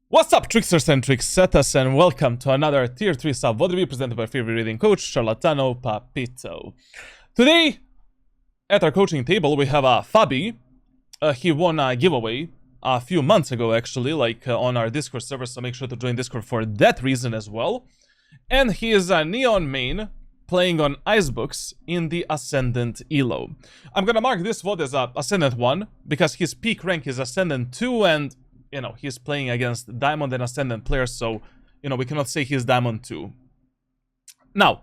What's up, tricksters and tricksetas, and welcome to another Tier 3 sub VOD review presented by favorite reading coach, Charlatano Papito. Today, at our coaching table, we have Fabi. He won a giveaway a few months ago, actually, on our Discord server, so make sure to join Discord for that reason as well. And he is a Neon main, playing on Icebox in the Ascendant Elo. I'm gonna mark this VOD as Ascendant 1, because his peak rank is Ascendant 2, and you know, he's playing against Diamond and Ascendant players, so, you know, we cannot say he's Diamond 2. Now,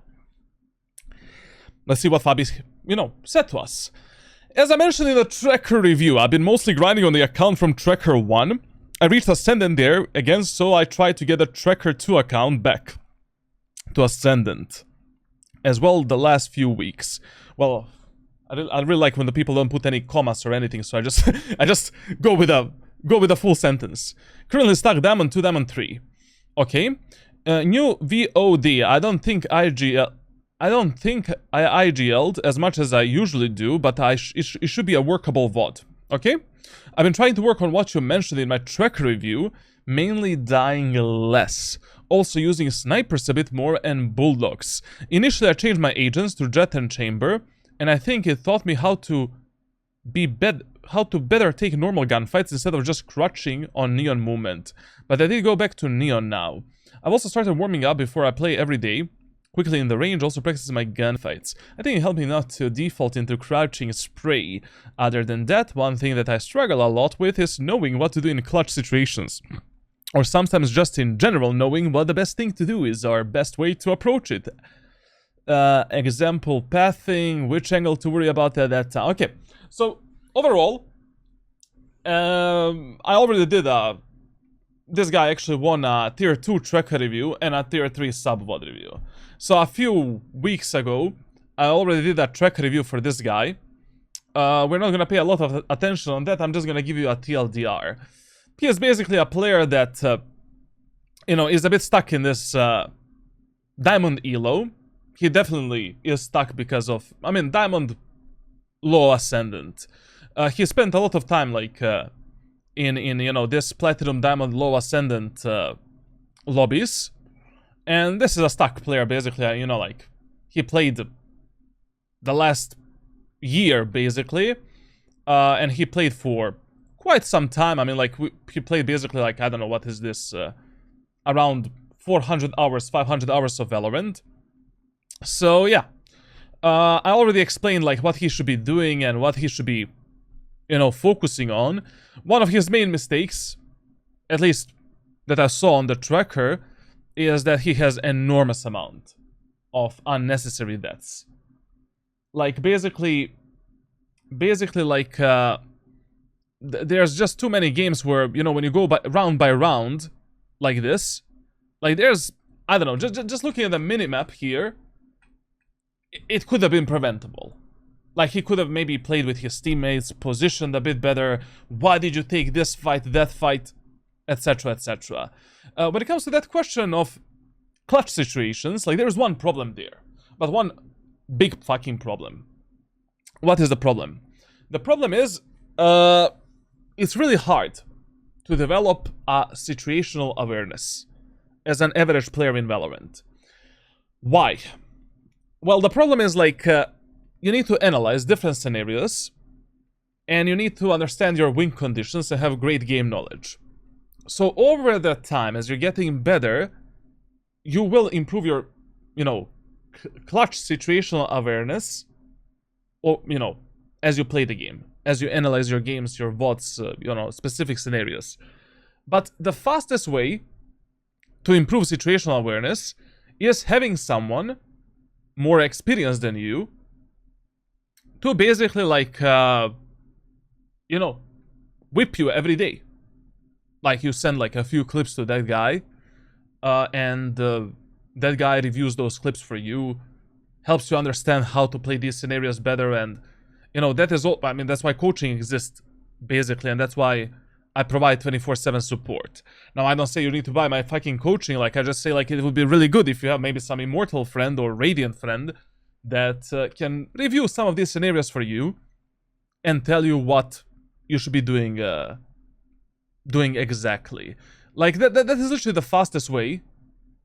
let's see what Fabi, said to us. As I mentioned in the Tracker review, I've been mostly grinding on the account from Tracker 1. I reached Ascendant there again, so I tried to get the Tracker 2 account back to Ascendant. As well, the last few weeks. Well, I really like when the people don't put any commas or anything, so I just go with a full sentence. Currently stuck Diamond 2, Diamond 3. Okay. New VOD. I don't think I IGL'd as much as I usually do, but it should be a workable VOD. Okay? I've been trying to work on what you mentioned in my Tracker review, mainly dying less. Also using snipers a bit more and bulldogs. Initially I changed my agents to Jet and Chamber, and I think it taught me how to better take normal gunfights instead of just crouching on Neon movement. But I did go back to Neon now. I've also started warming up before I play every day, quickly in the range, also practicing my gunfights. I think it helped me not to default into crouching spray. Other than that, one thing that I struggle a lot with is knowing what to do in clutch situations. Or sometimes just in general knowing what the best thing to do is, or best way to approach it. Example, pathing, which angle to worry about at that time. Okay, so overall, I already did this guy actually won a tier 2 tracker review and a tier 3 sub VOD review. So a few weeks ago, I already did a tracker review for this guy. We're not gonna pay a lot of attention on that, I'm just gonna give you a TLDR. He is basically a player that, is a bit stuck in this Diamond Elo. He definitely is stuck because of, Diamond low Ascendant. He spent a lot of time, in this Platinum Diamond low Ascendant lobbies. And this is a stuck player, basically, he played the last year, basically. And he played for quite some time. He played basically, I don't know, what is this, around 400 hours, 500 hours of Valorant. So, yeah. I already explained, what he should be doing and what he should be, focusing on. One of his main mistakes, at least that I saw on the Tracker, is that he has enormous amount of unnecessary deaths. There's just too many games where, when you go round by round, like this, there's, I don't know, just looking at the minimap here, it could have been preventable. He could have maybe played with his teammates, positioned a bit better, why did you take this fight, that fight, etc, etc. When it comes to that question of clutch situations, there's one problem there. But one big fucking problem. What is the problem? The problem is, it's really hard to develop a situational awareness as an average player in Valorant. Why? Well, the problem is, you need to analyze different scenarios, and you need to understand your win conditions and have great game knowledge. So over the time, as you're getting better, you will improve your, clutch situational awareness, or, as you play the game, as you analyze your games, your VODs, specific scenarios. But the fastest way to improve situational awareness is having someone more experienced than you to basically, whip you every day. You send, a few clips to that guy, and that guy reviews those clips for you, helps you understand how to play these scenarios better, and, that is all, that's why coaching exists, basically, and that's why I provide 24/7 support. Now, I don't say you need to buy my fucking coaching, I just say, it would be really good if you have maybe some Immortal friend or Radiant friend that can review some of these scenarios for you and tell you what you should be doing exactly. Like, that is literally the fastest way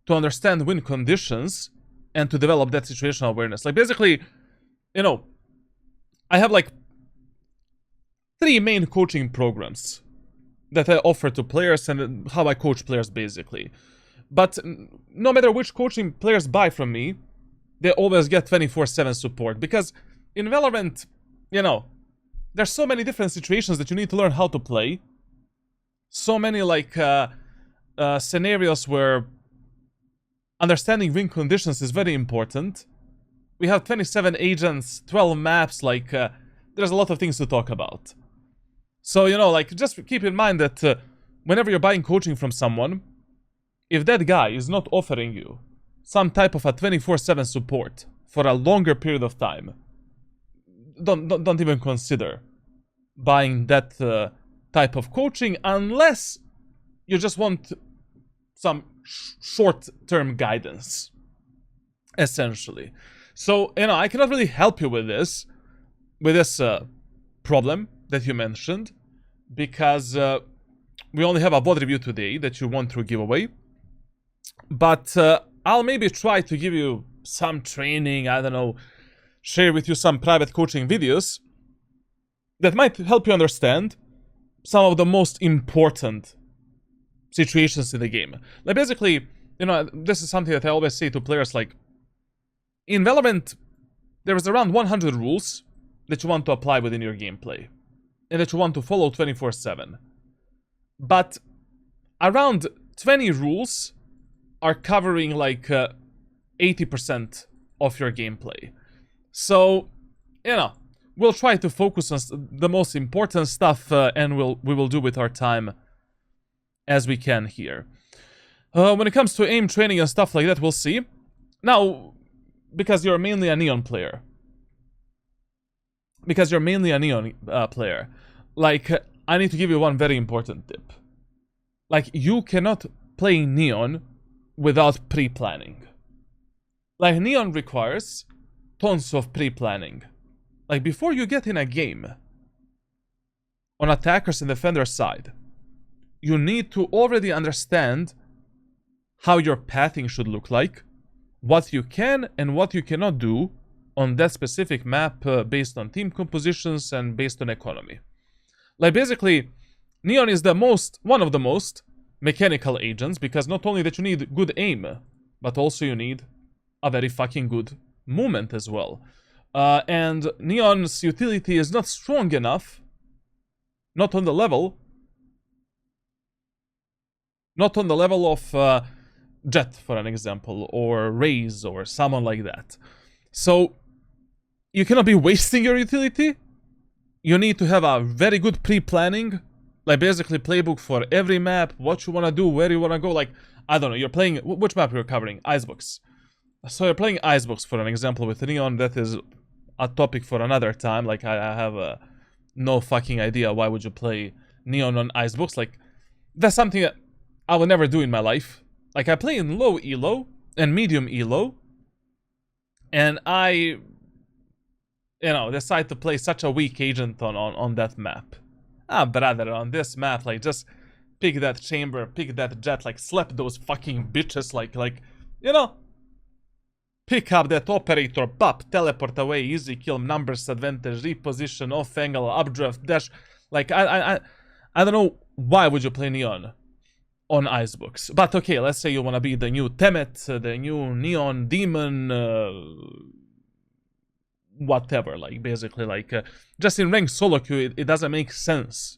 to understand win conditions and to develop that situational awareness. Like, basically, you know, I have like 3 main coaching programs that I offer to players and how I coach players, basically. But no matter which coaching players buy from me, they always get 24/7 support. Because in Valorant, you know, there's so many different situations that you need to learn how to play. So many, like, scenarios where understanding win conditions is very important. We have 27 agents, 12 maps, like, there's a lot of things to talk about. So, you know, like, just keep in mind that whenever you're buying coaching from someone, if that guy is not offering you some type of a 24/7 support for a longer period of time, don't even consider buying that type of coaching unless you just want some short-term guidance, essentially. So, you know, I cannot really help you with this problem that you mentioned, because we only have a VOD review today that you won through giveaway. But I'll maybe try to give you some training, I don't know, share with you some private coaching videos that might help you understand some of the most important situations in the game. Like, basically, you know, this is something that I always say to players, like, in Valorant, there is around 100 rules that you want to apply within your gameplay, and that you want to follow 24/7. But around 20 rules are covering, like, 80% of your gameplay. So, you know, we'll try to focus on the most important stuff, and we will do with our time as we can here. When it comes to aim training and stuff like that, we'll see. Now, because you're mainly a Neon player. Like, I need to give you one very important tip. Like, you cannot play Neon without pre-planning. Like, Neon requires tons of pre-planning. Like, before you get in a game, on attackers and defenders side, you need to already understand how your pathing should look like, what you can and what you cannot do on that specific map, based on team compositions and based on economy. Like, basically, Neon is one of the most mechanical agents, because not only that you need good aim, but also you need a very fucking good movement as well. And Neon's utility is not strong enough, not on the level of Jet, for an example, or Raze, or someone like that. So, you cannot be wasting your utility. You need to have a very good pre-planning, like, basically playbook for every map, what you want to do, where you want to go. Like, I don't know, you're playing, which map you're covering? Icebox. So you're playing Icebox, for an example, with Neon. That is a topic for another time. Like, I have no fucking idea why would you play Neon on Icebox. Like, that's something that I would never do in my life. Like, I play in low elo and medium elo, and I, you know, decide to play such a weak agent on that map. Ah, brother, on this map, like, just pick that chamber, pick that Jet, like, slap those fucking bitches, like, you know, pick up that operator, pop, teleport away, easy kill, numbers advantage, reposition, off angle, updraft, dash. Like, I don't know why would you play Neon on Icebox. But okay, let's say you want to be the new Temet, the new Neon Demon, whatever, like, basically, like, just in ranked solo queue, it doesn't make sense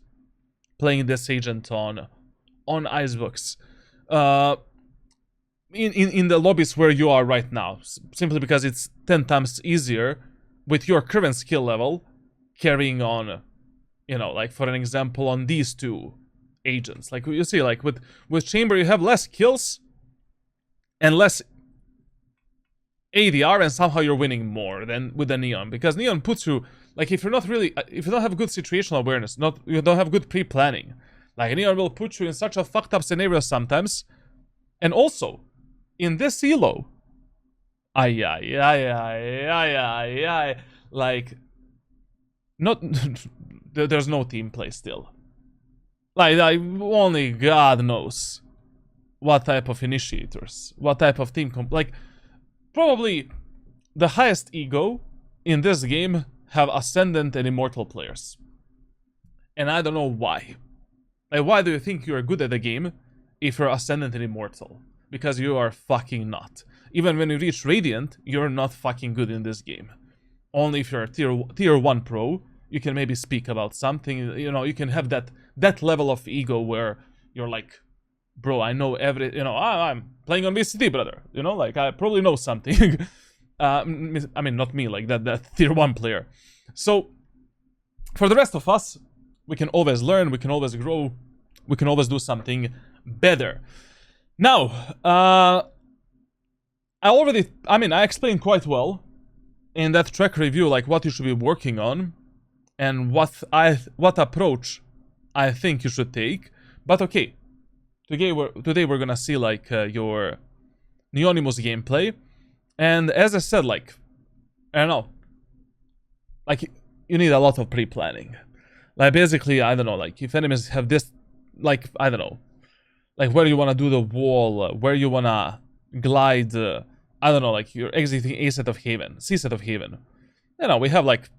playing this agent on Icebox. In the lobbies where you are right now, simply because it's 10 times easier with your current skill level carrying on, you know, like, for an example, on these two agents. Like, you see, like, with Chamber, you have less kills and less ADR, and somehow you're winning more than with the Neon, because Neon puts you, like, if you don't have good situational awareness, you don't have good pre-planning, like, Neon will put you in such a fucked up scenario sometimes. And also, in this elo, like, not there's no team play still. Like, only God knows what type of initiators, what type of team like probably the highest ego in this game have Ascendant and Immortal players. And I don't know why. Like, why do you think you're good at the game if you're Ascendant and Immortal? Because you are fucking not. Even when you reach Radiant, you're not fucking good in this game. Only if you're a tier 1 pro, you can maybe speak about something, you know, you can have that level of ego where you're like, bro, I know you know, I'm playing on VCT, brother, you know, like, I probably know something. I mean, not me, like that tier 1 player. So, for the rest of us, we can always learn, we can always grow, we can always do something better. Now, I explained quite well in that track review, like, what you should be working on and what approach I think you should take. But okay, today we're gonna see like your Neonimus gameplay, and as I said, like, I don't know, like, you need a lot of pre-planning. Like, basically, I don't know, like, if enemies have this, like, I don't know, like, where you wanna do the wall, where you wanna glide, I don't know, like, you're exiting A set of Haven, C set of Haven. You know, we have like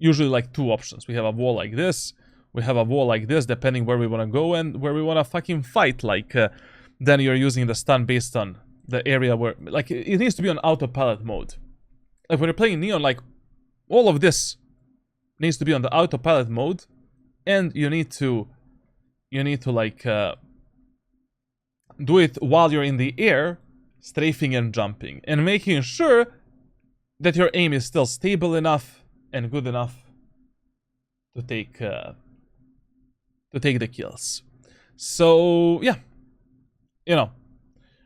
usually like 2 options. We have a wall like this, we have a wall like this, depending where we want to go and where we want to fucking fight. Like, then you're using the stun based on the area where, like, it needs to be on autopilot mode. Like, when you're playing Neon, like, all of this needs to be on the autopilot mode, and you need to like do it while you're in the air, strafing and jumping, and making sure that your aim is still stable enough and good enough to take the kills. So yeah, you know,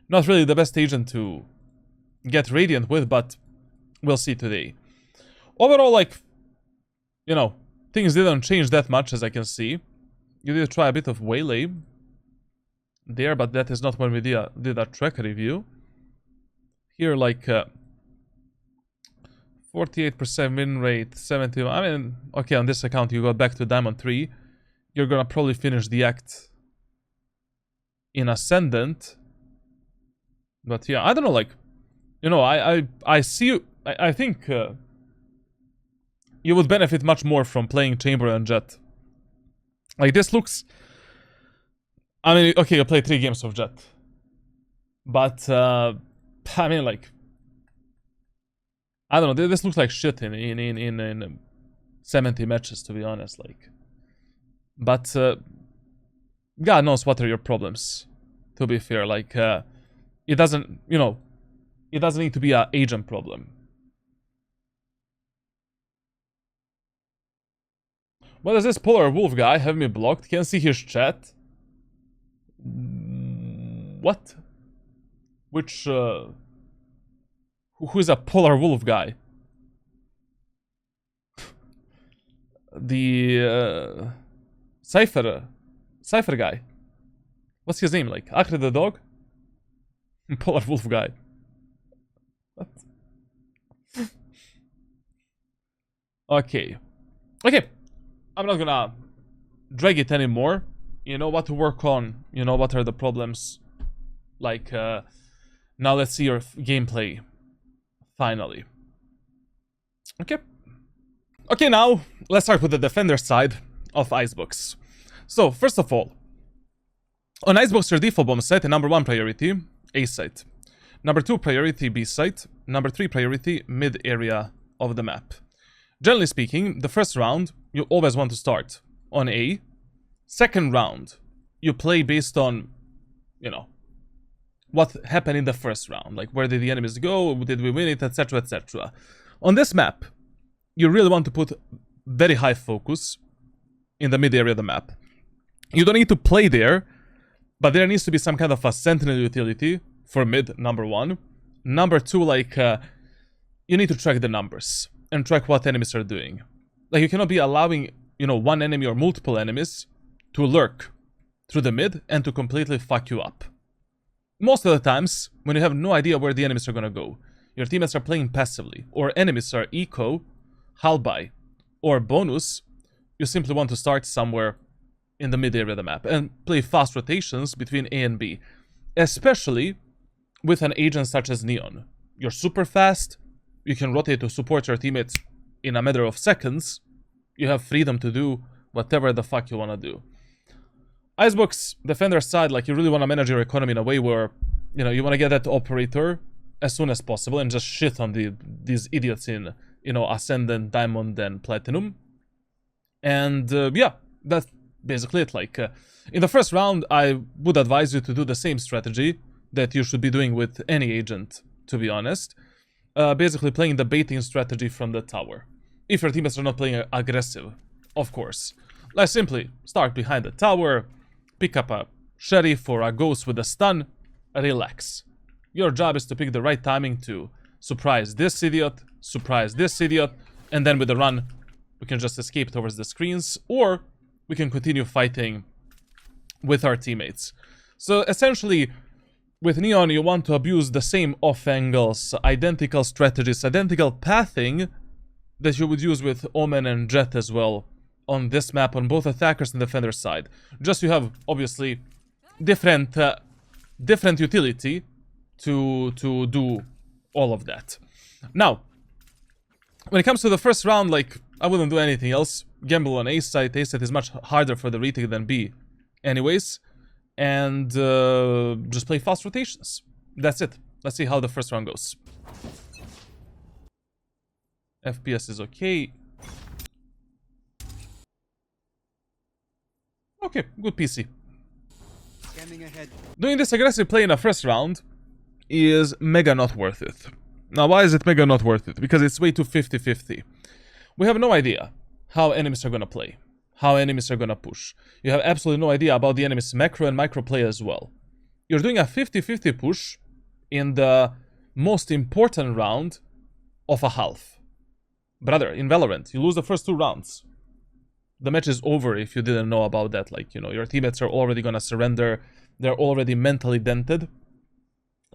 not really the best agent to get Radiant with, but we'll see today. Overall, like, you know, things didn't change that much, as I can see. You did try a bit of Waylay there, but that is not when we did a track review. Here, like, 48% win rate, 70. I mean, okay, on this account, you got back to Diamond 3. You're gonna probably finish the act in Ascendant. But yeah, I don't know, like, you know, I see you. I think you would benefit much more from playing Chamber and Jet. Like, this looks. I mean, okay, you play 3 games of Jet. But, I mean, like, I don't know, this looks like shit in 70 matches, to be honest, like. But, God knows what are your problems, to be fair, like, it doesn't, you know, it doesn't need to be an agent problem. What is this Polar Wolf guy? Have me blocked? Can't see his chat. What? Which, who is a Polar Wolf guy? The, Cypher guy. What's his name, like? Akre the dog? Polar Wolf guy. What? Okay. Okay. I'm not gonna drag it anymore. You know what to work on. You know what are the problems. Like, now let's see your gameplay. Finally. Okay. Okay, now let's start with the defender side of Icebox. So, first of all, on Icebox, your default bomb site, number 1 priority, A site. Number 2 priority, B site. Number 3 priority, mid area of the map. Generally speaking, the first round, you always want to start on A. Second round, you play based on, you know, what happened in the first round. Like, where did the enemies go? Did we win it? Etc, etc. On this map, you really want to put very high focus in the mid area of the map. You don't need to play there, but there needs to be some kind of a sentinel utility for mid, number 1. Number 2, like, you need to track the numbers and track what enemies are doing. Like, you cannot be allowing, you know, one enemy or multiple enemies to lurk through the mid and to completely fuck you up. Most of the times, when you have no idea where the enemies are gonna go, your teammates are playing passively, or enemies are eco, hull buy, or bonus, you simply want to start somewhere in the mid area of the map and play fast rotations between A and B. especially with an agent such as Neon. You're super fast, you can rotate to support your teammates in a matter of seconds, you have freedom to do whatever the fuck you want to do. Icebox, defender side, like you really want to manage your economy in a way where, you know, you want to get that operator as soon as possible and just shit on these idiots in, you know, Ascendant, Diamond, and Platinum. And yeah, that's basically it. Like, in the first round, I would advise you to do the same strategy that you should be doing with any agent, to be honest. Basically playing the baiting strategy from the tower. If your teammates are not playing aggressive, of course. Like, simply start behind the tower, pick up a sheriff or a ghost with a stun, relax. Your job is to pick the right timing to surprise this idiot, and then with the run, we can just escape towards the screens, or we can continue fighting with our teammates. So essentially, with Neon, you want to abuse the same off angles, identical strategies, identical pathing that you would use with Omen and Jet as well on this map on both attackers and defender side. Just you have obviously different utility to do all of that. Now, when it comes to the first round, like, I wouldn't do anything else. Gamble on A side. A side is much harder for the retake than B anyways. And just play fast rotations. That's it. Let's see how the first round goes. FPS is okay. Okay, good PC. Doing this aggressive play in a first round is mega not worth it. Now, why is it mega not worth it? Because it's way too 50-50. We have no idea how enemies are gonna play, how enemies are gonna push. You have absolutely no idea about the enemy's macro and micro play as well. You're doing a 50-50 push in the most important round of a half. Brother, in Valorant, you lose the first 2 rounds. The match is over if you didn't know about that. Like, you know, your teammates are already gonna surrender. They're already mentally dented.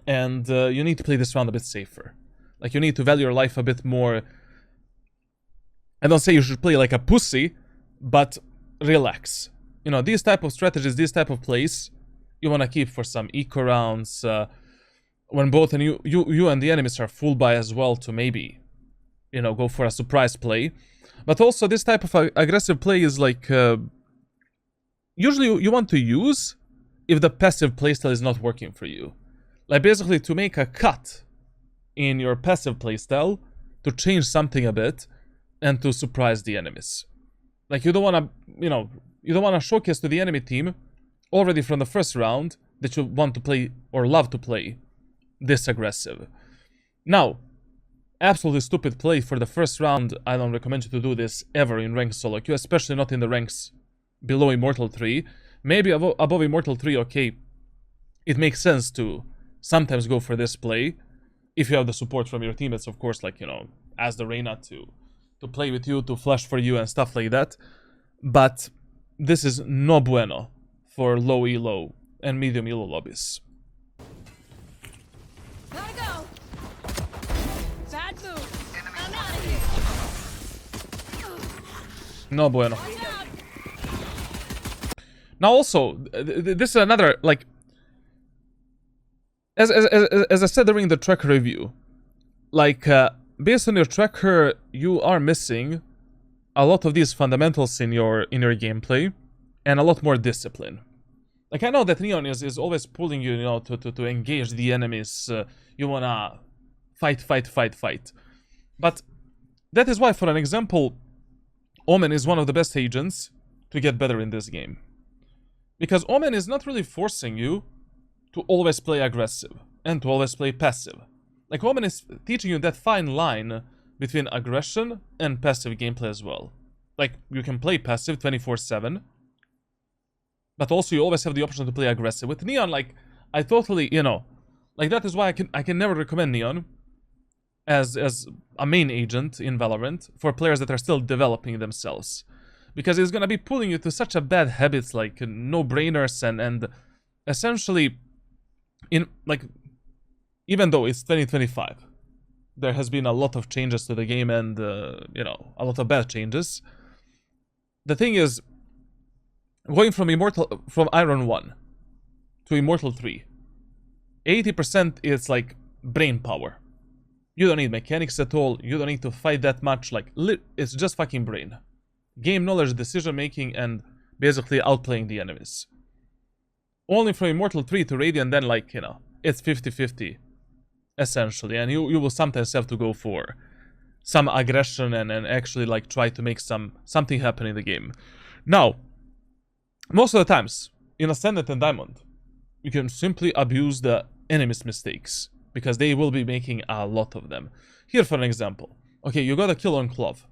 And you need to play this round a bit safer. Like, you need to value your life a bit more. I don't say you should play like a pussy, but relax. You know, these type of strategies, these type of plays, you want to keep for some eco rounds. When both and you and the enemies are full buy as well, to maybe, you know, go for a surprise play. But also this type of aggressive play is like, usually you want to use if the passive playstyle is not working for you. Like, basically to make a cut in your passive playstyle, to change something a bit, and to surprise the enemies. Like, you don't want to, you know, you don't want to showcase to the enemy team already from the first round that you want to play or love to play this aggressive. Now, absolutely stupid play for the first round. I don't recommend you to do this ever in ranked solo queue, especially not in the ranks below Immortal 3. Maybe above Immortal 3, okay, it makes sense to sometimes go for this play if you have the support from your teammates, of course, like, you know, as the Reyna to play with you, to flash for you and stuff like that. But this is no bueno for low elo and medium elo lobbies. Gotta go. Bad move. I'm out of here. No bueno. Now also, this is another, like, as I said during the tracker review, like, based on your tracker, you are missing a lot of these fundamentals in your gameplay, and a lot more discipline. Like, I know that Neon is always pulling you, you know, to engage the enemies. You wanna fight. But that is why, for an example, Omen is one of the best agents to get better in this game. Because Omen is not really forcing you to always play aggressive and to always play passive. Like, Omen is teaching you that fine line between aggression and passive gameplay as well. Like, you can play passive 24/7, but also you always have the option to play aggressive. With Neon, like, I totally, you know, like, that is why I can never recommend Neon as a main agent in Valorant for players that are still developing themselves. Because it's gonna be pulling you to such a bad habits, like no-brainers, and essentially, in, like, even though it's 2025, there has been a lot of changes to the game and, you know, a lot of bad changes. The thing is, going from Iron 1 to Immortal 3 80% is like brain power. You don't need mechanics at all. You don't need to fight that much. Like, it's just fucking brain. Game knowledge, decision making, and basically outplaying the enemies. Only from Immortal 3 to Radiant, then, like, you know, it's 50-50, essentially. And you will sometimes have to go for some aggression and actually, like, try to make something happen in the game. Now, most of the times, in Ascendant and Diamond, you can simply abuse the enemy's mistakes, because they will be making a lot of them. Here, for an example. Okay, you got a kill on Clove.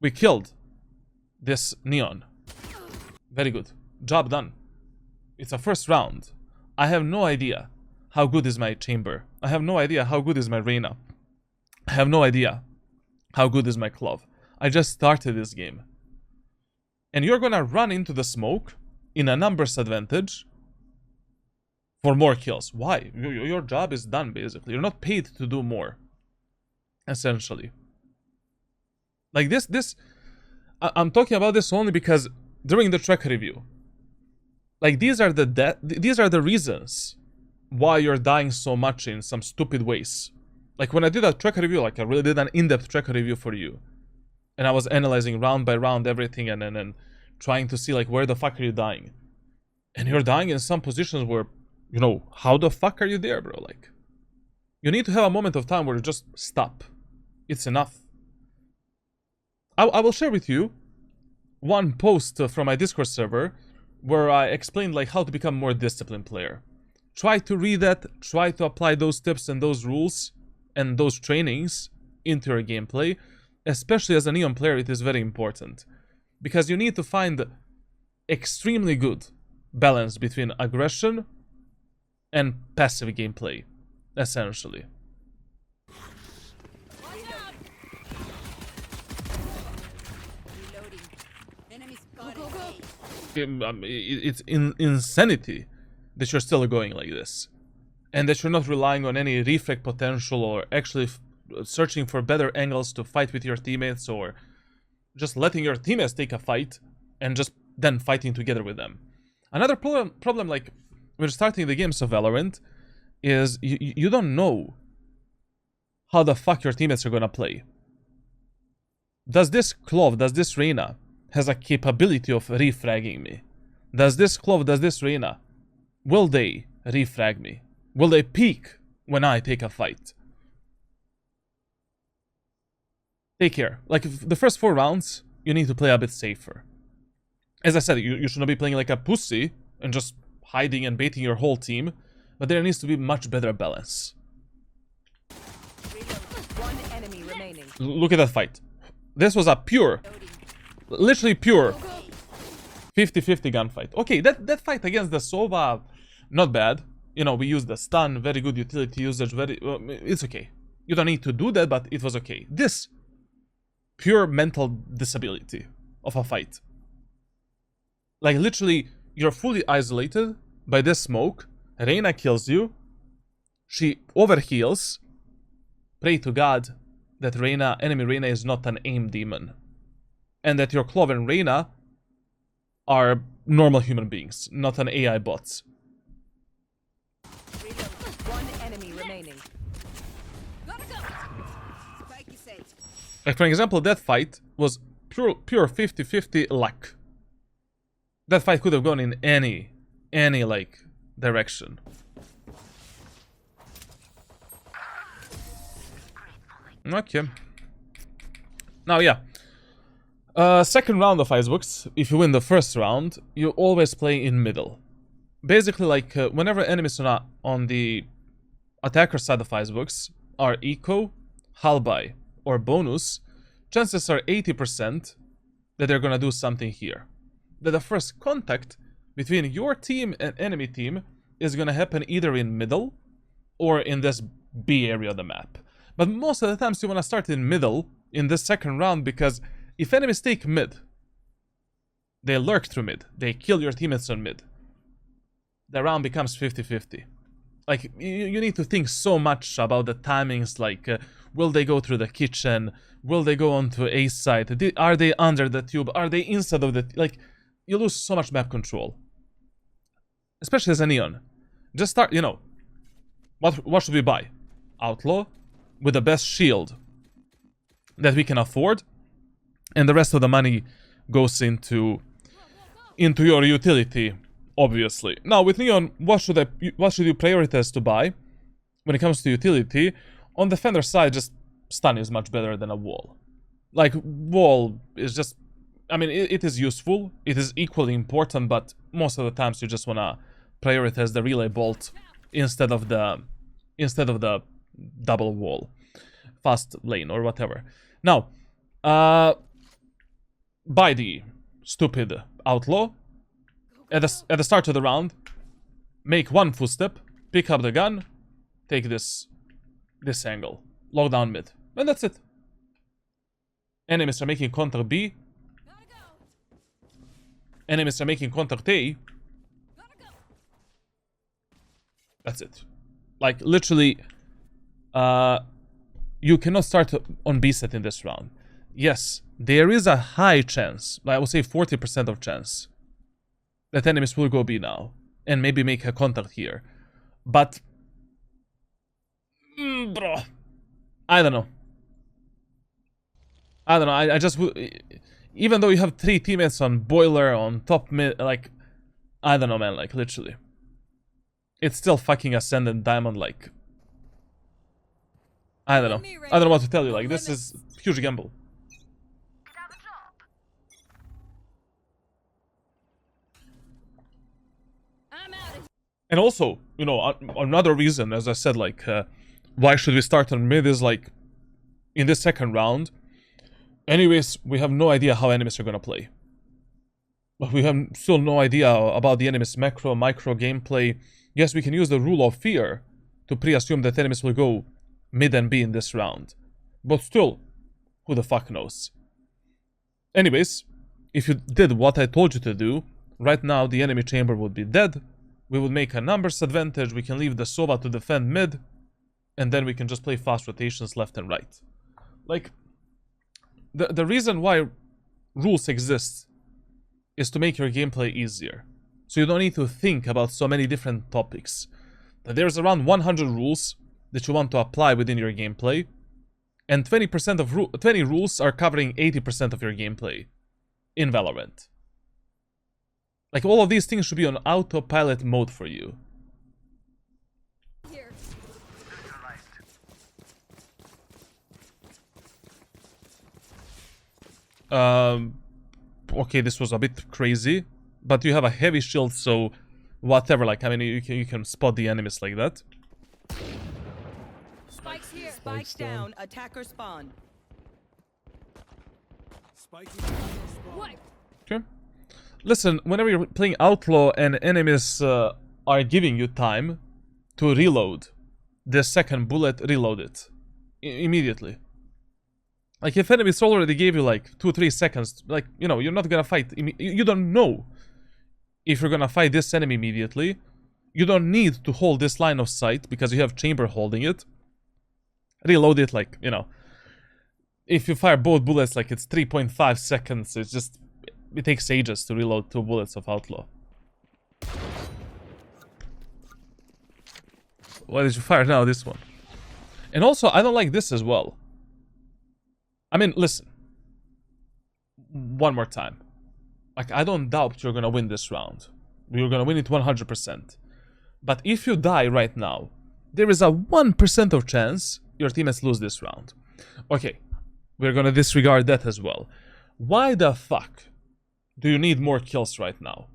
We killed this Neon. Very good. Job done. It's a first round. I have no idea how good is my Chamber. I have no idea how good is my Reyna. I have no idea how good is my Clove. I just started this game. And you're gonna run into the smoke in a numbers advantage for more kills. Why? Your job is done, basically. You're not paid to do more, essentially. Like this, I'm talking about this only because during the track review, like these are the reasons why you're dying so much in some stupid ways. Like when I did a track review, like I really did an in-depth track review for you, and I was analyzing round by round everything and trying to see like where the fuck are you dying, and you're dying in some positions where, you know, how the fuck are you there, bro? Like, you need to have a moment of time where you just stop. It's enough. I will share with you one post from my Discord server where I explained like how to become a more disciplined player. Try to read that, try to apply those tips and those rules and those trainings into your gameplay. Especially as a Neon player, it is very important. Because you need to find extremely good balance between aggression and passive gameplay, essentially. It's insanity that you're still going like this, and that you're not relying on any reflect potential or actually searching for better angles to fight with your teammates, or just letting your teammates take a fight and just then fighting together with them. Another problem like when starting the games of Valorant is you don't know how the fuck your teammates are gonna play. Does this Clove, does this Reyna has a capability of refragging me? Does this Clove, does this Reyna, will they refrag me? Will they peek when I take a fight? Take care. Like, the first 4 rounds, you need to play a bit safer. As I said, you should not be playing like a pussy and just hiding and baiting your whole team, but there needs to be much better balance. One enemy remaining. Look at that fight. This was a pure, literally pure 50-50 gunfight. Okay, that fight against the Sova, not bad. You know, we used the stun, very good utility usage, it's okay. You don't need to do that, but it was okay. This, pure mental disability of a fight. Like, literally, you're fully isolated by this smoke. Reyna kills you. She overheals. Pray to God that enemy Reyna is not an aim demon. And that your Clove and Reyna are normal human beings, not an AI bots. One enemy remaining. Like, for example, that fight was pure 50-50 luck. That fight could have gone in any like direction. Okay. Now, yeah. Second round of Icebox, if you win the first round, you always play in middle. Basically, like, whenever enemies on the attacker side of Icebox are eco, halby, or bonus, chances are 80% that they're gonna do something here. That the first contact between your team and enemy team is gonna happen either in middle or in this B area of the map. But most of the times you wanna start in middle in this second round, because if enemies take mid, they lurk through mid, they kill your teammates on mid, the round becomes 50-50. Like, you need to think so much about the timings, like, will they go through the kitchen? Will they go onto A side? Are they under the tube? Are they inside of the... Like, you lose so much map control. Especially as a Neon. Just start, you know, what should we buy? Outlaw with the best shield that we can afford, and the rest of the money goes into your utility, obviously. Now with Neon, what should you prioritize to buy when it comes to utility? On the Defender side, just stun is much better than a wall. Like, wall is just, I mean, it is useful, it is equally important, but most of the times you just wanna prioritize the relay bolt instead of the double wall, fast lane or whatever. Now, buy the stupid outlaw at the start of the round. Make one footstep, pick up the gun, take this angle, lock down mid, and that's it. Enemies are making contact B. Enemies are making contact A. That's it. Like, literally, you cannot start on B set in this round. Yes, there is a high chance, I would say 40% of chance, that enemies will go B now, and maybe make a contact here. But, bro, I don't know. I just would, even though you have 3 teammates on boiler, on top mid, like, I don't know, man, like, literally. It's still fucking Ascendant Diamond, like, I don't know. I don't know what to tell you, like, this is huge gamble. And also, you know, another reason, as I said, like, why should we start on mid is, like, in this second round, anyways, we have no idea how enemies are gonna play. But we have still no idea about the enemy's macro, micro gameplay. Yes, we can use the rule of fear to pre-assume that enemies will go mid and B in this round. But still, who the fuck knows? Anyways, if you did what I told you to do, right now the enemy chamber would be dead. We would make a numbers advantage, we can leave the Sova to defend mid, and then we can just play fast rotations left and right. Like, the reason why rules exist is to make your gameplay easier. So you don't need to think about so many different topics. There's around 100 rules that you want to apply within your gameplay, and 20% of 20 rules are covering 80% of your gameplay in Valorant. Like, all of these things should be on autopilot mode for you. Here. Okay, this was a bit crazy, but you have a heavy shield, so whatever, like, I mean, you can spot the enemies like that. Spikes here. Spikes down. Attacker spawn. What? Okay. Listen, whenever you're playing Outlaw and enemies are giving you time to reload the second bullet, reload it immediately. Like, if enemies already gave you like 2-3 seconds, like, you know, you're not gonna fight. You don't know if you're gonna fight this enemy immediately. You don't need to hold this line of sight because you have chamber holding it. Reload it, like, you know. If you fire both bullets, like, it's 3.5 seconds. It's just, it takes ages to reload 2 bullets of Outlaw. Why did you fire now this one? And also, I don't like this as well. I mean, listen. One more time. Like, I don't doubt you're gonna win this round. You're gonna win it 100%. But if you die right now, there is a 1% of chance your teammates lose this round. Okay, we're gonna disregard that as well. Why the fuck do you need more kills right now?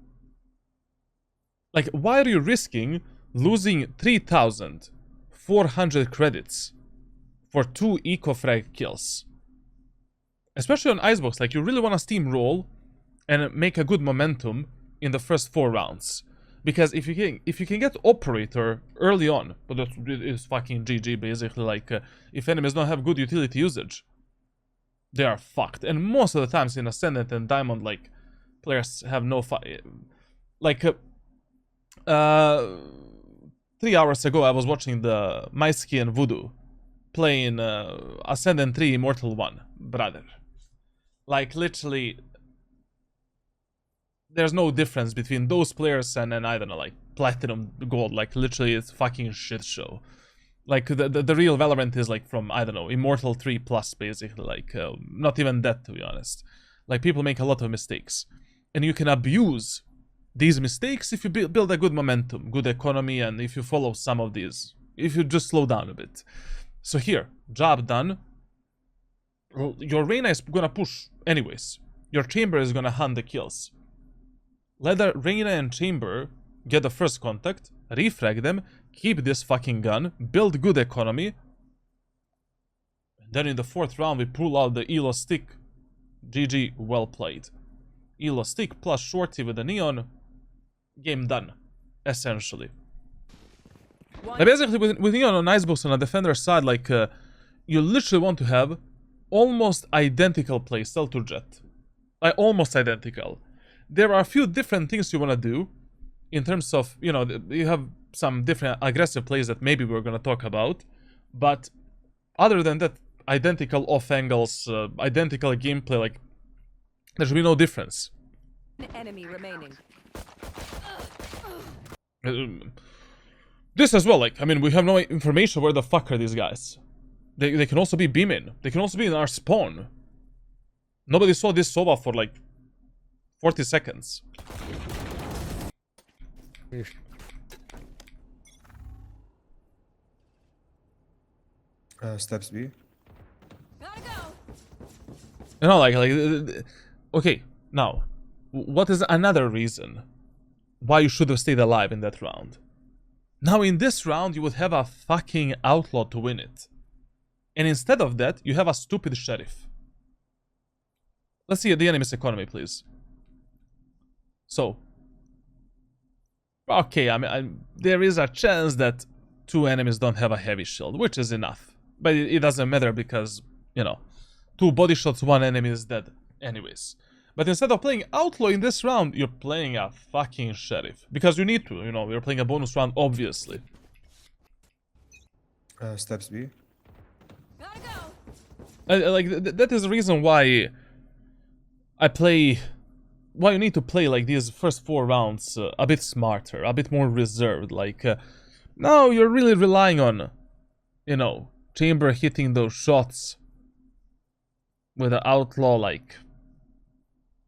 Like, why are you risking losing 3,400 credits for 2 eco-frag kills? Especially on Icebox, like, you really want to steamroll and make a good momentum in the first 4 rounds. Because if you can get Operator early on, but that is fucking GG basically, like, if enemies don't have good utility usage, they are fucked. And most of the times in Ascendant and Diamond, like, players have no like, 3 hours ago I was watching the Maisky and Voodoo playing Ascendant 3 Immortal 1, brother. Like, literally, there's no difference between those players and I don't know, like platinum gold. Like literally, it's fucking shit show. Like the real Valorant is like from I don't know, Immortal 3 plus basically. Like not even that, to be honest. Like people make a lot of mistakes, and you can abuse these mistakes if you build a good momentum, good economy, and if you follow some of these. If you just slow down a bit. So here, job done. Your Reyna is gonna push anyways. Your Chamber is gonna hunt the kills. Let the Reyna and Chamber get the first contact, refrag them, keep this fucking gun, build good economy. And then in the 4th round we pull out the Elo stick. GG, well played. Elo stick plus Shorty with the Neon. Game done, essentially. Like basically with Neon on Icebox on a defender side, like you literally want to have almost identical playstyle to Jet. Like almost identical. There are a few different things you want to do in terms of, you know, you have some different aggressive plays that maybe we're going to talk about. But other than that, identical off angles, identical gameplay, like there should be no difference. Enemy remaining. This as well, like, I mean, we have no information where the fuck are these guys. They can also be beaming. They can also be in our spawn. Nobody saw this Sova for like 40 seconds. Steps B. Gotta go. You know, like, okay, now, what is another reason why you should have stayed alive in that round? Now, in this round, you would have a fucking outlaw to win it. And instead of that, you have a stupid sheriff. Let's see the enemy's economy, please. So, okay, I mean, there is a chance that 2 enemies don't have a heavy shield, which is enough. But it doesn't matter because, you know, 2 body shots, 1 enemy is dead anyways. But instead of playing outlaw in this round, you're playing a fucking sheriff. Because you need to, you know, you're playing a bonus round, obviously. Steps B. Gotta go. Like, that is the reason why I play... Why you need to play, like, these first 4 rounds a bit smarter, a bit more reserved. Like, now you're really relying on, you know, Chamber hitting those shots with the outlaw, like...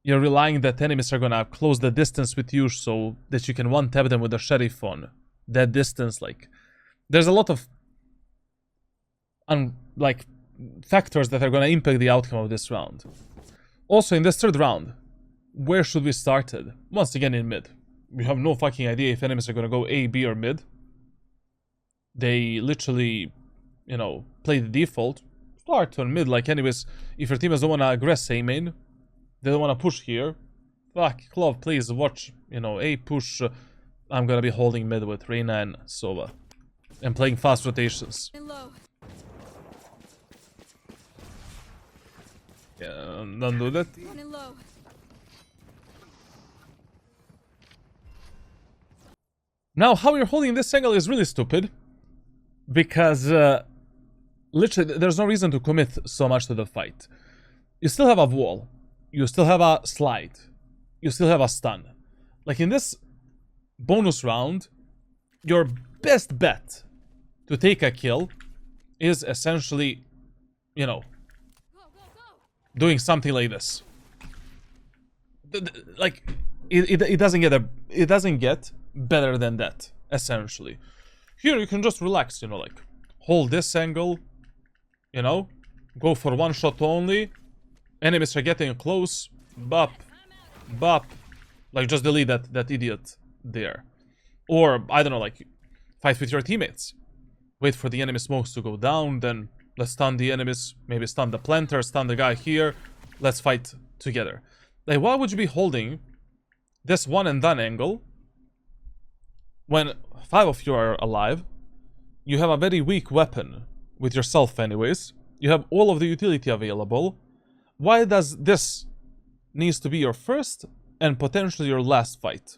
You're relying that enemies are gonna close the distance with you so that you can one-tap them with the sheriff on that distance. Like, there's a lot of like factors that are gonna impact the outcome of this round. Also, in this 3rd round, where should we start it? Once again, in mid. We have no fucking idea if enemies are gonna go A, B, or mid. They literally, you know, play the default. Start on mid, like anyways, if your team doesn't wanna aggress A main, they don't want to push here. Fuck, Clove, please watch, you know, A push. I'm gonna be holding mid with Reyna and Sova. And playing fast rotations. Low. Yeah, don't do that. Running low. Now, how you're holding this angle is really stupid. Because, literally, there's no reason to commit so much to the fight. You still have a wall. You still have a slide. You still have a stun. Like in this bonus round, your best bet to take a kill is essentially, you know, doing something like this. Like, it doesn't get better than that, essentially. Here you can just relax, you know, like, hold this angle, you know, go for 1 shot only. Enemies are getting close. Bop. Bop. Like, just delete that idiot there. Or, I don't know, like, fight with your teammates. Wait for the enemy smokes to go down, then let's stun the enemies. Maybe stun the planter, stun the guy here. Let's fight together. Like, why would you be holding this one and done angle when 5 of you are alive? You have a very weak weapon with yourself anyways. You have all of the utility available. Why does this needs to be your first and potentially your last fight?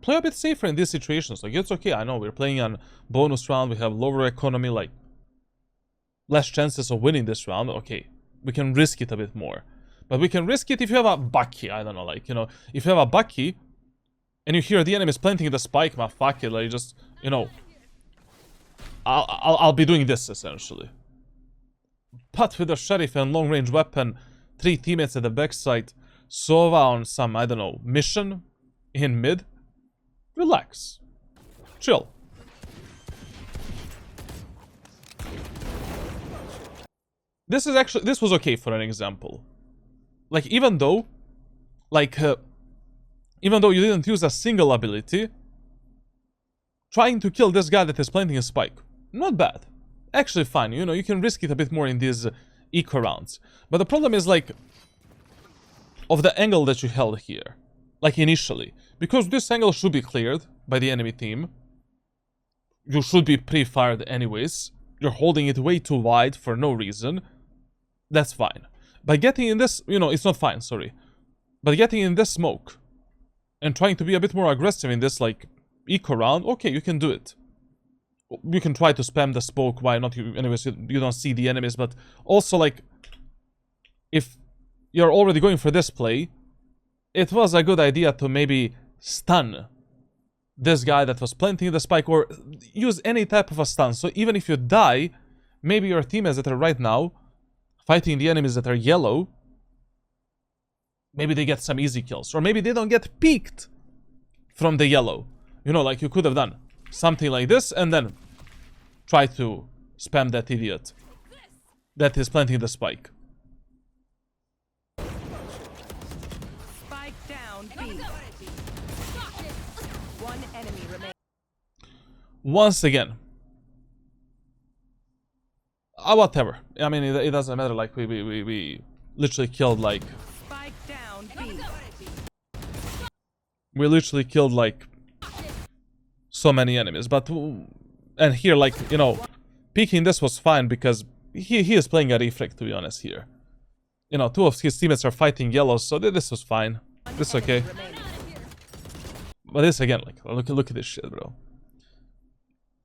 Play a bit safer in these situations. Like, it's okay, I know we're playing on bonus round, we have lower economy, like less chances of winning this round. Okay, we can risk it a bit more. But we can risk it if you have a Bucky, I don't know, like, you know, if you have a Bucky, and you hear the enemies planting the spike, man, fuck it, like, just, you know, I'll be doing this, essentially. But with a Sheriff and long-range weapon, 3 teammates at the backside, Sova on some, I don't know, mission in mid, relax. Chill. This was okay for an example. Like, even though you didn't use a single ability, trying to kill this guy that is planting a spike, not bad. Actually fine, you know, you can risk it a bit more in these eco rounds. But the problem is, like, of the angle that you held here, like initially. Because this angle should be cleared by the enemy team. You should be pre-fired anyways. You're holding it way too wide for no reason. That's fine. By getting in this, you know, it's not fine, sorry. But getting in this smoke and trying to be a bit more aggressive in this, like, eco round, okay, you can do it. You can try to spam the smoke, why not? Anyways, you don't see the enemies, but also, like, if you're already going for this play, it was a good idea to maybe stun this guy that was planting the spike, or use any type of a stun. So even if you die, maybe your teammates that are right now fighting the enemies that are yellow, maybe they get some easy kills, or maybe they don't get peeked from the yellow. You know, like, you could have done something like this and then try to spam that idiot that is planting the spike. Spike down B. One enemy remaining. Once again, whatever. I mean, it doesn't matter. Like, we literally killed, like, Spike down B. we literally killed, like, so many enemies. But and here, like, you know, peeking this was fine because he is playing a reflect, to be honest. Here, you know, 2 of his teammates are fighting yellows, so this was fine. This is okay. But this again, like, look at this shit, bro.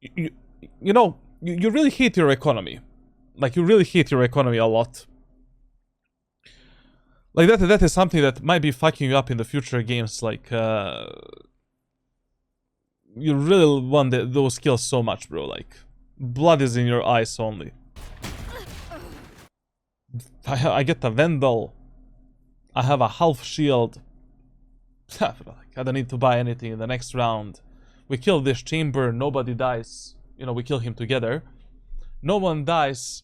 You know, you really hate your economy. Like, you really hate your economy a lot. Like, that is something that might be fucking you up in the future games. Like, you really want those kills so much, bro. Like, blood is in your eyes only. I get a Vandal. I have a half shield. I don't need to buy anything in the next round. We kill this chamber, nobody dies. You know, we kill him together. No one dies.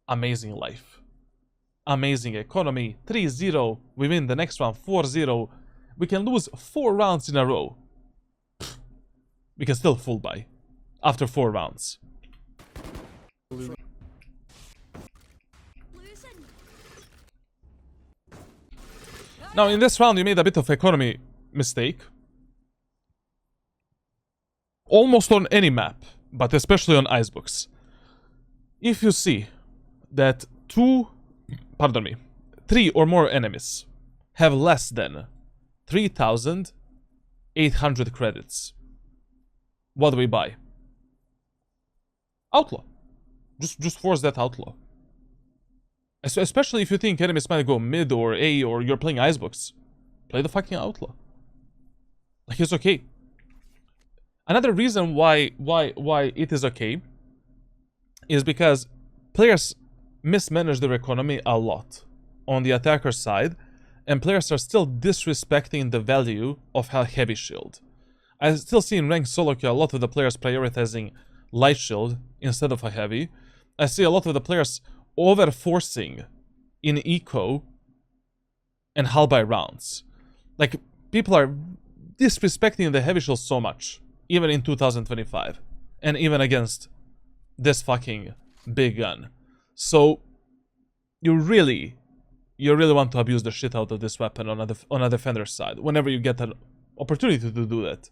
Amazing life. Amazing economy. 3-0. We win the next round 4-0. We can lose 4 rounds in a row. We can still full buy after 4 rounds. Now, in this round, we made a bit of economy mistake. Almost on any map, but especially on Icebox. If you see that 3 or more enemies have less than 3,800 credits, what do we buy? Outlaw. Just force that outlaw. Especially if you think enemies might go mid or A, or you're playing Icebox. Play the fucking outlaw. Like, it's okay. Another reason why it is okay is because players mismanage their economy a lot on the attacker side, and players are still disrespecting the value of a heavy shield. I still see in ranked solo queue a lot of the players prioritizing light shield instead of a heavy. I see a lot of the players over-forcing in eco and hull by rounds. Like, people are disrespecting the heavy shield so much, even in 2025, and even against this fucking big gun. So, you really want to abuse the shit out of this weapon on a defender's side whenever you get an opportunity to do that.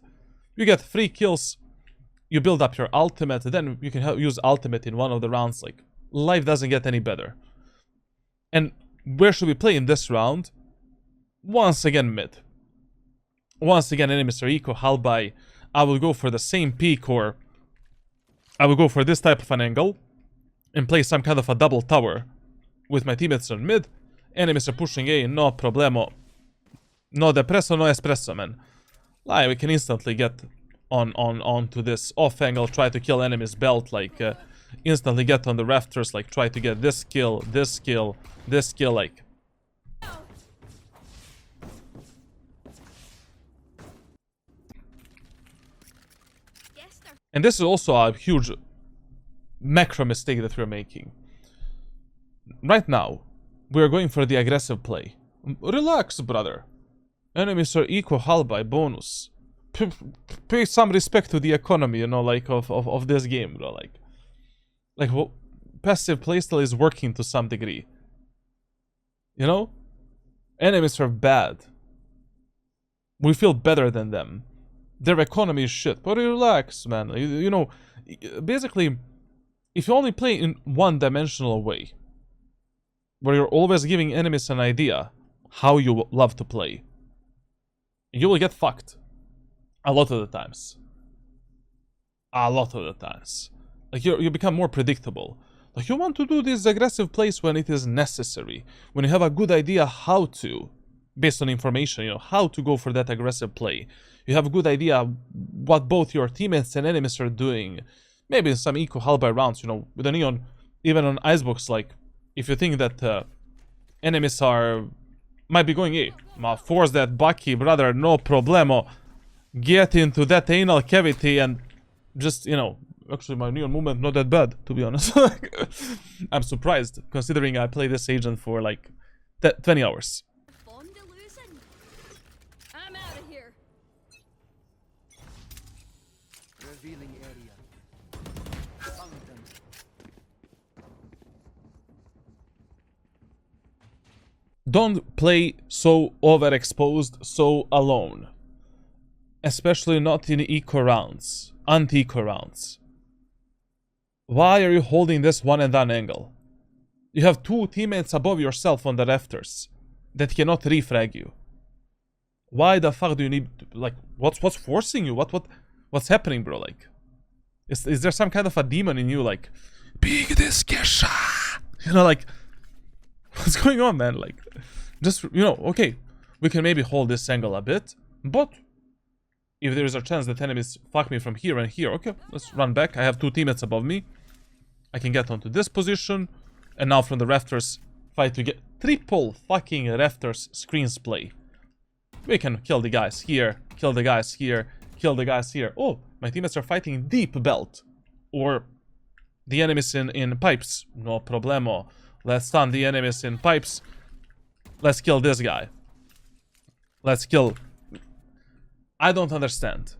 You get 3 kills, you build up your ultimate, then you can use ultimate in one of the rounds. Like, life doesn't get any better. And where should we play in this round? Once again, mid. Once again, enemies are eco, hull by. I will go for the same peak, or I will go for this type of an angle and play some kind of a double tower with my teammates on mid, Enemies are pushing A, no problemo. No depresso, no espresso, man. Like, we can instantly get onto this off angle, try to kill enemy's belt, like, instantly get on the rafters, like, try to get this kill, this kill, this kill, like. And this is also a huge macro mistake that we're making. Right now, we're going for the aggressive play. Relax, brother. Enemies are equal hull by bonus. Pay some respect to the economy, you know, like, of this game, bro, like, well, passive playstyle is working to some degree. You know? Enemies are bad. We feel better than them. Their economy is shit, but relax, man. You know, basically, if you only play in one-dimensional way, where you're always giving enemies an idea how you love to play, you will get fucked. A lot of the times. A lot of the times. Like, you become more predictable. Like, you want to do this aggressive plays when it is necessary. When you have a good idea how to, based on information, you know, how to go for that aggressive play. You have a good idea what both your teammates and enemies are doing. Maybe some eco hull by rounds, you know, with the neon, even on Icebox, like, if you think that enemies might be going A, force that Bucky, brother, no problemo. Get into that anal cavity and just, you know, actually my neon movement not that bad, to be honest. I'm surprised, considering I play this agent for like 20 hours. I'm out of here. Revealing area. Found them. Don't play so overexposed, so alone. Especially not in eco rounds, anti-eco rounds. Why are you holding this one and done angle? You have two teammates above yourself on the rafters that cannot refrag you. Why the fuck do you need, like, what's forcing you? What's happening, bro? Like, is there some kind of a demon in you, like, big this kesha? You know, like, what's going on, man? Like, just, you know, okay, we can maybe hold this angle a bit, but if there is a chance that enemies fuck me from here and here, okay, let's run back. I have two teammates above me. I can get onto this position, and now from the rafters, fight to get triple fucking rafters screens play. We can kill the guys here, kill the guys here, kill the guys here. Oh, my teammates are fighting deep belt. Or the enemies in pipes. No problemo. Let's stun the enemies in pipes. Let's kill this guy. Let's kill... I don't understand.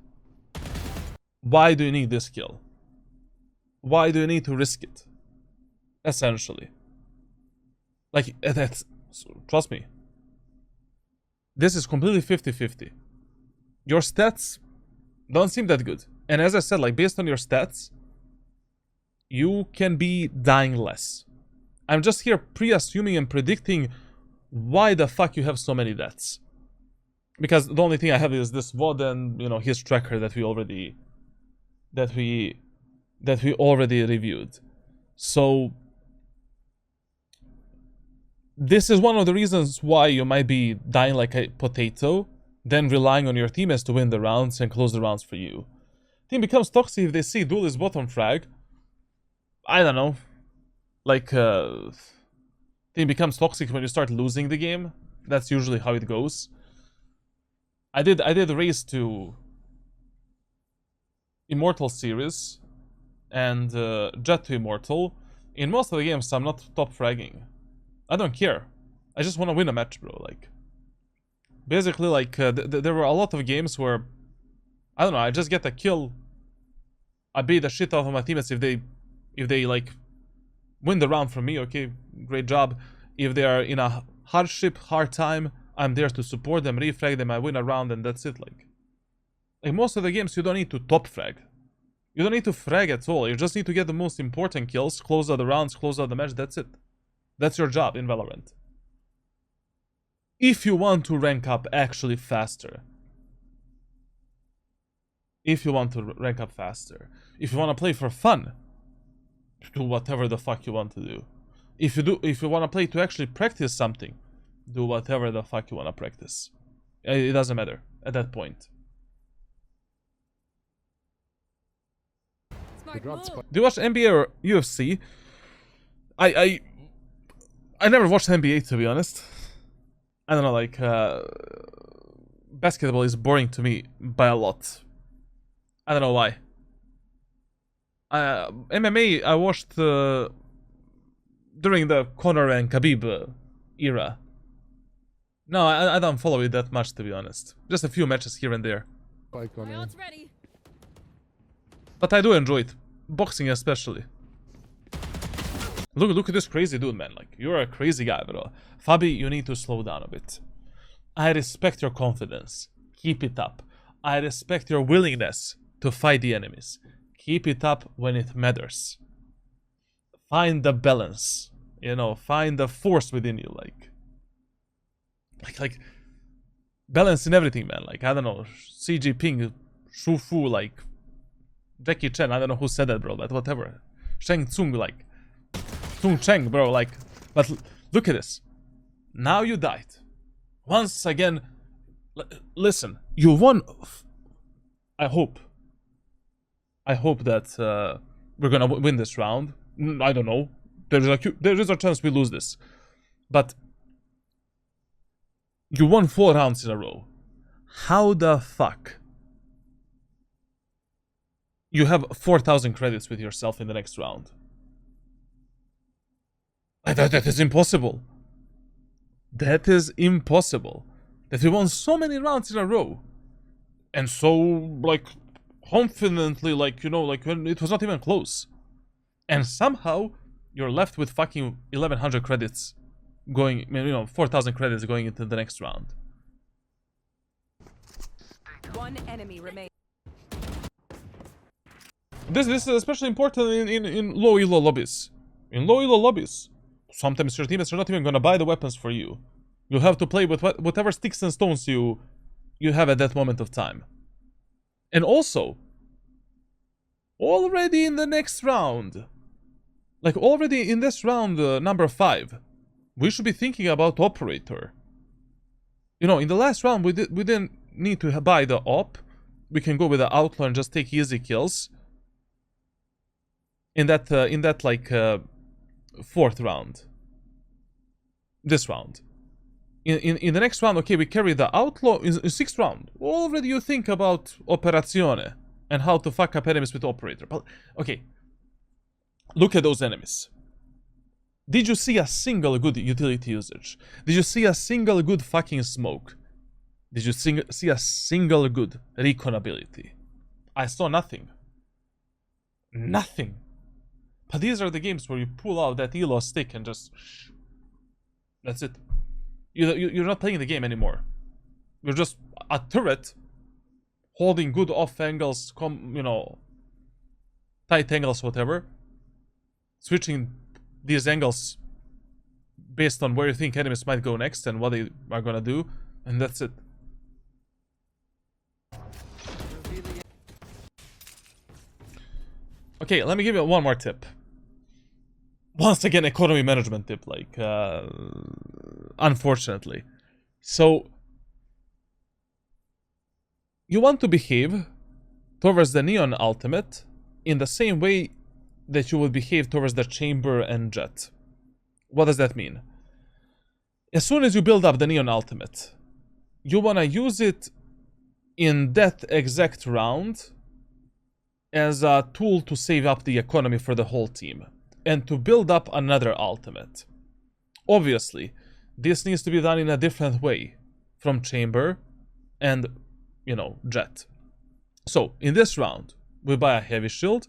Why do you need this kill? Why do you need to risk it? Essentially. Like, that's... Trust me. This is completely 50-50. Your stats don't seem that good. And as I said, like, based on your stats, you can be dying less. I'm just here pre-assuming and predicting why the fuck you have so many deaths. Because the only thing I have is this VOD and, you know, his tracker that we already reviewed. So this is one of the reasons why you might be dying like a potato, then relying on your teammates to win the rounds and close the rounds for you. Team becomes toxic if they see duelist bottom frag. I don't know. Like, team becomes toxic when you start losing the game. That's usually how it goes. I did race to Immortal series and Jet to Immortal. In most of the games, I'm not top fragging. I don't care. I just want to win a match, bro. Like, basically, like, there were a lot of games where, I don't know, I just get a kill. I beat the shit out of my teammates if they like win the round from me. Okay, great job. If they are in a hardship, hard time, I'm there to support them, refrag them, I win a round, and that's it. Like most of the games, you don't need to top frag. You don't need to frag at all. You just need to get the most important kills, close out the rounds, close out the match, that's it. That's your job in Valorant. If you want to rank up actually faster. If you want to rank up faster. If you want to play for fun, do whatever the fuck you want to do. If you want to play to actually practice something, do whatever the fuck you wanna practice. It doesn't matter at that point. Smart move. Do you watch NBA or UFC? I never watched NBA, to be honest. I don't know, like basketball is boring to me by a lot. I don't know why. MMA I watched during the Conor and Khabib era. No, I don't follow it that much, to be honest. Just a few matches here and there. My ult's ready. But I do enjoy it. Boxing especially. Look at this crazy dude, man. Like, you're a crazy guy, bro. Fabi, you need to slow down a bit. I respect your confidence. Keep it up. I respect your willingness to fight the enemies. Keep it up when it matters. Find the balance. You know, find the force within you, like balance in everything, man. Like, I don't know, Xi Jinping, Shu Fu, like Jackie Chan, I don't know who said that, bro, but whatever. Sheng Tsung, like Tsung Cheng, bro, like, but look at this. Now you died. Once again, listen, you won. I hope that we're gonna win this round. I don't know. There is a chance we lose this, but you won 4 rounds in a row. How the fuck you have 4,000 credits with yourself in the next round? That is impossible. That is impossible. That we won so many rounds in a row, and so, like, confidently, like, you know, like, when it was not even close, and somehow you're left with fucking 1,100 credits going, you know, 4,000 credits going into the next round. One enemy remains. This is especially important in low elo lobbies. In low elo lobbies, sometimes your teammates are not even gonna buy the weapons for you. You have to play with whatever sticks and stones you have at that moment of time. And also, already in the next round, like already in this round number 5, we should be thinking about operator. You know, in the last round we didn't need to buy the op. We can go with the outlaw and just take easy kills. In that like 4th round. This round. In the next round, okay, we carry the outlaw. In 6th round, already you think about operazione and how to fuck up enemies with operator. But okay, look at those enemies. Did you see a single good utility usage? Did you see a single good fucking smoke? Did you see a single good recon ability? I saw nothing. Nothing. But these are the games where you pull out that elo stick and just... That's it. You're not playing the game anymore. You're just a turret holding good off angles, you know, tight angles, whatever. Switching these angles based on where you think enemies might go next and what they are gonna do, and that's it. Okay, let me give you one more tip. Once again, economy management tip, like, unfortunately. So, you want to behave towards the Neon ultimate in the same way that you would behave towards the Chamber and Jet. What does that mean? As soon as you build up the Neon ultimate, you want to use it in that exact round as a tool to save up the economy for the whole team and to build up another ultimate. Obviously, this needs to be done in a different way from Chamber and, you know, Jet. So, in this round, we buy a heavy shield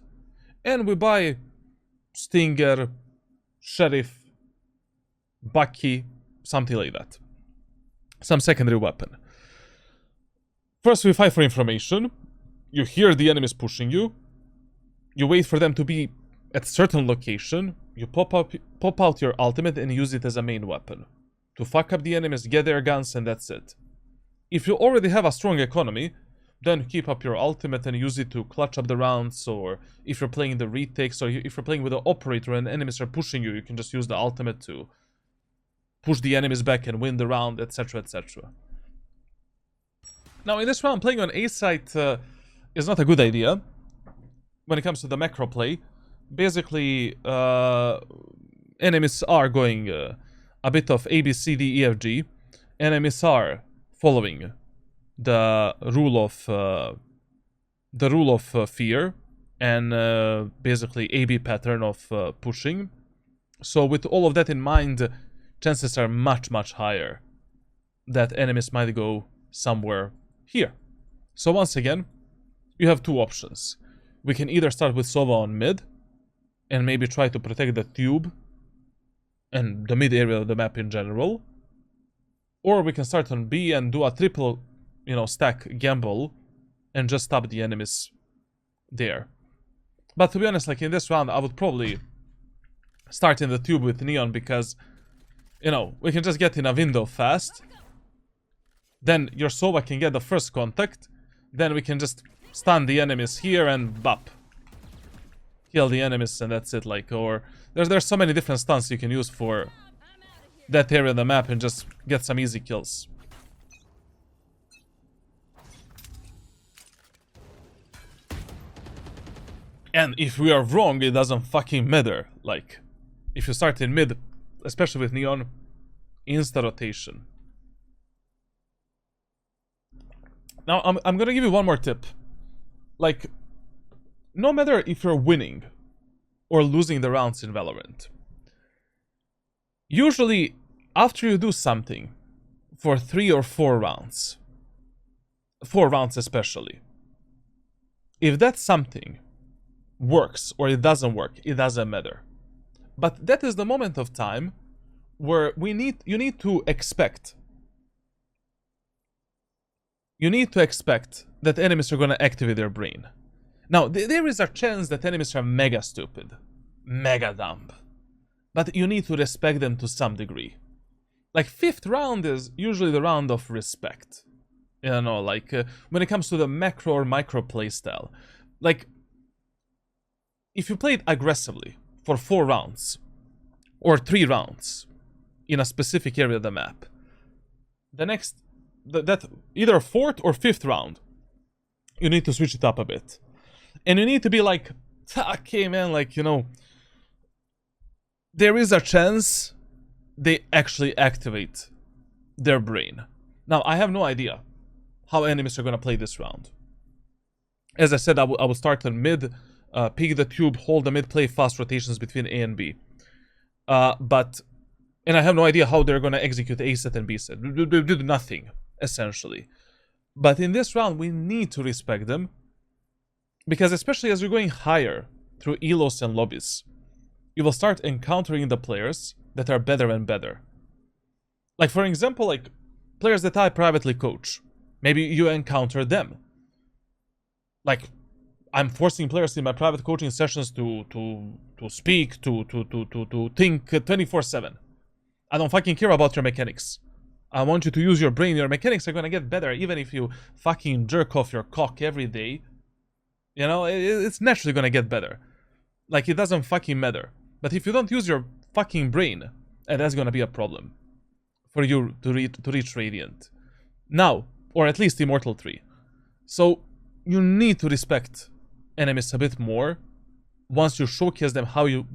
and we buy Stinger, Sheriff, Bucky, something like that. Some secondary weapon. First, we fight for information. You hear the enemies pushing you. You wait for them to be at a certain location. You pop out your ultimate and use it as a main weapon. To fuck up the enemies, get their guns, and that's it. If you already have a strong economy, then keep up your ultimate and use it to clutch up the rounds, or if you're playing the retakes, or if you're playing with the operator and enemies are pushing you, you can just use the ultimate to push the enemies back and win the round, etc, etc. Now in this round, playing on A site is not a good idea when it comes to the macro play. Basically, enemies are going a bit of A, B, C, D, E, F, G. Enemies are following the rule of fear and basically A-B pattern of pushing. So with all of that in mind, chances are much, much higher that enemies might go somewhere here. So once again, you have two options. We can either start with Sova on mid and maybe try to protect the tube and the mid area of the map in general. Or we can start on B and do a triple, stack gamble and just stop the enemies there. But to be honest, like in this round, I would probably start in the tube with Neon because, we can just get in a window fast. Then your Sova can get the first contact. Then we can just stun the enemies here and bop. Kill the enemies and that's it, or there's so many different stuns you can use for that area of the map and just get some easy kills. And if we are wrong, it doesn't fucking matter. Like, if you start in mid, especially with Neon, insta rotation. Now, I'm gonna give you one more tip. Like, no matter if you're winning or losing the rounds in Valorant, usually after you do something for 3 or 4 rounds, 4 rounds especially, if that something works or it doesn't work, it doesn't matter. But that is the moment of time where you need to expect. You need to expect that enemies are going to activate their brain. Now, there is a chance that enemies are mega stupid, mega dumb. But you need to respect them to some degree. Like, 5th round is usually the round of respect. When it comes to the macro or micro playstyle. Like, if you played aggressively for 4 rounds, or 3 rounds, in a specific area of the map, that either 4th or 5th round, you need to switch it up a bit. And you need to be like, okay man, there is a chance they actually activate their brain. Now, I have no idea how enemies are going to play this round. As I said, I will start on mid, pick the tube, hold the mid, play fast rotations between A and B. And I have no idea how they're going to execute A set and B set. Do nothing, essentially. But in this round, we need to respect them. Because especially as you're going higher through elos and lobbies, you will start encountering the players that are better and better. Like, for example, players that I privately coach. Maybe you encounter them. Like, I'm forcing players in my private coaching sessions to speak, to think 24/7. I don't fucking care about your mechanics. I want you to use your brain. Your mechanics are gonna get better even if you fucking jerk off your cock every day. It's naturally gonna get better. Like, it doesn't fucking matter. But if you don't use your fucking brain, that's gonna be a problem for you to reach Radiant. Now, or at least Immortal 3. So, you need to respect enemies a bit more once you showcase them how you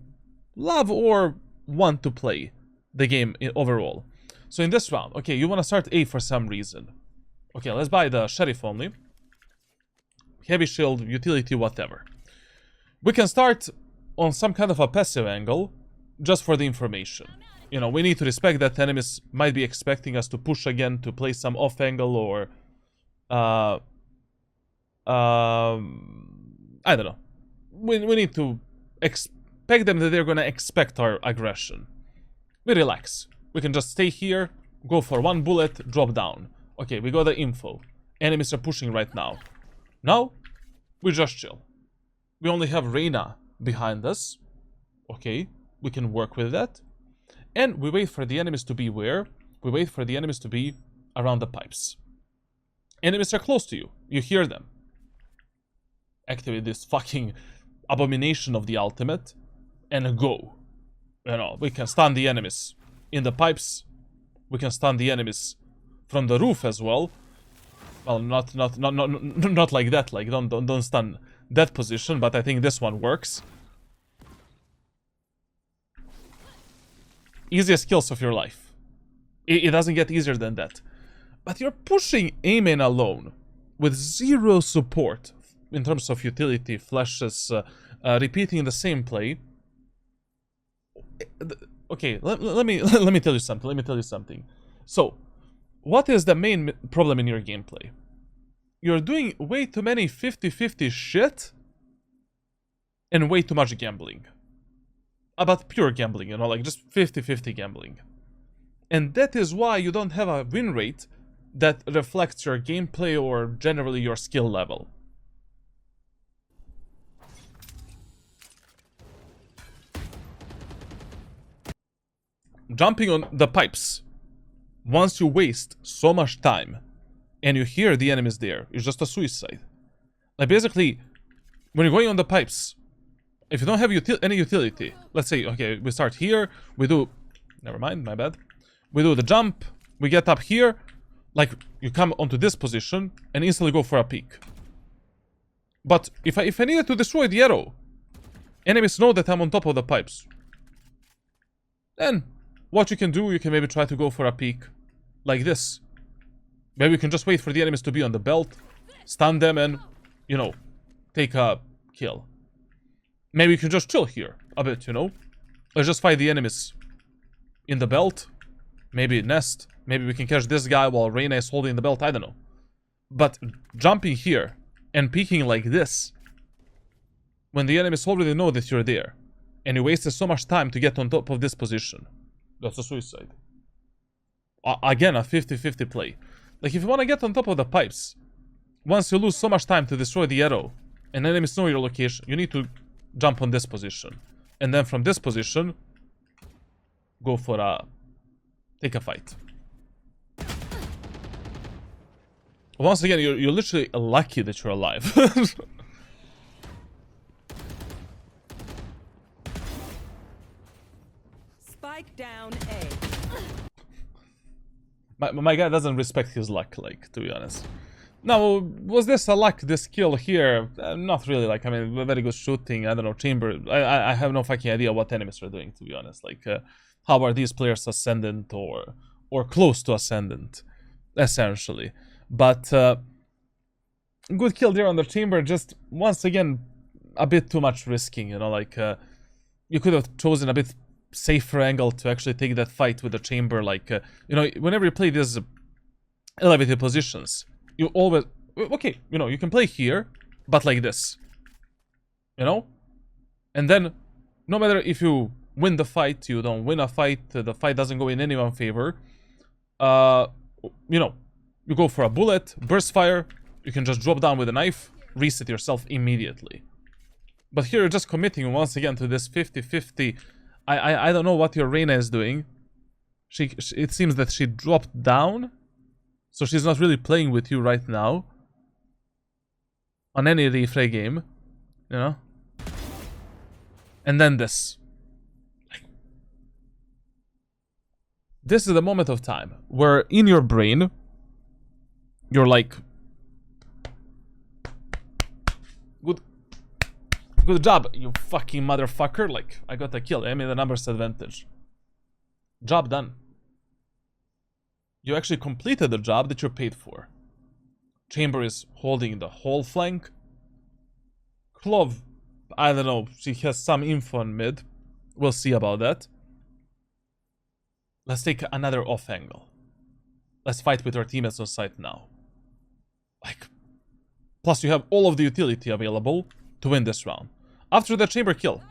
love or want to play the game overall. So in this round, okay, you want to start A for some reason. Okay, let's buy the Sheriff only. Heavy shield, utility, whatever. We can start on some kind of a passive angle, just for the information. We need to respect that enemies might be expecting us to push again, to play some off angle, or I don't know. We need to expect them that they're gonna expect our aggression. We relax. We can just stay here, go for 1 bullet, drop down. Okay, we got the info. Enemies are pushing right now. Now, we just chill. We only have Reyna behind us. Okay, we can work with that. And we wait for the enemies to be where? We wait for the enemies to be around the pipes. Enemies are close to you. You hear them. Activate this fucking abomination of the ultimate and go. We can stun the enemies in the pipes We can stun the enemies from the roof as well. Well, not like that. Like don't stun that position, but I think this one works. Easiest kills of your life. It doesn't get easier than that. But you're pushing A-main alone with zero support in terms of utility, flashes, repeating the same play. Okay, let me tell you something. So, what is the main problem in your gameplay? You're doing way too many 50-50 shit and way too much gambling. About pure gambling, you know, like just 50-50 gambling. And that is why you don't have a win rate that reflects your gameplay or generally your skill level. Jumping on the pipes. Once you waste so much time and you hear the enemies there, it's just a suicide. Like basically, when you're going on the pipes, if you don't have any utility, let's say, okay, we start here, we do, never mind, my bad. We do the jump, we get up here, like you come onto this position and instantly go for a peek. But if I needed to destroy the arrow, enemies know that I'm on top of the pipes. Then what you can do, you can maybe try to go for a peek like this. Maybe you can just wait for the enemies to be on the belt, stun them and, you know, take a kill. Maybe you can just chill here a bit, you know. Let's just fight the enemies in the belt. Maybe nest. Maybe we can catch this guy while Reyna is holding the belt. I don't know. But jumping here and peeking like this, when the enemies already know that you're there, and you wasted so much time to get on top of this position, that's a suicide. Again, a 50-50 play. Like, if you want to get on top of the pipes, once you lose so much time to destroy the arrow, and enemies know your location, you need to jump on this position. And then from this position, go for a... take a fight. Once again, you're literally lucky that you're alive. Spike down A. My guy doesn't respect his luck, like, to be honest. Now, was this a luck, this kill here? Not really, like, I mean, very good shooting, I don't know, chamber. I have no fucking idea what enemies are doing, to be honest. Like, how are these players Ascendant or close to Ascendant, essentially. But, good kill there on the chamber, just, once again, a bit too much risking, you know, like, you could have chosen a bit safer angle to actually take that fight with the chamber, like, you know, whenever you play these elevated positions, you always, okay, you know, you can play here, but like this, you know? And then, no matter if you win the fight, you don't win a fight, the fight doesn't go in anyone's favor, you know, you go for a bullet, burst fire, you can just drop down with a knife, reset yourself immediately. But here you're just committing once again to this 50-50. I don't know what your Reyna is doing. It seems that she dropped down, so she's not really playing with you right now. On any replay game, you know? And then this. This is the moment of time where in your brain, you're like, good job, you fucking motherfucker. Like, I got a kill. I made a numbers advantage. Job done. You actually completed the job that you're paid for. Chamber is holding the whole flank. Clove, I don't know, she has some info on mid. We'll see about that. Let's take another off angle. Let's fight with our teammates on site now. Like, plus you have all of the utility available to win this round. After the chamber kill,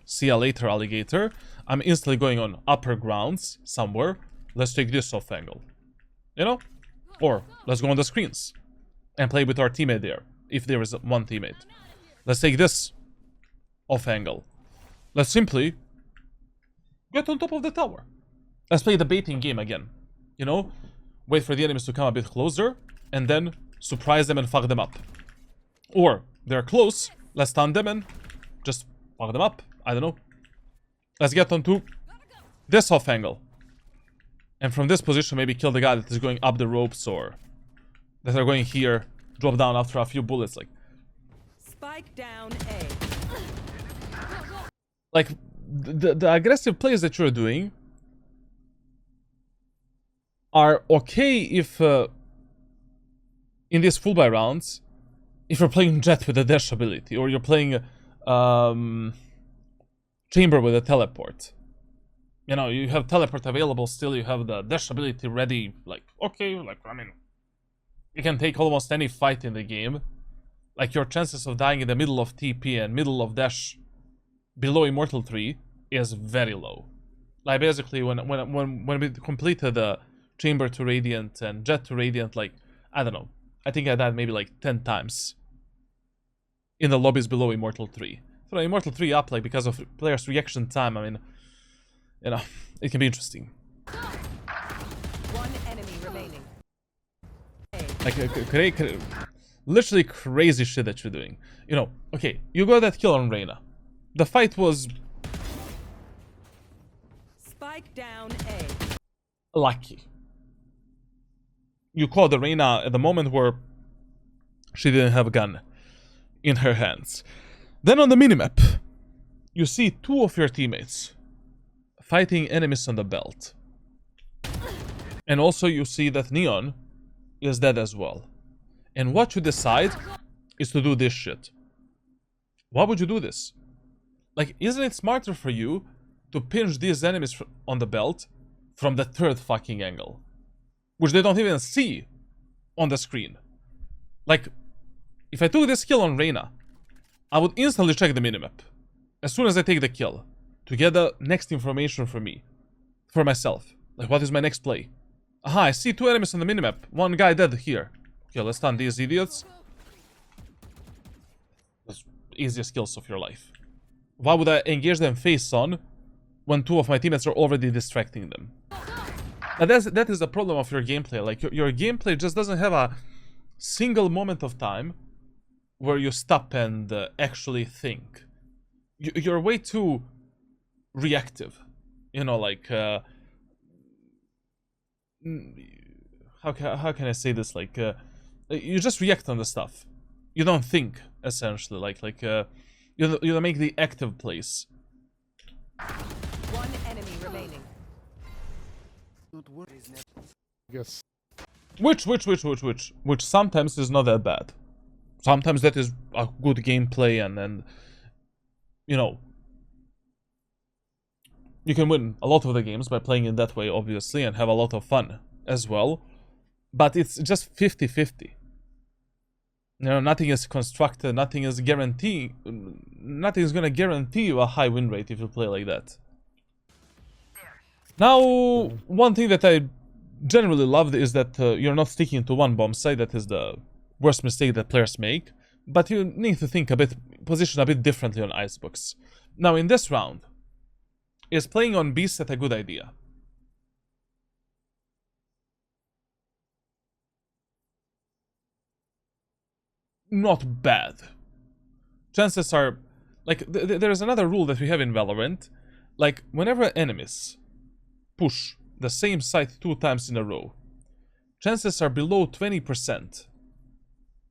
see ya later, alligator. I'm instantly going on upper grounds somewhere. Let's take this off angle. You know? Or let's go on the screens and play with our teammate there, if there is one teammate. Let's take this off angle. Let's simply get on top of the tower. Let's play the baiting game again. You know? Wait for the enemies to come a bit closer and then surprise them and fuck them up. Or they're close, let's stun them and just fuck them up. I don't know. Let's get onto this off angle. And from this position, maybe kill the guy that is going up the ropes or that are going here, drop down after a few bullets. Spike down A. Like the aggressive plays that you're doing are okay if in these full buy rounds, if you're playing Jet with a dash ability or you're playing Chamber with a teleport. You know, you have teleport available still, you have the dash ability ready, like, okay, like, I mean, you can take almost any fight in the game. Like, your chances of dying in the middle of TP and middle of dash below Immortal 3 is very low. Like, basically, when we completed the Chamber to Radiant and Jet to Radiant, like, I don't know, I think I died maybe like 10 times in the lobbies below Immortal 3. So Immortal 3 up, like, because of players' reaction time, I mean, you know, it can be interesting. One enemy remaining. Like, literally crazy shit that you're doing. You know, okay, you got that kill on Reyna. The fight was Spike down A. lucky. You caught the Reyna at the moment where she didn't have a gun in her hands. Then on the minimap, you see two of your teammates fighting enemies on the belt. And also you see that Neon is dead as well. And what you decide is to do this shit. Why would you do this? Like, isn't it smarter for you to pinch these enemies on the belt from the third fucking angle? Which they don't even see on the screen. Like, if I took this kill on Reyna, I would instantly check the minimap as soon as I take the kill to get the next information for me, for myself. Like, what is my next play? Aha, I see two enemies on the minimap. One guy dead here. Okay, let's stun these idiots. That's easiest kills of your life. Why would I engage them face on when two of my teammates are already distracting them? Now that is the problem of your gameplay. Like, your gameplay just doesn't have a single moment of time where you stop and actually think. You're way too reactive. You know, like, how can I say this? Like, you just react on the stuff. You don't think, essentially. You don't make the active plays. One enemy remaining. Yes. Which sometimes is not that bad. Sometimes that is a good gameplay and you know, you can win a lot of the games by playing it that way, obviously, and have a lot of fun as well. But it's just 50-50. You know, nothing is constructed, nothing is guaranteed. Nothing is gonna guarantee you a high win rate if you play like that. Now, one thing that I generally loved is that you're not sticking to one bomb site. That is the worst mistake that players make. But you need to think a bit, position a bit differently on Icebox. Now, in this round, is playing on B set a good idea? Not bad. Chances are, like, there is another rule that we have in Valorant. Like, whenever enemies push the same site 2 times in a row, chances are below 20%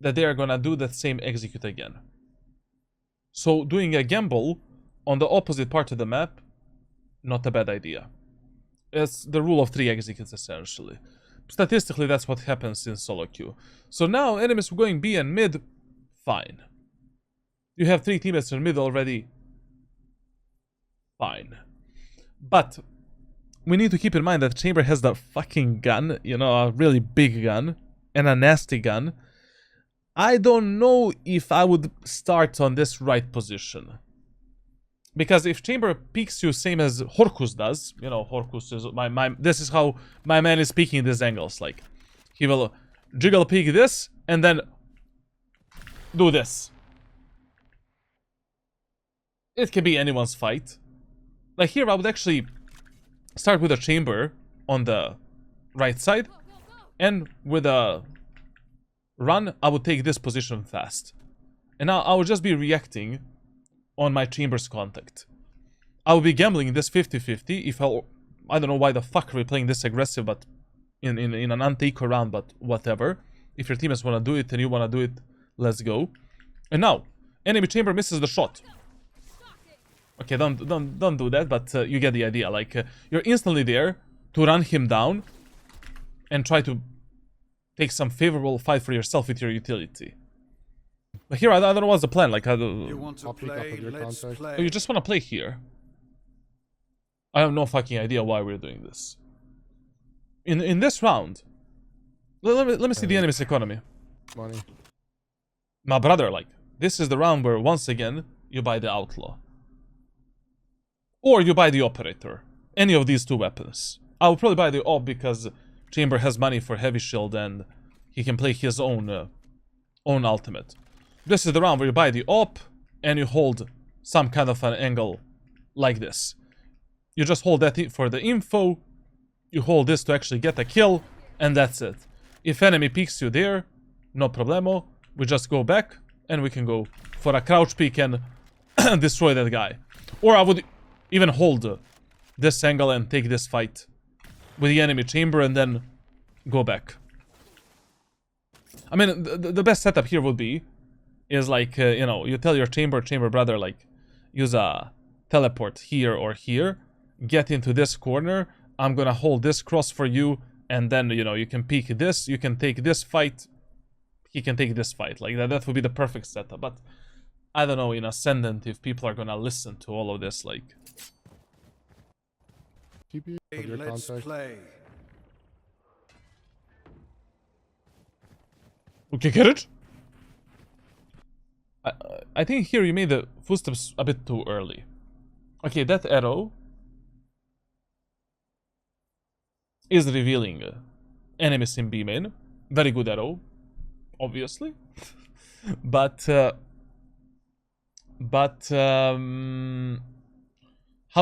that they are gonna do that same execute again. So doing a gamble on the opposite part of the map, not a bad idea. It's the rule of 3 executes, essentially. Statistically, that's what happens in solo queue. So now enemies going B and mid, fine. You have 3 teammates in mid already, fine. But we need to keep in mind that Chamber has the fucking gun, you know, a really big gun and a nasty gun. I don't know if I would start on this right position. Because if Chamber peeks you same as Horkus does, you know, Horkus is this is how my man is peeking these angles. Like, he will jiggle peek this and then do this. It can be anyone's fight. Like, here I would actually start with a Chamber on the right side, and with a run I would take this position fast. And now I would just be reacting on my Chamber's contact. I will be gambling this 50-50 if I'll I don't know why the fuck are we playing this aggressive, but in an anti-eco round, but whatever. If your teammates want to do it and you want to do it, let's go. And now, enemy chamber misses the shot. Okay, don't do that, but you get the idea. Like, you're instantly there to run him down and try to take some favorable fight for yourself with your utility. But here, I don't know what's the plan. Like, You want to play? Let's play. you just want to play here. I have no fucking idea why we're doing this. In this round, let me see the enemy's economy. Money. My brother, like, this is the round where once again you buy the outlaw. Or you buy the operator. Any of these two weapons. I will probably buy the op because Chamber has money for heavy shield and he can play his own ultimate. This is the round where you buy the op and you hold some kind of an angle like this. You just hold that for the info, you hold this to actually get a kill, and that's it. If enemy peeks you there, no problemo, we just go back and we can go for a crouch peek and destroy that guy. Or I would even hold this angle and take this fight with the enemy chamber and then go back. I mean, the best setup here would be is like, you know, you tell your chamber brother, like, use a teleport here or here, get into this corner, I'm gonna hold this cross for you, and then, you know, you can peek this, you can take this fight, he can take this fight. Like, that would be the perfect setup. But I don't know in Ascendant if people are gonna listen to all of this, like... TP of your Let's contact. play. Okay, get it? I think here you made the footsteps a bit too early. Okay, that arrow is revealing enemies in B main. Very good arrow, obviously. but how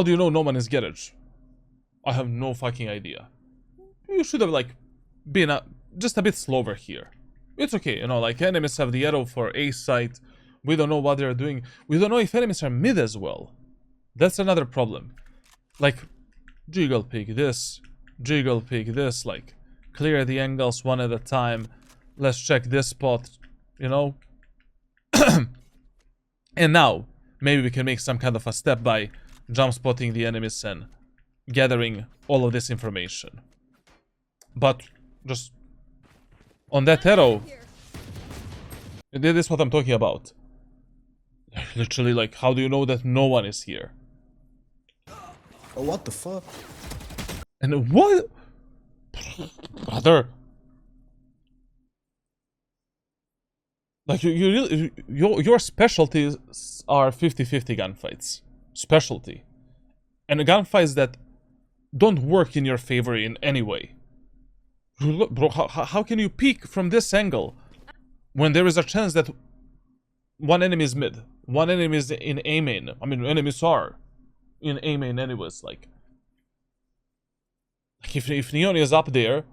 do you know no one is garage? I have no fucking idea. You should have like been just a bit slower here. It's okay, you know, like enemies have the arrow for A site. We don't know what they're doing. We don't know if enemies are mid as well. That's another problem. Like, jiggle pick this, like, clear the angles one at a time. Let's check this spot, you know? And now, maybe we can make some kind of a step by jump spotting the enemies and gathering all of this information. But, just on that arrow, this is what I'm talking about. Literally, like, how do you know that no one is here? Oh, what the fuck? And what? Brother. Like, you really, your specialties are 50-50 gunfights. Specialty. And gunfights that don't work in your favor in any way. Look, bro, how can you peek from this angle when there is a chance that one enemy is mid, one enemy is in A main? I mean, enemies are in A main anyways, like if Neon is up there,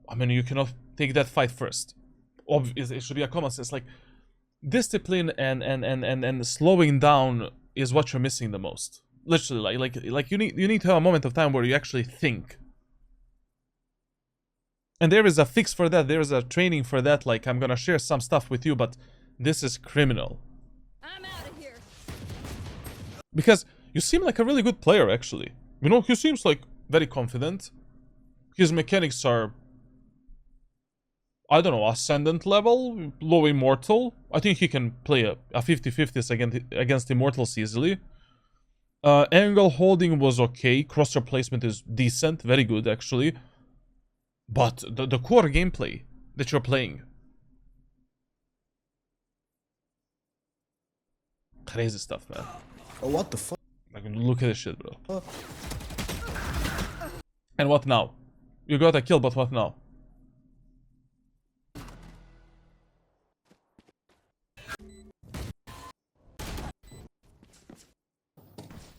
I mean, you cannot take that fight first. Obviously, it should be a common sense. Like, discipline and slowing down is what you're missing the most. Literally, like you need to have a moment of time where you actually think. And there is a fix for that. There is a training for that. Like, I'm gonna share some stuff with you, but this is criminal. I'm out of here. Because you seem like a really good player, actually. You know, he seems like very confident. His mechanics are, I don't know, Ascendant level, low Immortal. I think he can play a 50-50s against Immortals easily. Angle holding was okay. Crosshair placement is decent, very good actually. But the core gameplay that you're playing, crazy stuff, man. Oh, what the fuck? Like, look at this shit, bro. And what now? You got a kill, but what now?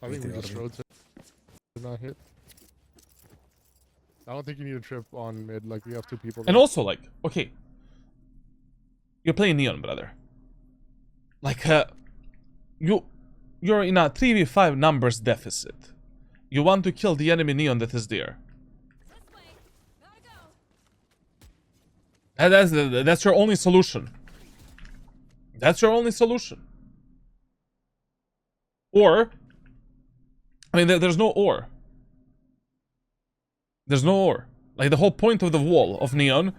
I think we just rotate. Not hit. I don't think you need a trip on mid. Like, we have two people. And also, like, okay, you're playing Neon, brother. Like, you're in a 3v5 numbers deficit. You want to kill the enemy Neon that is there. This way. Gotta go. And that's your only solution. That's your only solution. Or, I mean, there's no or. There's no or. Like, the whole point of the wall of Neon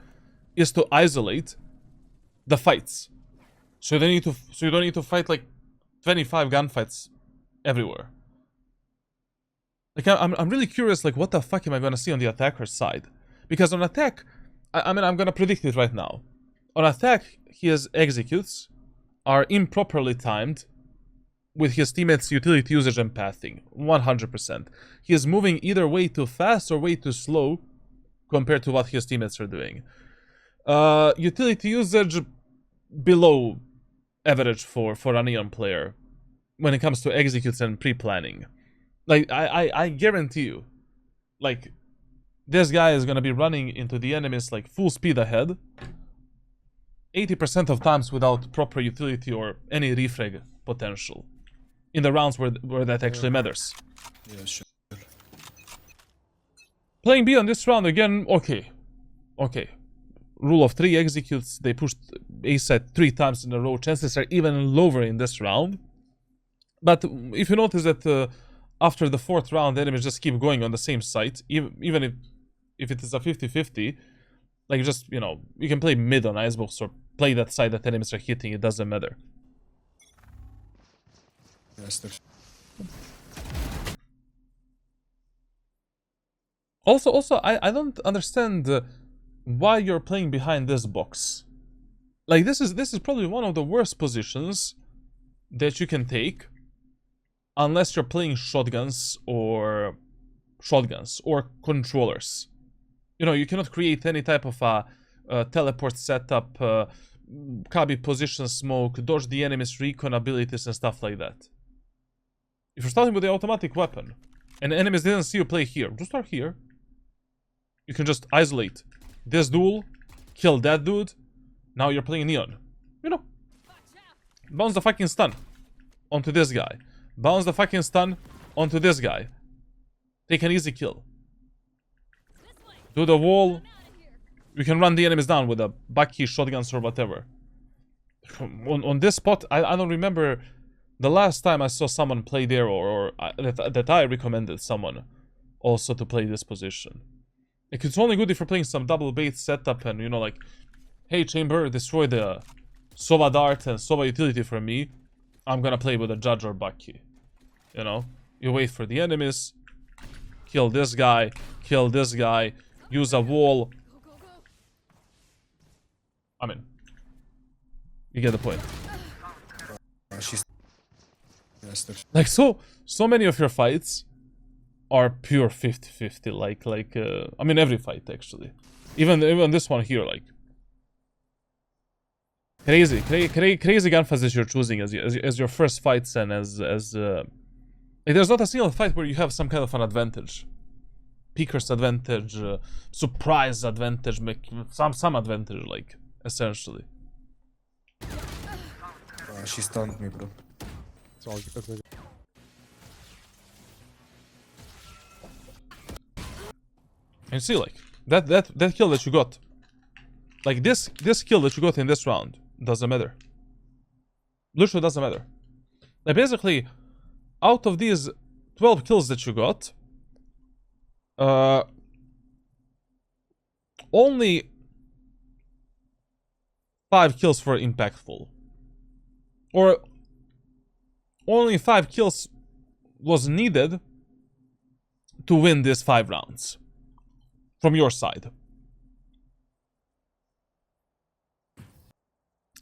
is to isolate the fights. So you don't need to fight like 25 gunfights everywhere. Like, I'm really curious, like, what the fuck am I gonna see on the attacker's side? Because on attack, I mean, I'm gonna predict it right now. On attack, his executes are improperly timed with his teammates' utility usage and pathing. 100%. He is moving either way too fast or way too slow compared to what his teammates are doing. Utility usage below average for a Neon player when it comes to executes and pre-planning. Like, I guarantee you, like, this guy is gonna be running into the enemies like full speed ahead 80% of times without proper utility or any refrag potential in the rounds where that actually matters. Yeah, sure. Playing B on this round again, okay. Rule of 3 executes, they pushed A side 3 times in a row. Chances are even lower in this round. But if you notice that after the 4th round, the enemies just keep going on the same site, even if it is a 50-50, like, just, you know, you can play mid on Icebox or play that side that enemies are hitting, it doesn't matter. Yes, there's... Also, I don't understand why you're playing behind this box. Like, this is probably one of the worst positions that you can take, unless you're playing shotguns or controllers. You know, you cannot create any type of teleport setup, copy position smoke, dodge the enemy's recon abilities and stuff like that. If you're starting with the automatic weapon, and the enemies didn't see you play here, just start here. You can just isolate this duel, kill that dude. Now you're playing Neon. You know, bounce the fucking stun onto this guy. Bounce the fucking stun onto this guy. Take an easy kill. Do the wall. You can run the enemies down with a Bucky, shotguns, or whatever. On this spot, I don't remember the last time I saw someone play there, or that I recommended someone also to play this position. Like, it's only good if you're playing some double bait setup and, you know, like, hey, Chamber, destroy the Sova Dart and Sova Utility for me. I'm gonna play with a Judge or Bucky. You know? You wait for the enemies. Kill this guy. Kill this guy. Use a wall. I mean, you get the point. she's... Yes, there's... Like, so many of your fights are pure 50-50. Like, I mean, every fight, actually. Even this one here, like... Crazy gunfights that you're choosing as your first fights, and as like, there's not a single fight where you have some kind of an advantage. Peeker's advantage, surprise advantage, some advantage, like, essentially. she stunned me, bro. It's all good. And see, like, that kill that you got, like, this kill that you got in this round doesn't matter. Literally doesn't matter. Like, basically, out of these 12 kills that you got, only 5 kills were impactful. Or only 5 kills was needed to win these 5 rounds. From your side.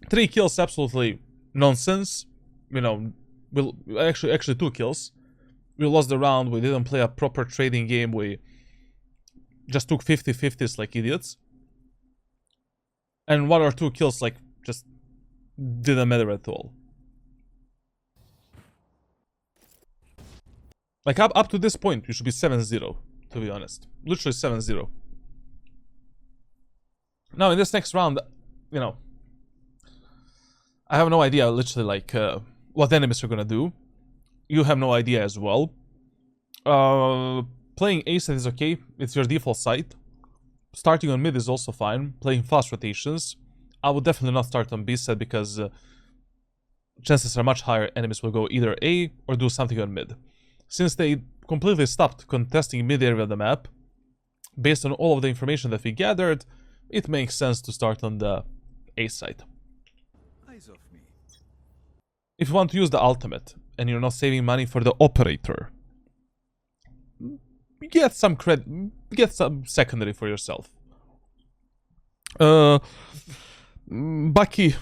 3 kills, absolutely nonsense. You know, actually 2 kills. We lost the round, we didn't play a proper trading game, we just took 50-50s like idiots. And 1 or 2 kills, like, just didn't matter at all. Like, up to this point, you should be 7-0, to be honest. Literally 7-0. Now, in this next round, you know, I have no idea, literally, like, what enemies are gonna do. You have no idea as well. Playing A side is okay. It's your default side. Starting on mid is also fine. Playing fast rotations. I would definitely not start on B side because chances are much higher enemies will go either A or do something on mid. Since they completely stopped contesting mid area of the map, based on all of the information that we gathered, it makes sense to start on the A side. Eyes off me. If you want to use the ultimate and you're not saving money for the operator, get some credit, get some secondary for yourself. Bucky,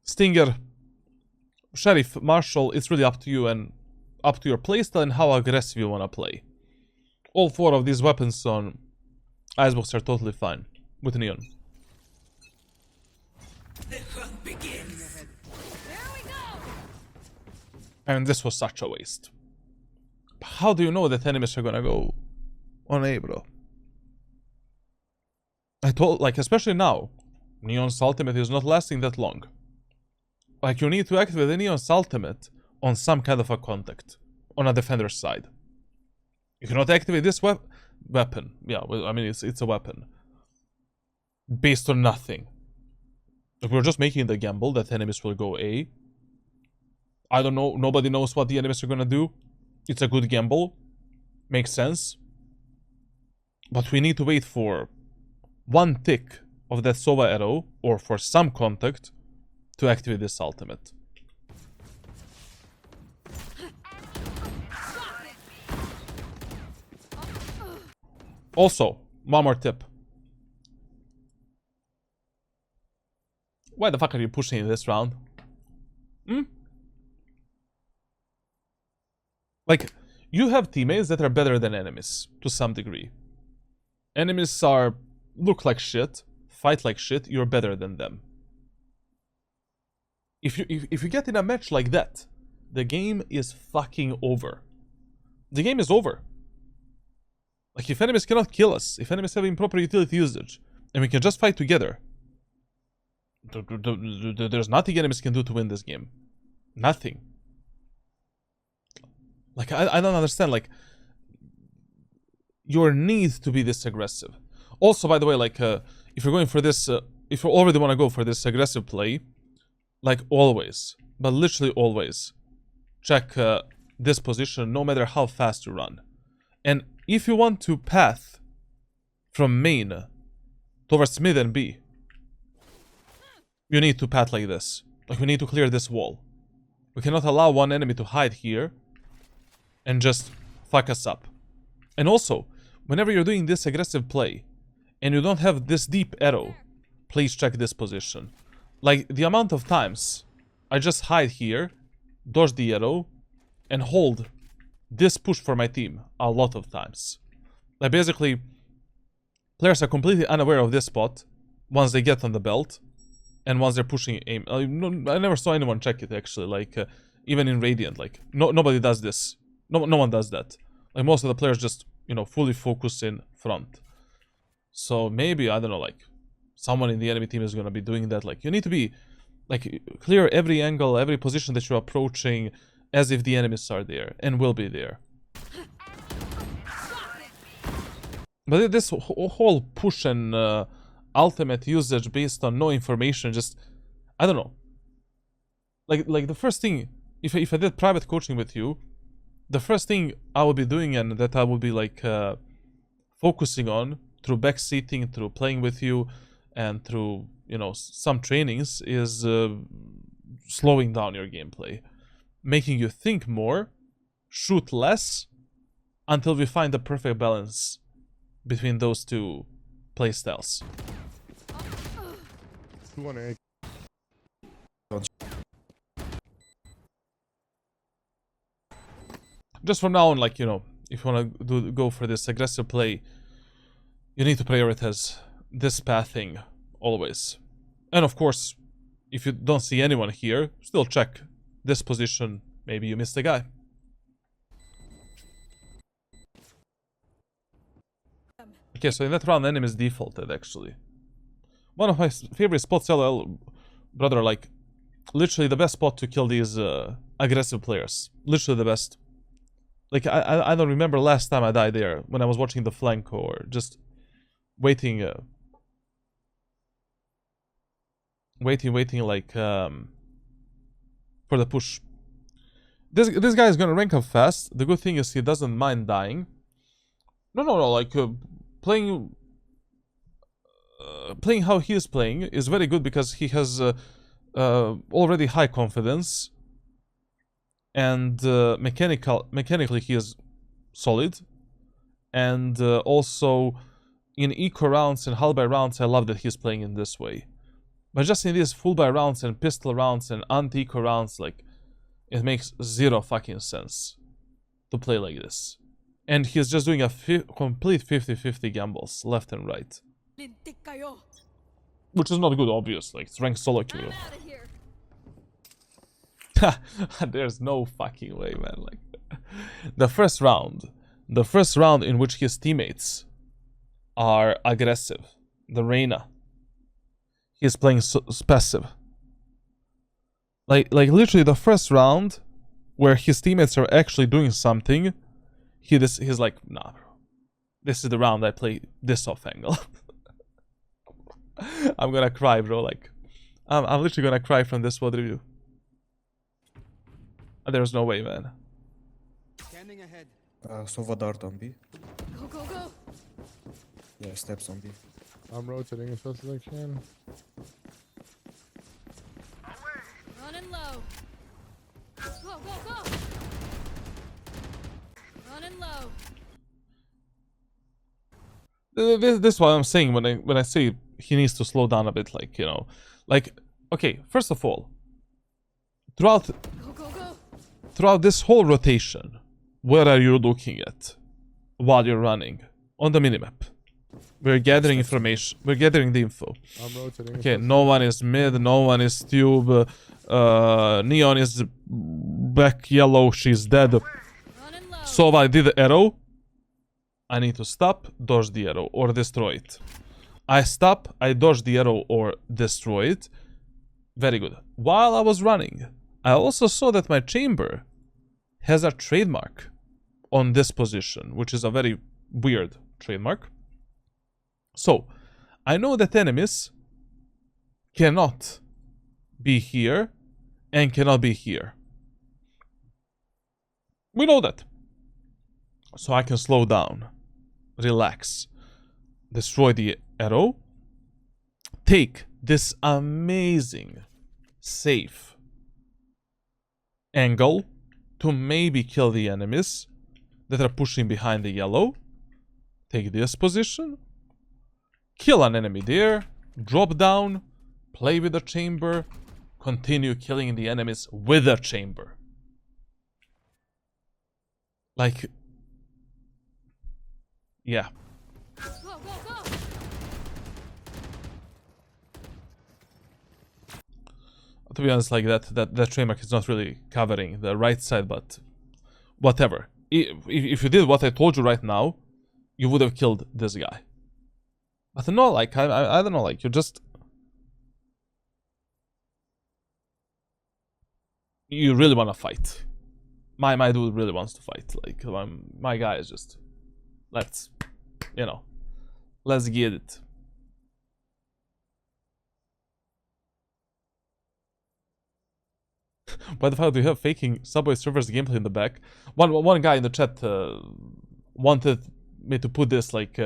Stinger, Sheriff, Marshall, it's really up to you and up to your playstyle and how aggressive you want to play. All 4 of these weapons on Icebox are totally fine with Neon. There we go. And this was such a waste. How do you know that enemies are gonna go on A, bro? I told, like, especially now, Neon's ultimate is not lasting that long. Like, you need to activate the Neon's ultimate on some kind of a contact, on a defender's side. You cannot activate this weapon. Yeah, well, I mean, it's a weapon. Based on nothing. If we're just making the gamble that enemies will go A. I don't know, nobody knows what the enemies are gonna do. It's a good gamble. Makes sense. But we need to wait for one tick of that Sova arrow, or for some contact, to activate this ultimate. Also, one more tip. Why the fuck are you pushing this round? Like, you have teammates that are better than enemies, to some degree. Enemies look like shit, fight like shit, you're better than them. If you get in a match like that, the game is fucking over. The game is over. Like, if enemies cannot kill us, if enemies have improper utility usage, and we can just fight together, there's nothing enemies can do to win this game. Nothing. Like, I don't understand, like, your need to be this aggressive. Also, by the way, like, if you're going for this, if you already want to go for this aggressive play, like, always, but literally always, check this position no matter how fast you run. And if you want to path from main towards mid and B, you need to path like this. Like, we need to clear this wall. We cannot allow one enemy to hide here and just fuck us up. And also, whenever you're doing this aggressive play and you don't have this deep arrow, please check this position. Like, the amount of times I just hide here, dodge the arrow, and hold this push for my team a lot of times. Like, basically, players are completely unaware of this spot once they get on the belt and once they're pushing aim. I never saw anyone check it, actually. Like, even in Radiant, like, nobody does this. No one does that. Like, most of the players just, you know, fully focus in front. So maybe, I don't know, like, someone in the enemy team is gonna be doing that. Like, you need to be, like, clear every angle, every position that you're approaching as if the enemies are there and will be there. But this whole push and ultimate usage based on no information, just, I don't know. Like the first thing, if I did private coaching with you, the first thing I would be doing and that I would be like focusing on through backseating, through playing with you, and through, you know, some trainings is slowing down your gameplay, making you think more, shoot less, until we find the perfect balance between those two playstyles. 2 on A. Just from now on, like, you know, if you want to go for this aggressive play, you need to prioritize this pathing always. And of course, if you don't see anyone here, still check this position. Maybe you missed a guy. Okay, so in that round, enemies defaulted, actually. One of my favorite spots, LL, brother, like, literally the best spot to kill these aggressive players. Literally the best. Like, I don't remember last time I died there, when I was watching the flank or just waiting, waiting, like, for the push. This guy is gonna rank up fast. The good thing is he doesn't mind dying. No, like, playing how he is playing is very good because he has already high confidence. And mechanically he is solid, and also in eco rounds and hull by rounds I love that he's playing in this way. But just in these full by rounds and pistol rounds and anti-eco rounds, like, it makes zero fucking sense to play like this. And he's just doing a complete 50-50 gambles left and right, which is not good, obviously. It's ranked solo queue. I'm out of here. There's no fucking way, man. Like, the first round in which his teammates are aggressive, the Reyna, he's playing passive. Like literally the first round where his teammates are actually doing something, he's like, nah, bro. This is the round I play this off angle. I'm gonna cry, bro. Like, I'm literally gonna cry from this VOD review. There's no way, man. Scanning ahead. Sova dart on B. Go, go, go. Yeah, steps on B. I'm rotating as fast as I can. Running low. Go, go, go. Running low. This is what I'm saying when I say he needs to slow down a bit, like, you know, like, okay, first of all, throughout this whole rotation, where are you looking at while you're running? On the minimap. We're gathering information. We're gathering the info. I'm rotating. Okay, no one is mid, no one is tube. Neon is back yellow, she's dead. So if I did the arrow, I need to stop, dodge the arrow, or destroy it. I stop, I dodge the arrow, or destroy it. Very good. While I was running, I also saw that my chamber has a trademark on this position, which is a very weird trademark. So, I know that enemies cannot be here and cannot be here. We know that. So I can slow down, relax, destroy the arrow, take this amazing, safe angle to maybe kill the enemies that are pushing behind the yellow. Take this position, kill an enemy there, drop down, play with the chamber, continue killing the enemies with the chamber. Like, yeah. Go, go, go. To be honest, like that trademark is not really covering the right side, but whatever. If you did what I told you right now, you would have killed this guy. But no, like, I don't know, like, you just... You really want to fight. My dude really wants to fight. Like, my guy is just... Let's, you know, let's get it. By the fact, we have faking Subway Surfers gameplay in the back. One guy in the chat wanted me to put this, like,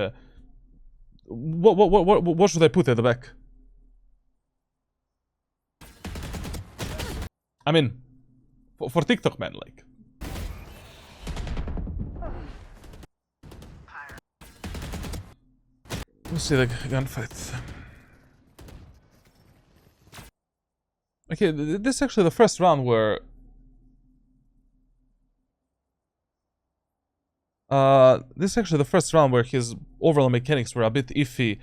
what should I put at the back? I mean, for TikTok, man, like. Let's see the gunfight. Okay, this is actually the first round where... this is actually the first round where his overall mechanics were a bit iffy.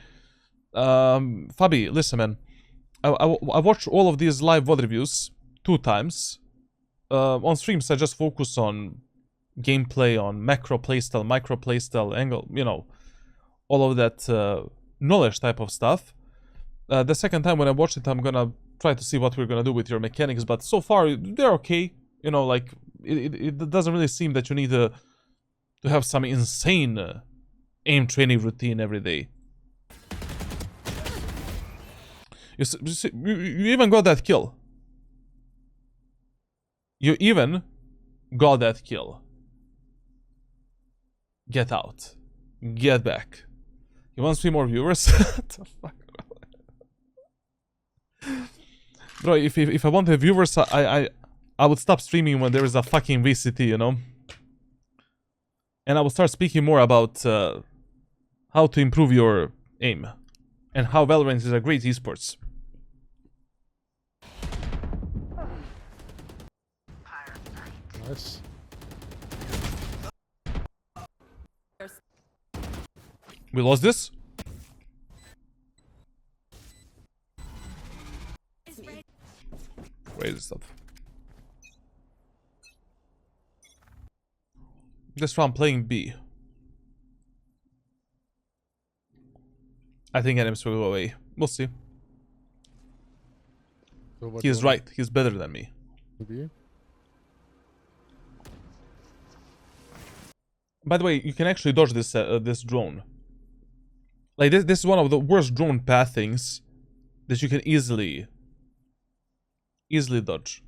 Fabi, listen, man. I watched all of these live VOD reviews 2 times. On streams, I just focus on gameplay, on macro playstyle, micro playstyle, angle, you know, all of that knowledge type of stuff. The second time when I watch it, I'm gonna try to see what we're gonna do with your mechanics, but so far they're okay. You know, like it doesn't really seem that you need to have some insane aim training routine every day. You even got that kill. You even got that kill. Get out. Get back. You want 3 more viewers? What the fuck? Bro, if I wanted viewers, I would stop streaming when there is a fucking VCT, you know? And I will start speaking more about how to improve your aim. And how Valorant is a great esports. Nice. We lost this? Crazy stuff. This round playing B. I think enemies will go away. We'll see. So what He's you right. He's better than me. wanna be? By the way, you can actually dodge this this drone. Like this is one of the worst drone path things that you can easily dodge.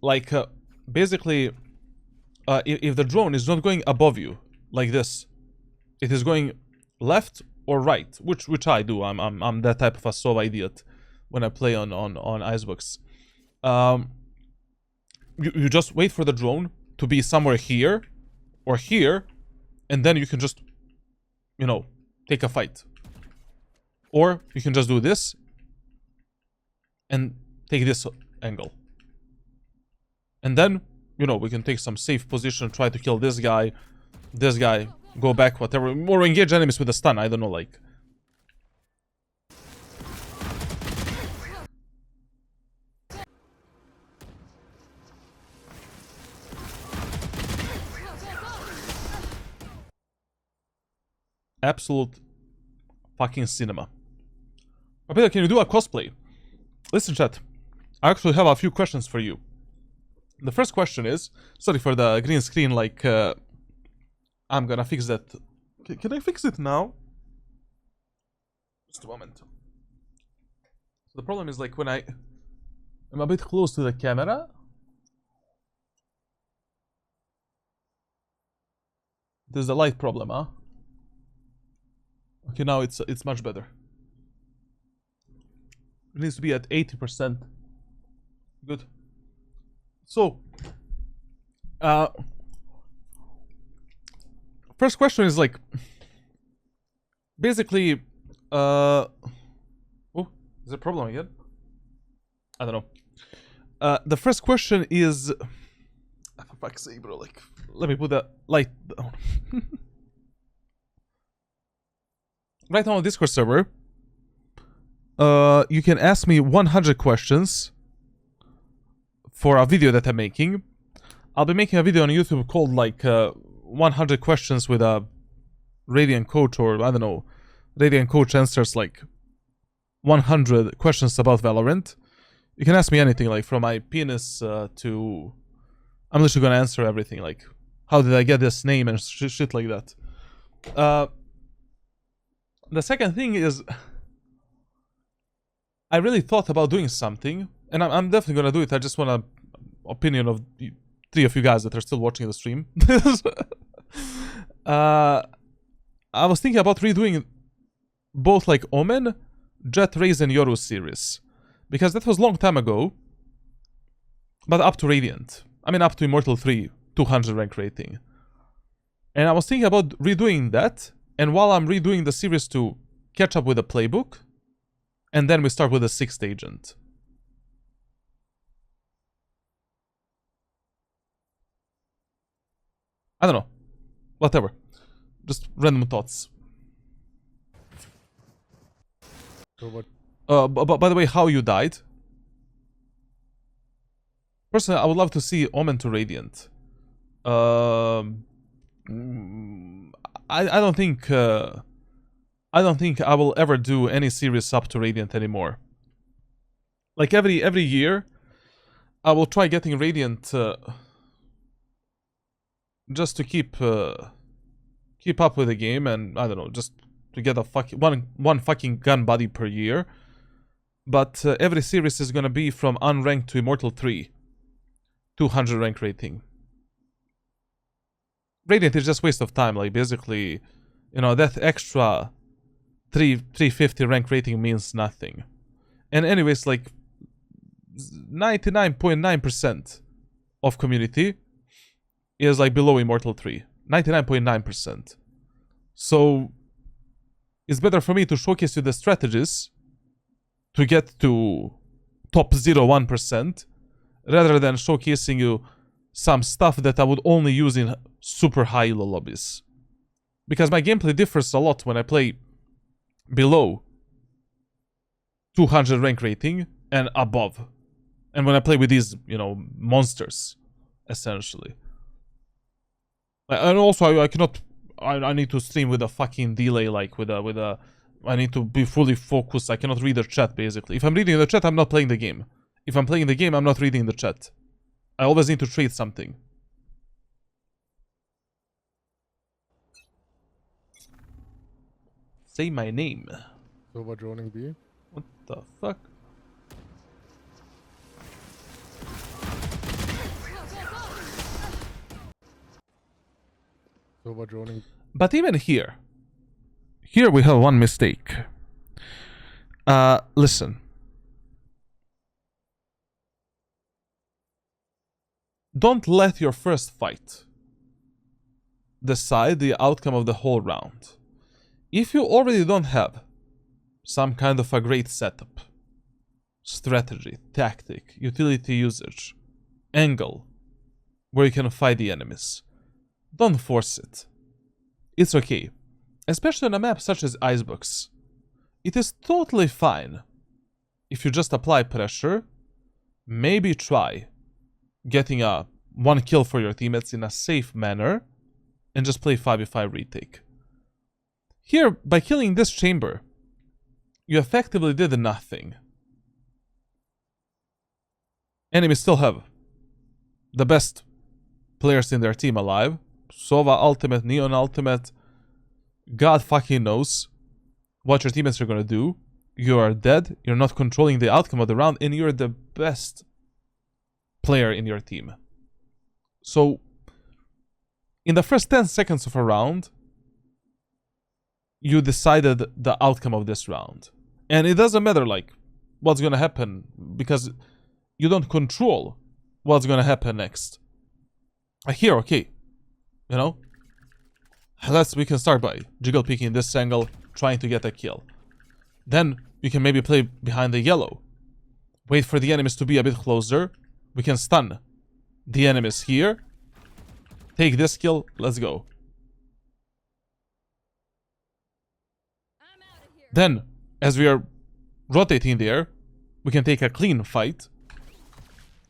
Like basically, if the drone is not going above you like this, it is going left or right, which I do. I'm that type of a solo idiot when I play on Icebox. You just wait for the drone to be somewhere here or here, and then you can just, you know, take a fight. Or you can just do this and take this angle. And then, you know, we can take some safe position, try to kill this guy, go back, whatever. Or engage enemies with a stun, I don't know, like. Absolute fucking cinema. Peter, can you do a cosplay? Listen, chat. I actually have a few questions for you. The first question is, sorry for the green screen, like, I'm gonna fix that. Can I fix it now? Just a moment. So the problem is, like, when I'm a bit close to the camera. There's a light problem, huh? Okay, now it's much better. It needs to be at 80%. Good. So, first question is like, basically, oh, is there a problem again? I don't know. The first question is, for fuck's sake, bro, like, let me put the light down. Right now on Discord server, you can ask me 100 questions for a video that I'm making. I'll be making a video on YouTube called like 100 questions with a Radiant coach, or I don't know, Radiant coach answers like 100 questions about Valorant. You can ask me anything, like from my penis to... I'm literally gonna answer everything, like how did I get this name and shit like that. The second thing is, I really thought about doing something, and I'm definitely gonna do it. I just want an opinion of the 3 of you guys that are still watching the stream. I was thinking about redoing both like Omen, Jet, Raze, and Yoru series, because that was a long time ago, but up to Radiant. I mean, up to Immortal 3, 200 rank rating. And I was thinking about redoing that. And while I'm redoing the series to catch up with the playbook, and then we start with the 6th agent. I don't know. Whatever. Just random thoughts. So what? By the way, how you died? Personally, I would love to see Omen to Radiant. I don't think I will ever do any series up to Radiant anymore. Like every year, I will try getting Radiant just to keep up with the game, and I don't know, just to get a one fucking gun body per year. But every series is gonna be from unranked to Immortal 3, 200 rank rating. Radiant is just waste of time. Like basically, you know, that extra 350 rank rating means nothing. And anyways, like 99.9% of community is like below Immortal 3. 99.9%. So it's better for me to showcase you the strategies to get to top 0.1% rather than showcasing you some stuff that I would only use in super high elo lobbies. Because my gameplay differs a lot when I play below 200 rank rating and above. And when I play with these, you know, monsters, essentially. And also, I cannot... I need to stream with a fucking delay, like with a... I need to be fully focused. I cannot read the chat, basically. If I'm reading the chat, I'm not playing the game. If I'm playing the game, I'm not reading the chat. I always need to trade something. Say my name. So what droning B? What the fuck? So what droning? But even here we have one mistake. Listen. Don't let your first fight decide the outcome of the whole round. If you already don't have some kind of a great setup, strategy, tactic, utility usage, angle, where you can fight the enemies, don't force it. It's okay. Especially on a map such as Icebox. It is totally fine if you just apply pressure, maybe try getting a 1 kill for your teammates in a safe manner, and just play 5v5 retake. Here, by killing this chamber, you effectively did nothing. Enemies still have the best players in their team alive. Sova ultimate, Neon ultimate. God fucking knows what your teammates are gonna do. You are dead, you're not controlling the outcome of the round, and you're the best player in your team. So, in the first 10 seconds of a round, you decided the outcome of this round. And it doesn't matter, like, what's gonna happen, because you don't control what's gonna happen next. Here, okay, you know? We can start by jiggle peeking this angle, trying to get a kill. Then, you can maybe play behind the yellow. Wait for the enemies to be a bit closer. We can stun the enemies here. Take this kill, let's go. Then, as we are rotating there, we can take a clean fight.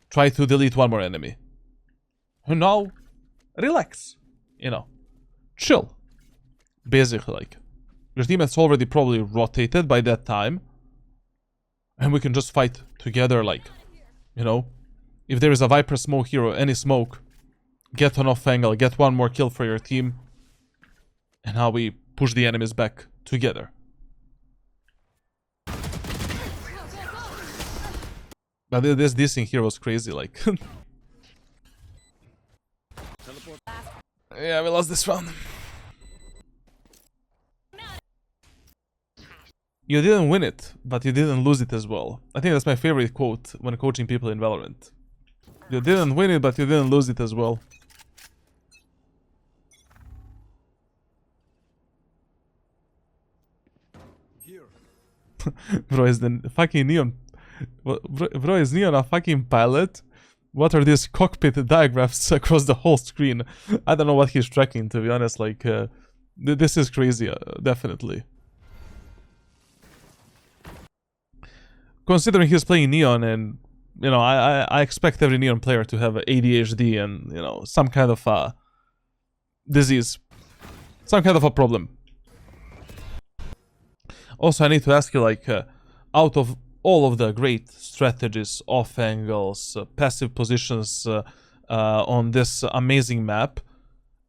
Try to delete one more enemy. And now, relax. You know, chill. Basically, like, your teammates already probably rotated by that time. And we can just fight together, like, you know. If there is a Viper smoke here or any smoke, get an off angle, get one more kill for your team. And now we push the enemies back together. But this thing here was crazy, like... Yeah, we lost this round. You didn't win it, but you didn't lose it as well. I think that's my favorite quote when coaching people in Valorant. You didn't win it, but you didn't lose it as well. Here. Bro, is the fucking Neon... Bro, is Neon a fucking pilot? What are these cockpit diagrams across the whole screen? I don't know what he's tracking, to be honest. Like, this is crazy, definitely. Considering he's playing Neon, and you know, I expect every Neon player to have ADHD and, you know, some kind of a disease, some kind of a problem. Also, I need to ask you, like, out of all of the great strategies, off angles, passive positions on this amazing map,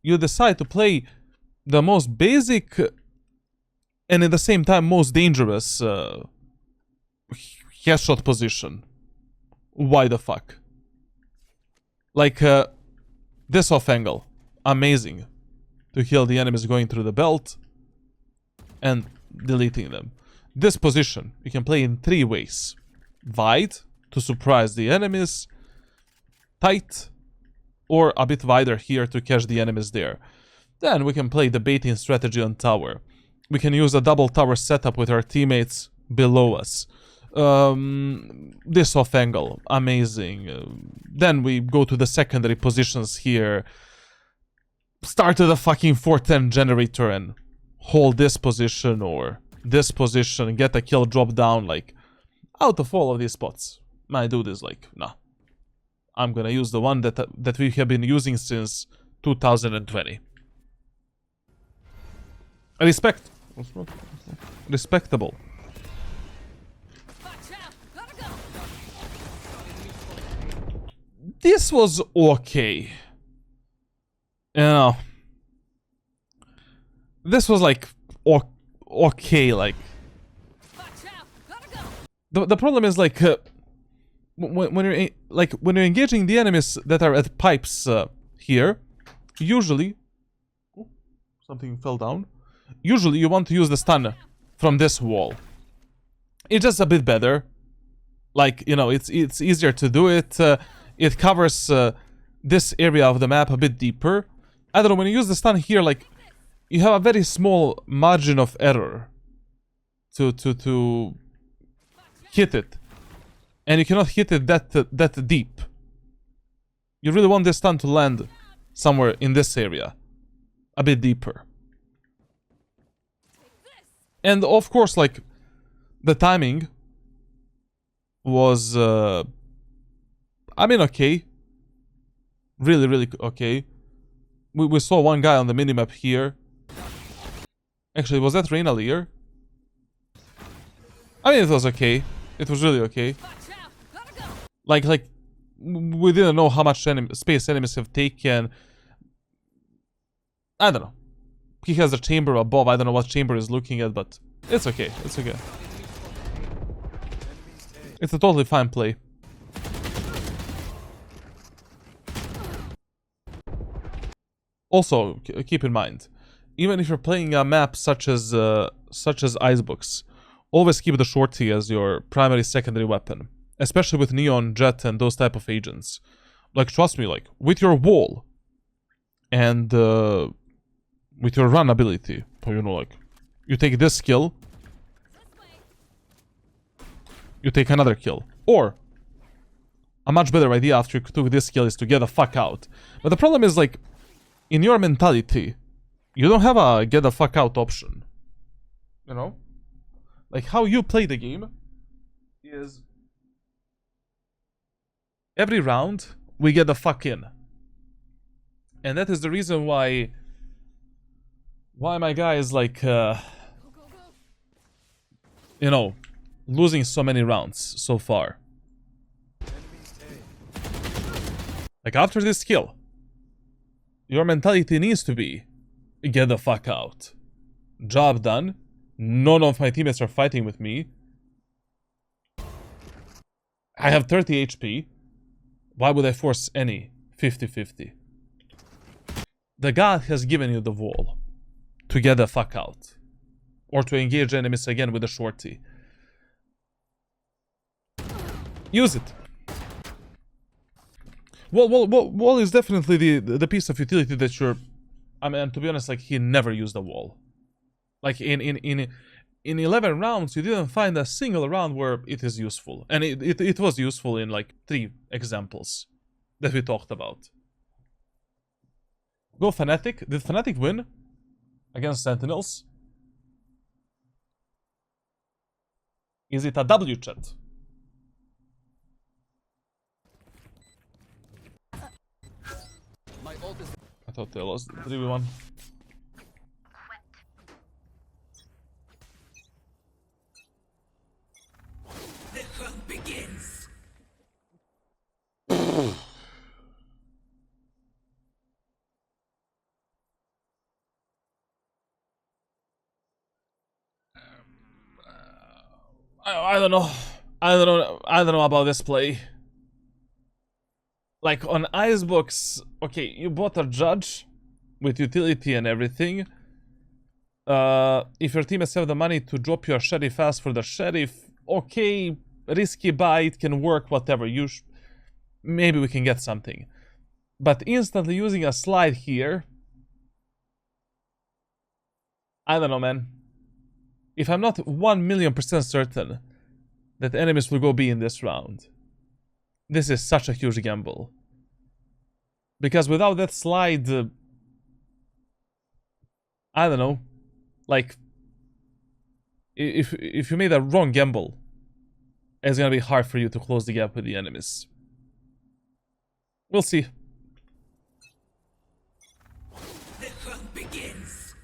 you decide to play the most basic and at the same time most dangerous headshot position. Why the fuck? Like this off angle, amazing to kill the enemies going through the belt and deleting them. This position you can play in 3 ways: wide to surprise the enemies, tight, or a bit wider here to catch the enemies there. Then we can play the baiting strategy on tower. We can use a double tower setup with our teammates below us. This off angle, amazing. Then we go to the secondary positions here. Start to the fucking 410 generator and hold this position or this position, get a kill, drop down. Like, out of all of these spots, my dude is like, nah. I'm gonna use the one that we have been using since 2020. Respectable. This was okay. You know, this was like okay. Like the problem is like when you're engaging the enemies that are at pipes here, usually something fell down. Usually you want to use the stun from this wall. It's just a bit better. Like, you know, it's easier to do it. It covers this area of the map a bit deeper. I don't know, when you use the stun here, like, you have a very small margin of error to hit it. And you cannot hit it that deep. You really want this stun to land somewhere in this area. A bit deeper. And of course, like, the timing was, I mean, okay. Really, really okay. We saw one guy on the minimap here. Actually, was that Reyna Lear? I mean, it was okay. It was really okay. Like, we didn't know how much space enemies have taken. I don't know. He has a chamber above. I don't know what chamber he's looking at, but it's okay. It's okay. It's a totally fine play. Also, keep in mind, even if you're playing a map such as Icebox, always keep the shorty as your primary secondary weapon, especially with Neon, Jet, and those type of agents. Like, trust me, like, with your wall and with your run ability, you know, like, you take this kill, you take another kill. Or, a much better idea after you took this kill is to get the fuck out. But the problem is, like, in your mentality, you don't have a get the fuck out option. You know? Like, how you play the game is every round, we get the fuck in. And that is the reason why my guy is like, you know, losing so many rounds so far. Like, after this kill, your mentality needs to be, get the fuck out. Job done. None of my teammates are fighting with me. I have 30 HP. Why would I force any 50-50? The god has given you the wall to get the fuck out. Or to engage enemies again with a shorty. Use it. Wall is definitely the piece of utility that you're... I mean, to be honest, like, he never used a wall. Like, in 11 rounds, you didn't find a single round where it is useful. And it was useful in, like, 3 examples that we talked about. Go Fnatic. Did Fnatic win against Sentinels? Is it a W, chat? I thought they lost 3v1. The hunt begins. I don't know. I don't know about this play. Like on Icebox, okay, you bought a judge with utility and everything. If your teammates have the money to drop your sheriff fast for the sheriff, okay, risky buy, it can work, whatever. Maybe we can get something. But instantly using a slide here, I don't know, man. If I'm not 1,000,000% certain that enemies will go B in this round, this is such a huge gamble. Because without that slide, I don't know, like, if you made a wrong gamble, it's gonna be hard for you to close the gap with the enemies. We'll see. The hunt begins.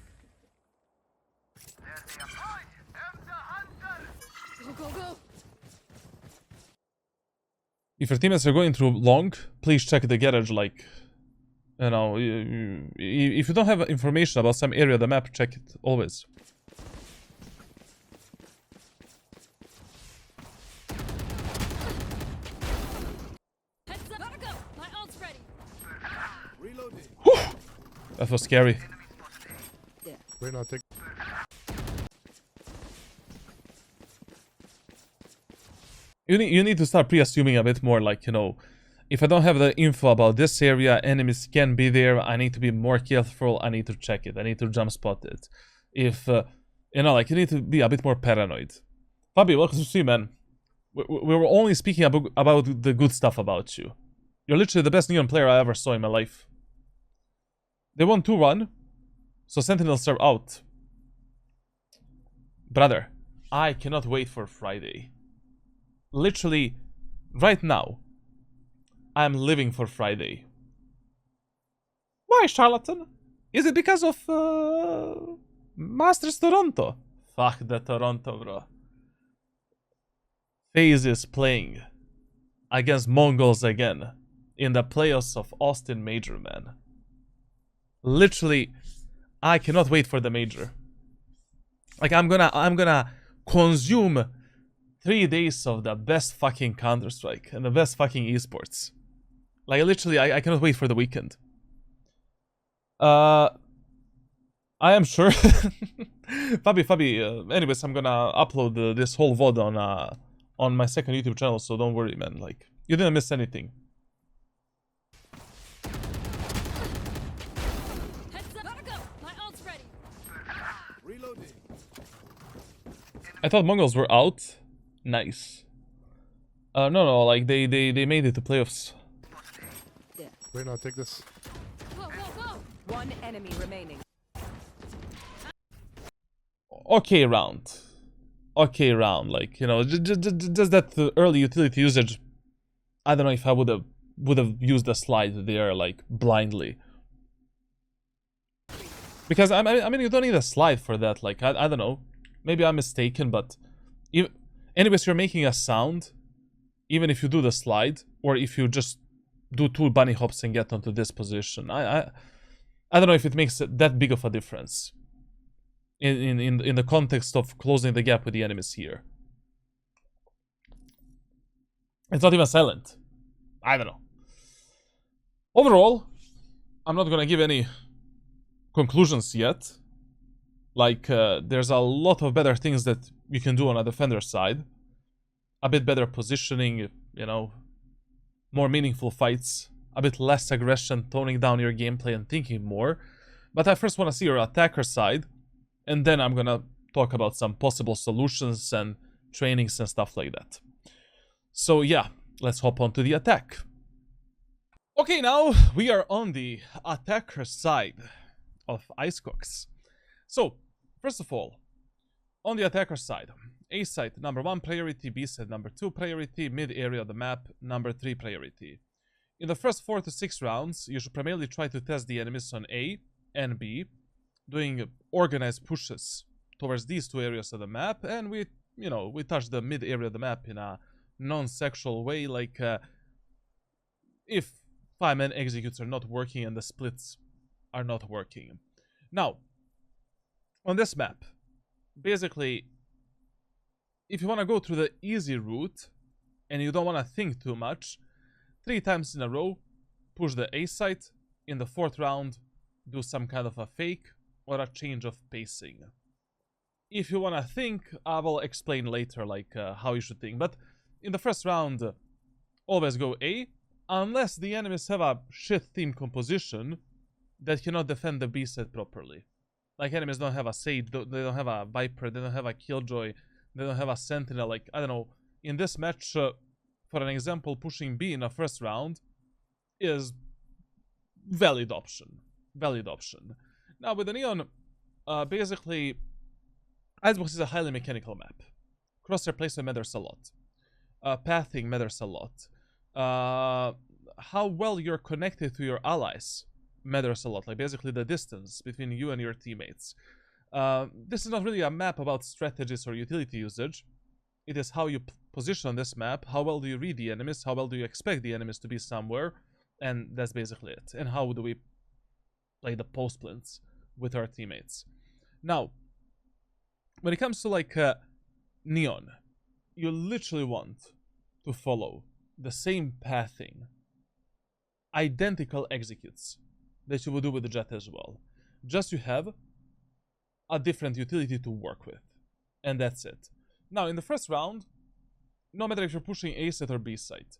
Go, go, go. If your teammates are going through long, please check the garage, like, you know, if you don't have information about some area of the map, check it, always. Heads up. Gotta go. My ult's ready. Reloading. That was scary. Wait, no, take. You need to start pre-assuming a bit more, like, you know, if I don't have the info about this area, enemies can be there, I need to be more careful, I need to check it, I need to jump spot it. If, you know, like, you need to be a bit more paranoid. Fabi, welcome to see, man. We were only speaking about the good stuff about you. You're literally the best neon player I ever saw in my life. They won 2-1, so Sentinels are out. Brother, I cannot wait for Friday. Literally, right now, I'm living for Friday. Why, charlatan? Is it because of Masters Toronto? Fuck the Toronto, bro. FaZe is playing against Mongols again in the playoffs of Austin Major, man. Literally, I cannot wait for the major. Like, I'm gonna consume 3 days of the best fucking Counter-Strike and the best fucking esports. Like, literally, I cannot wait for the weekend. I am sure. Fabi, anyways, I'm gonna upload this whole VOD on my second YouTube channel, so don't worry, man. Like, you didn't miss anything. Heads up. Gotta go. My ult's ready. Reloading. I thought Mongols were out. Nice. No, like, they made it to playoffs. Wait, no, take this. Go, go, go. One enemy remaining. Okay round. Okay round, like, you know, just that early utility usage. I don't know if I would have used the slide there, like, blindly. Because I mean, you don't need a slide for that. Like, I don't know, maybe I'm mistaken, but anyways, you're making a sound, even if you do the slide, or if you just do 2 bunny hops and get onto this position. I don't know if it makes that big of a difference in the context of closing the gap with the enemies here. It's not even silent. I don't know. Overall, I'm not gonna give any conclusions yet. Like, there's a lot of better things that you can do on a defender side. A bit better positioning, you know, more meaningful fights, a bit less aggression, toning down your gameplay and thinking more. But I first want to see your attacker side, and then I'm gonna talk about some possible solutions and trainings and stuff like that. So yeah, let's hop on to the attack. Okay, now we are on the attacker side of Icebox. So, first of all, on the attacker side, A side, number 1 priority, B side, number 2 priority, mid area of the map, number 3 priority. In the first 4 to 6 rounds, you should primarily try to test the enemies on A and B, doing organized pushes towards these 2 areas of the map, and we touch the mid area of the map in a non-sexual way, like if 5-man executes are not working and the splits are not working. Now, on this map, basically, if you want to go through the easy route and you don't want to think too much, 3 times in a row, push the A site. In the 4th round, do some kind of a fake or a change of pacing. If you want to think, I will explain later like how you should think. But in the 1st round, always go A, unless the enemies have a shit team composition that cannot defend the B site properly. Like enemies don't have a Sage, they don't have a Viper, they don't have a Killjoy, they don't have a Sentinel. Like, I don't know, in this match, for an example, pushing B in the 1st round is valid option. Valid option. Now with the Neon, basically, Icebox is a highly mechanical map. Crosshair placement matters a lot. Pathing matters a lot. How well you're connected to your allies matters a lot. Like basically the distance between you and your teammates. This is not really a map about strategies or utility usage. It is how you position on this map, how well do you read the enemies, how well do you expect the enemies to be somewhere, and that's basically it. And how do we play the post plants with our teammates. Now, when it comes to like Neon, you literally want to follow the same pathing, identical executes that you would do with the Jet as well. Just you have a different utility to work with. And that's it. Now, in the 1st round, no matter if you're pushing A site or B site,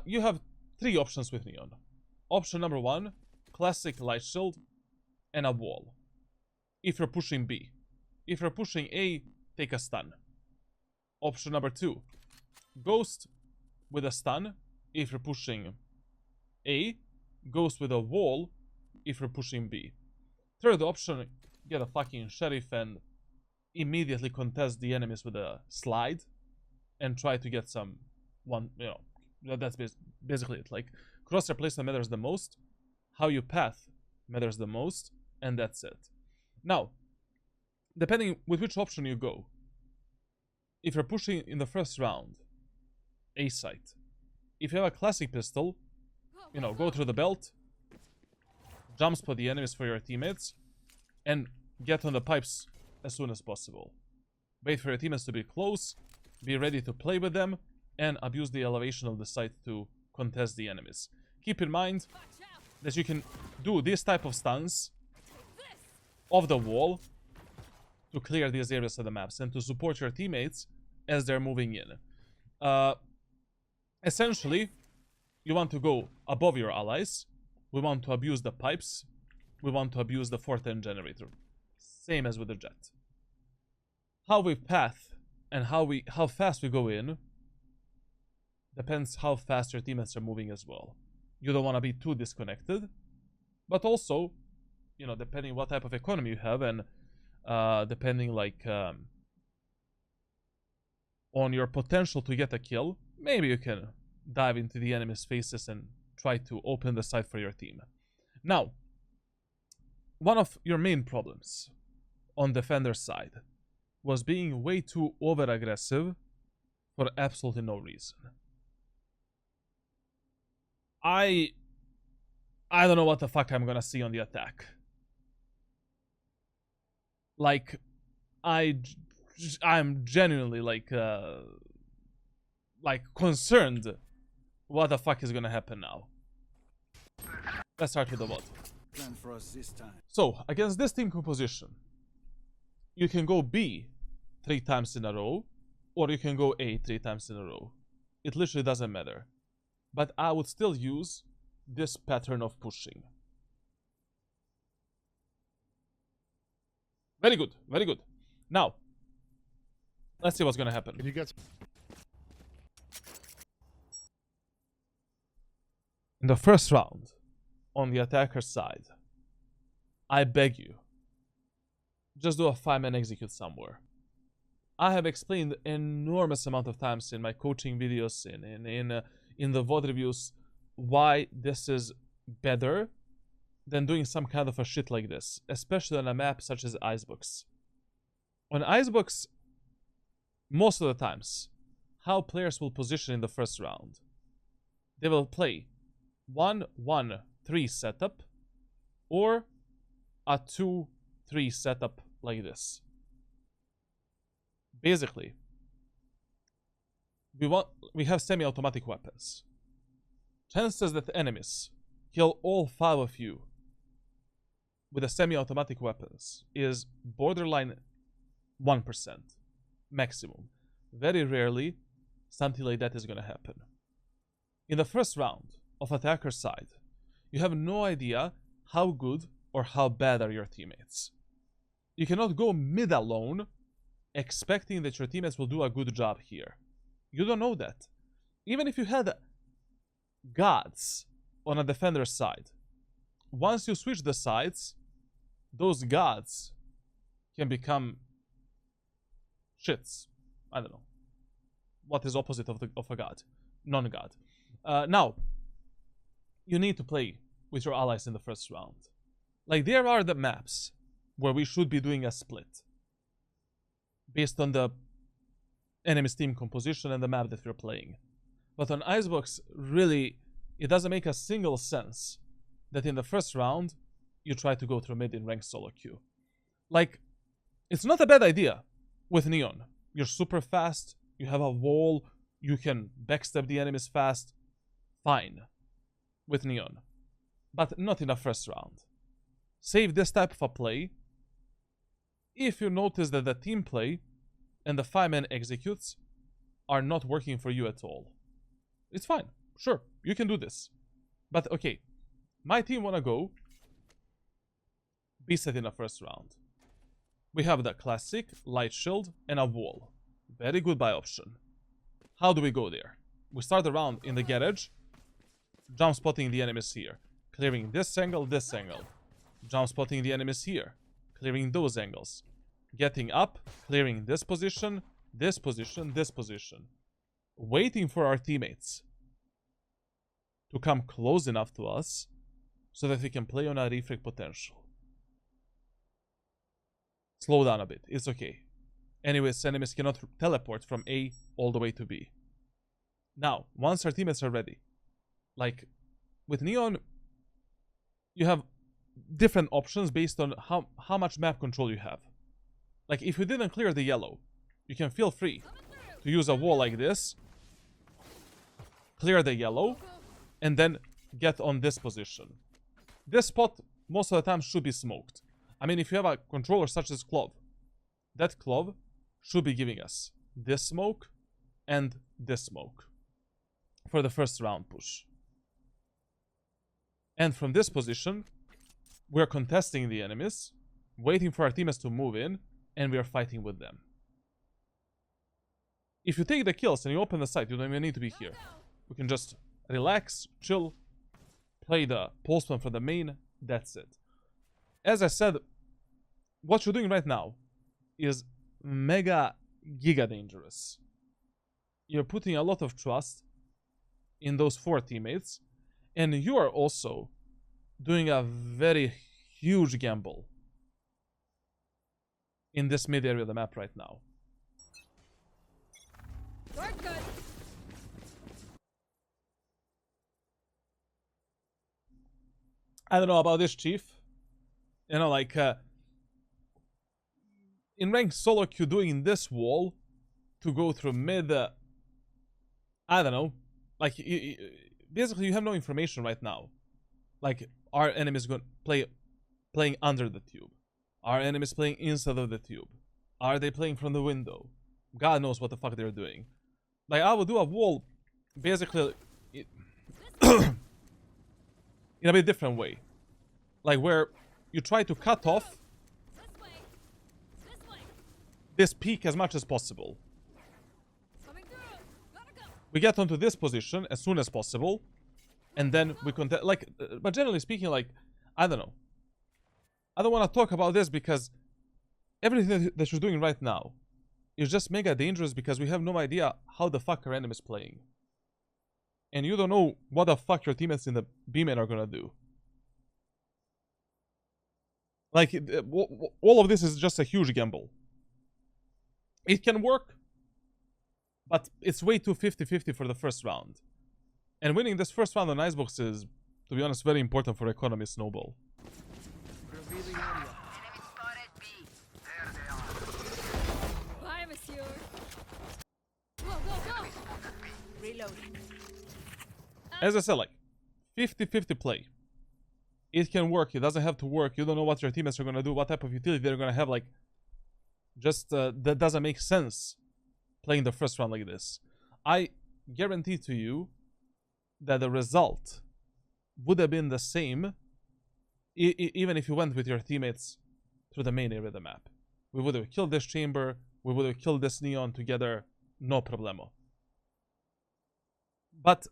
you have 3 options with Neon. Option number 1, classic light shield and a wall. If you're pushing B. If you're pushing A, take a stun. Option number 2, ghost with a stun if you're pushing A, ghost with a wall if you're pushing B. 3rd option, get a fucking sheriff and immediately contest the enemies with a slide and try to get some that's basically it. Like, crosshair placement matters the most, how you path matters the most, and that's it. Now, depending with which option you go, if you're pushing in the 1st round, A site, if you have a classic pistol, go through the belt, jump spot the enemies for your teammates, and get on the pipes as soon as possible. Wait for your teammates to be close, be ready to play with them, and abuse the elevation of the site to contest the enemies. Keep in mind that you can do this type of stuns off the wall to clear these areas of the maps and to support your teammates as they're moving in. Essentially, you want to go above your allies. We want to abuse the pipes. We want to abuse the 4th end generator. Same as with the Jet. How we path and how fast we go in depends how fast your teammates are moving as well. You don't want to be too disconnected, but also, depending what type of economy you have and depending like on your potential to get a kill, maybe you can dive into the enemy's faces and try to open the site for your team. Now, one of your main problems on defender's side was being way too over-aggressive for absolutely no reason. I don't know what the fuck I'm gonna see on the attack. Like, I'm genuinely like concerned what the fuck is gonna happen now. Let's start with the VOD. Plan for us this time. So, against this team composition, you can go B 3 times in a row, or you can go A 3 times in a row. It literally doesn't matter. But I would still use this pattern of pushing. Very good, very good. Now, let's see what's gonna happen. Can you get In the 1st round, on the attacker's side, I beg you, just do a 5-man execute somewhere. I have explained enormous amount of times in my coaching videos, in the VOD reviews, why this is better than doing some kind of a shit like this, especially on a map such as Icebox. On Icebox, most of the times, how players will position in the 1st round, they will play 1-1-3 setup or a 2-3 setup like this. Basically, we have semi-automatic weapons. Chances that enemies kill all 5 of you with the semi-automatic weapons is borderline 1% maximum. Very rarely something like that is gonna happen. In the first round of attacker side, you have no idea how good or how bad are your teammates. You cannot go mid alone expecting that your teammates will do a good job here. You don't know that. Even if you had gods on a defender's side, once you switch the sides, those gods can become shits. I don't know. What is opposite of a god? Non-god. Now, you need to play with your allies in the first round. Like, there are the maps where we should be doing a split based on the enemy's team composition and the map that we're playing. But on Icebox, really, it doesn't make a single sense that in the first round, you try to go through mid in ranked solo queue. Like, it's not a bad idea with Neon. You're super fast, you have a wall, you can backstab the enemies fast. Fine. With Neon. But not in the first round. Save this type of a play if you notice that the team play and the 5-man executes are not working for you at all. It's fine. Sure, you can do this. But okay, my team wanna go B set in the first round. We have the classic, light shield, and a wall. Very good buy option. How do we go there? We start the round in the garage, jump spotting the enemies here, clearing this angle, jump spotting the enemies here, clearing those angles, getting up, clearing this position, this position, this position, waiting for our teammates to come close enough to us so that we can play on our refrag potential. Slow down a bit, it's okay. Anyways, enemies cannot teleport from A all the way to B. Now, once our teammates are ready, like with Neon, you have different options based on how much map control you have. Like, if you didn't clear the yellow, you can feel free to use a wall like this, clear the yellow, and then get on this position. This spot, most of the time, should be smoked. I mean, if you have a controller such as Clove, that Clove should be giving us this smoke and this smoke for the first round push. And from this position, we're contesting the enemies, waiting for our teammates to move in, and we are fighting with them. If you take the kills and you open the site, you don't even need to be here. We can just relax, chill, play the postman for the main, that's it. As I said, what you're doing right now is mega giga dangerous. You're putting a lot of trust in those 4 teammates, and you are also doing a very huge gamble in this mid area of the map right now. Work good. I don't know about this, Chief. You know, like, in ranked solo queue doing this wall to go through mid, I don't know. Like, basically you have no information right now. Like, are enemies going to playing under the tube? Are enemies playing inside of the tube? Are they playing from the window? God knows what the fuck they're doing. Like, I would do a wall basically in a bit different way. Like, where you try to cut off this peak as much as possible. Coming through. Gotta go. We get onto this position as soon as possible, and then we contest. Like, but generally speaking, like, I don't know. I don't want to talk about this because everything that you're doing right now is just mega dangerous because we have no idea how the fuck our enemy is playing. And you don't know what the fuck your teammates in the B-main are gonna do. Like, all of this is just a huge gamble. It can work, but it's way too 50-50 for the first round. And winning this first round on Icebox is, to be honest, very important for economy snowball. Revealing area. Bye, monsieur. Go, go, go. Reloading. As I said, like 50-50 play. It can work, it doesn't have to work. You don't know what your teammates are gonna do, what type of utility they're gonna have. Like, just that doesn't make sense playing the first round like this. I guarantee to you that the result would have been the same even if you went with your teammates through the main area of the map. We would have killed this chamber, we would have killed this neon together, no problemo. But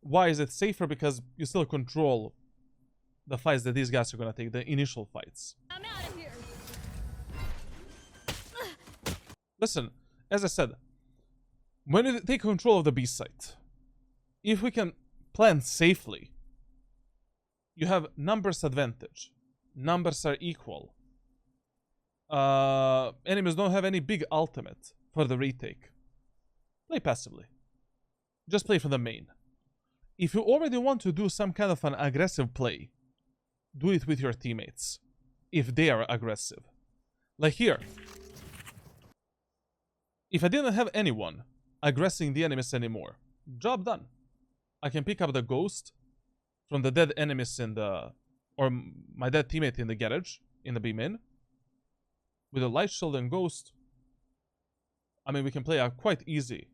why is it safer? Because you still control the fights that these guys are gonna take, the initial fights. I'm out of here. Listen, as I said, when you take control of the B site, if we can plan safely, you have numbers advantage. Numbers are equal. Enemies don't have any big ultimate for the retake. Play passively. Just play for the main. If you already want to do some kind of an aggressive play, do it with your teammates. If they are aggressive. Like here. If I didn't have anyone aggressing the enemies anymore, job done. I can pick up the ghost from the dead enemies in the... or my dead teammate in the garage, in the B main. With a light shield and ghost, I mean, we can play a quite easy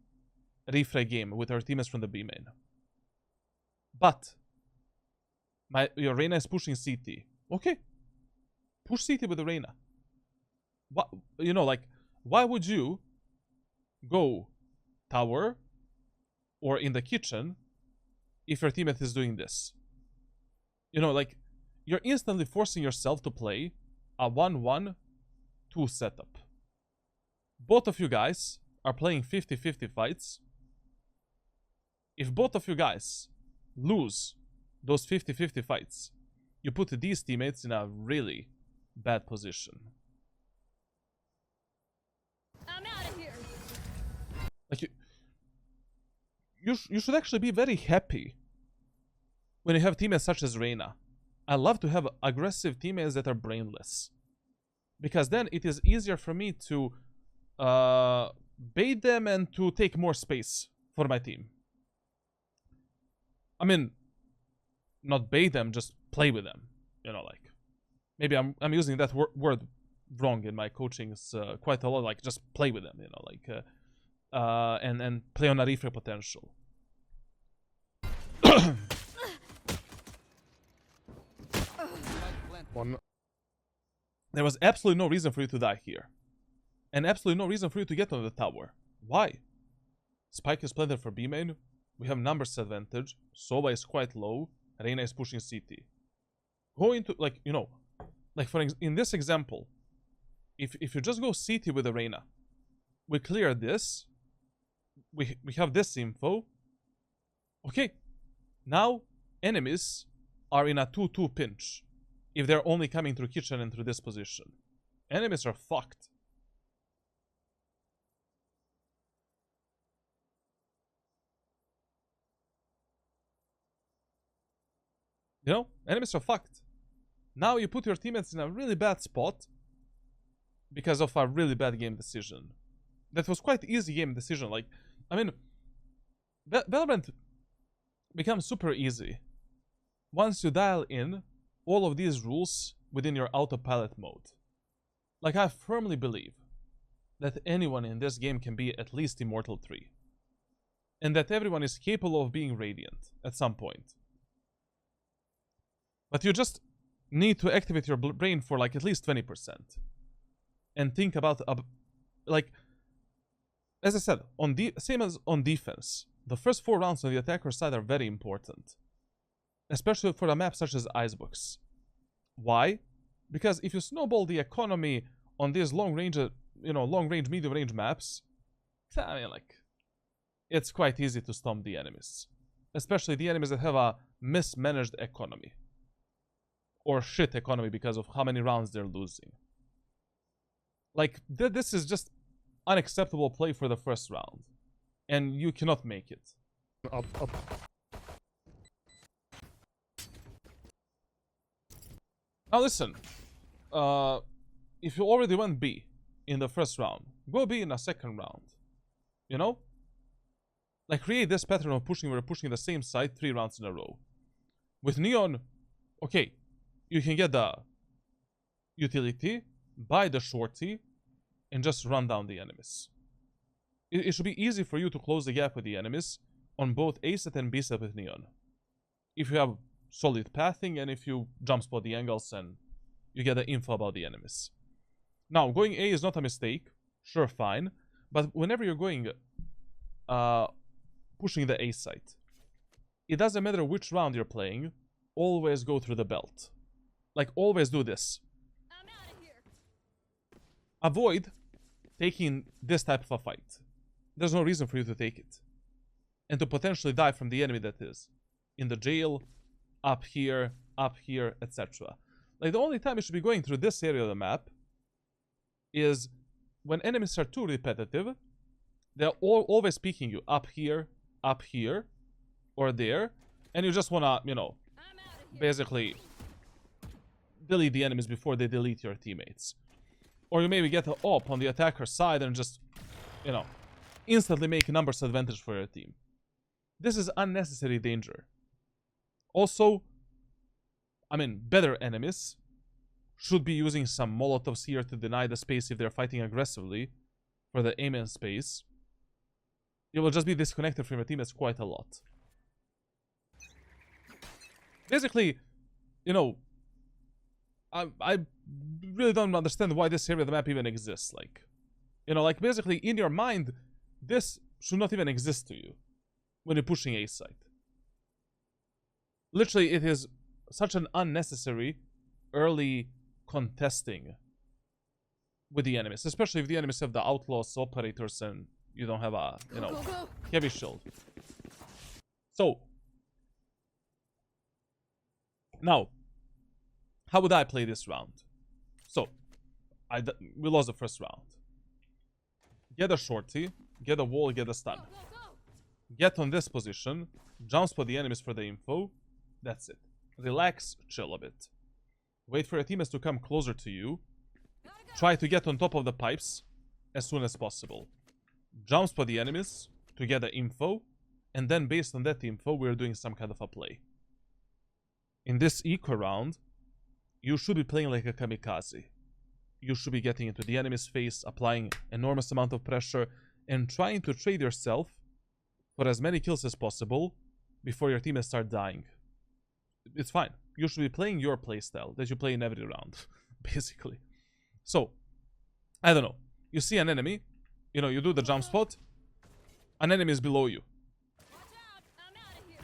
refray game with our teammates from the B main. But your Reyna is pushing CT. Okay. Push CT with the Reyna. What, you know, like, why would you go tower or in the kitchen if your teammate is doing this? You know, like, you're instantly forcing yourself to play a 1-1-2 setup. Both of you guys are playing 50-50 fights. If both of you guys lose those 50-50 fights, you put these teammates in a really bad position. I'm out of here. Like, you should actually be very happy when you have teammates such as Reyna. I love to have aggressive teammates that are brainless, because then it is easier for me to bait them and to take more space for my team. I mean, not bait them, just play with them. You know, like, maybe I'm using that word wrong in my coachings quite a lot. Like, just play with them, you know, like, and play on a refray potential. One. There was absolutely no reason for you to die here. And absolutely no reason for you to get on the tower. Why? Spike is planted for B main. We have numbers advantage. Sova is quite low. Reyna is pushing CT. Go into, like, you know, like in this example, if you just go CT with the Reyna, we clear this. We have this info. Okay. Now, enemies are in a 2-2 pinch. If they're only coming through kitchen and through this position. Enemies are fucked. You know, enemies are fucked. Now you put your teammates in a really bad spot because of a really bad game decision. That was quite easy game decision. Like, I mean, Valorant becomes super easy once you dial in all of these rules within your autopilot mode. Like, I firmly believe that anyone in this game can be at least Immortal 3. And that everyone is capable of being Radiant at some point. But you just need to activate your brain for like at least 20%. And think about, like, as I said, same as on defense, the first 4 rounds on the attacker side are very important. Especially for a map such as Icebox. Why? Because if you snowball the economy on these long-range, long-range, medium-range maps, I mean, like, it's quite easy to stomp the enemies. Especially the enemies that have a mismanaged economy. Or shit economy because of how many rounds they're losing. Like, this is just unacceptable play for the first round. And you cannot make it. Up. Now listen, if you already went B in the first round, go B in a second round. You know? Like, create this pattern of pushing where we're pushing the same side 3 rounds in a row. With Neon, okay, you can get the utility, buy the shorty, and just run down the enemies. It should be easy for you to close the gap with the enemies on both A set and B set with Neon. If you have solid pathing and if you jump spot the angles and you get the info about the enemies. Now, going A is not a mistake. Sure, fine. But whenever you're going pushing the A site, it doesn't matter which round you're playing, always go through the belt. Like, always do this. I'm out of here. Avoid taking this type of a fight. There's no reason for you to take it. And to potentially die from the enemy that is in the jail, up here, etc. Like, the only time you should be going through this area of the map is when enemies are too repetitive. They're always peeking you up here, or there, and you just wanna, you know, I'm out of here. basically delete the enemies before they delete your teammates. Or you maybe get up on the attacker side and just, you know, instantly make numbers advantage for your team. This is unnecessary danger. Also, I mean, better enemies should be using some Molotovs here to deny the space if they're fighting aggressively for the aim and space. You will just be disconnected from your teammates quite a lot. Basically, you know, I really don't understand why this area of the map even exists. Like, you know, like, basically, in your mind, this should not even exist to you when you're pushing A site. Literally, it is such an unnecessary early contesting with the enemies, especially if the enemies have the outlaws operators and you don't have a, you know, Go. heavy shield. So, now, how would I play this round? So, we lost the first round. Get a shorty, get a wall, get a stun. Go. Get on this position, jump spot the enemies for the info. That's it. Relax, chill a bit. Wait for your teammates to come closer to you. Try to get on top of the pipes as soon as possible. Jump spot the enemies to get the info, and then based on that info, we're doing some kind of a play. In this eco round, you should be playing like a kamikaze. You should be getting into the enemy's face, applying enormous amount of pressure, and trying to trade yourself for as many kills as possible before your teammates start dying. It's fine. You should be playing your playstyle that you play in every round, basically. So, I don't know. You see an enemy, you know, you do the jump spot, an enemy is below you. Watch out. I'm out of here.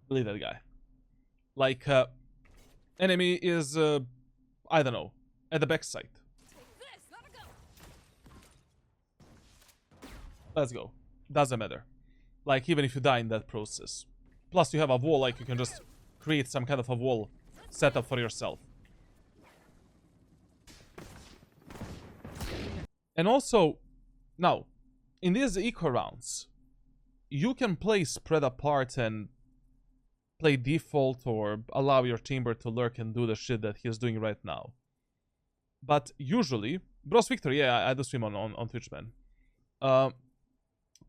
Believe that guy. Like, enemy is, I don't know, at the backside. Take this. Gotta go. Let's go. Doesn't matter. Like, even if you die in that process. Plus, you have a wall, like, you can just create some kind of a wall setup for yourself. And also, now, in these eco rounds, you can play spread apart and play default or allow your chamber to lurk and do the shit that he's doing right now. But usually, Bros Victor, yeah, I do stream on Twitch, man.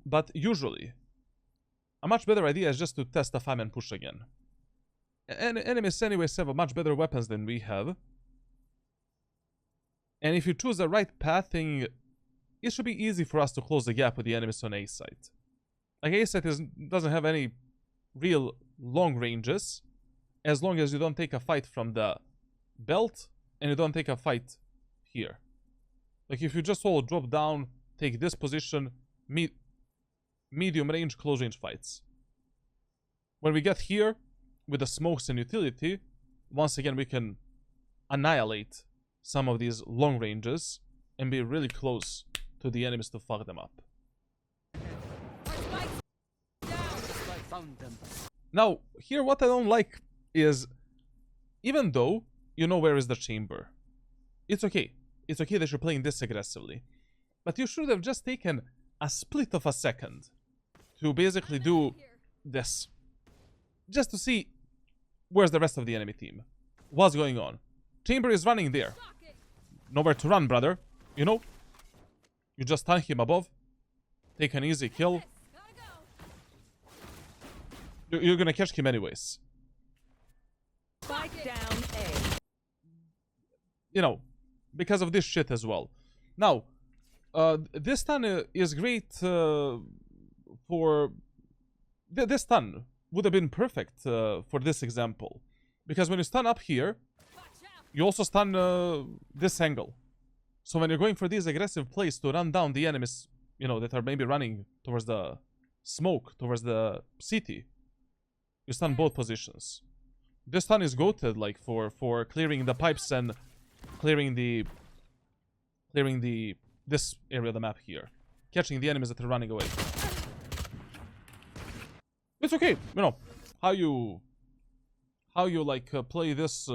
But usually, a much better idea is just to test the 5-man push again. Enemies anyways have much better weapons than we have. And if you choose the right pathing, it should be easy for us to close the gap with the enemies on A site. Like, A site doesn't have any real long ranges, as long as you don't take a fight from the belt and you don't take a fight here. Like, if you just all drop down, take this position, medium range, close range fights. When we get here with the smokes and utility, once again we can annihilate some of these long ranges and be really close to the enemies to fuck them up. I found them. Now, here what I don't like is, even though you know where is the chamber, it's okay. It's okay that you're playing this aggressively. But you should have just taken a split of a second to basically do this. Just to see where's the rest of the enemy team. What's going on? Chamber is running there. Nowhere to run, brother. You know? You just stun him above. take an easy kill. Gotta go. You're gonna catch him anyways. Spike down A. You know, because of this shit as well. Now, this stun is great for... This stun would have been perfect for this example. Because when you stun up here, you also stun this angle. So when you're going for these aggressive plays to run down the enemies, you know, that are maybe running towards the smoke, towards the city, you stun both positions. This stun is goated, like, for clearing the pipes and clearing this area of the map here, catching the enemies that are running away. It's okay, you know, how you like play this.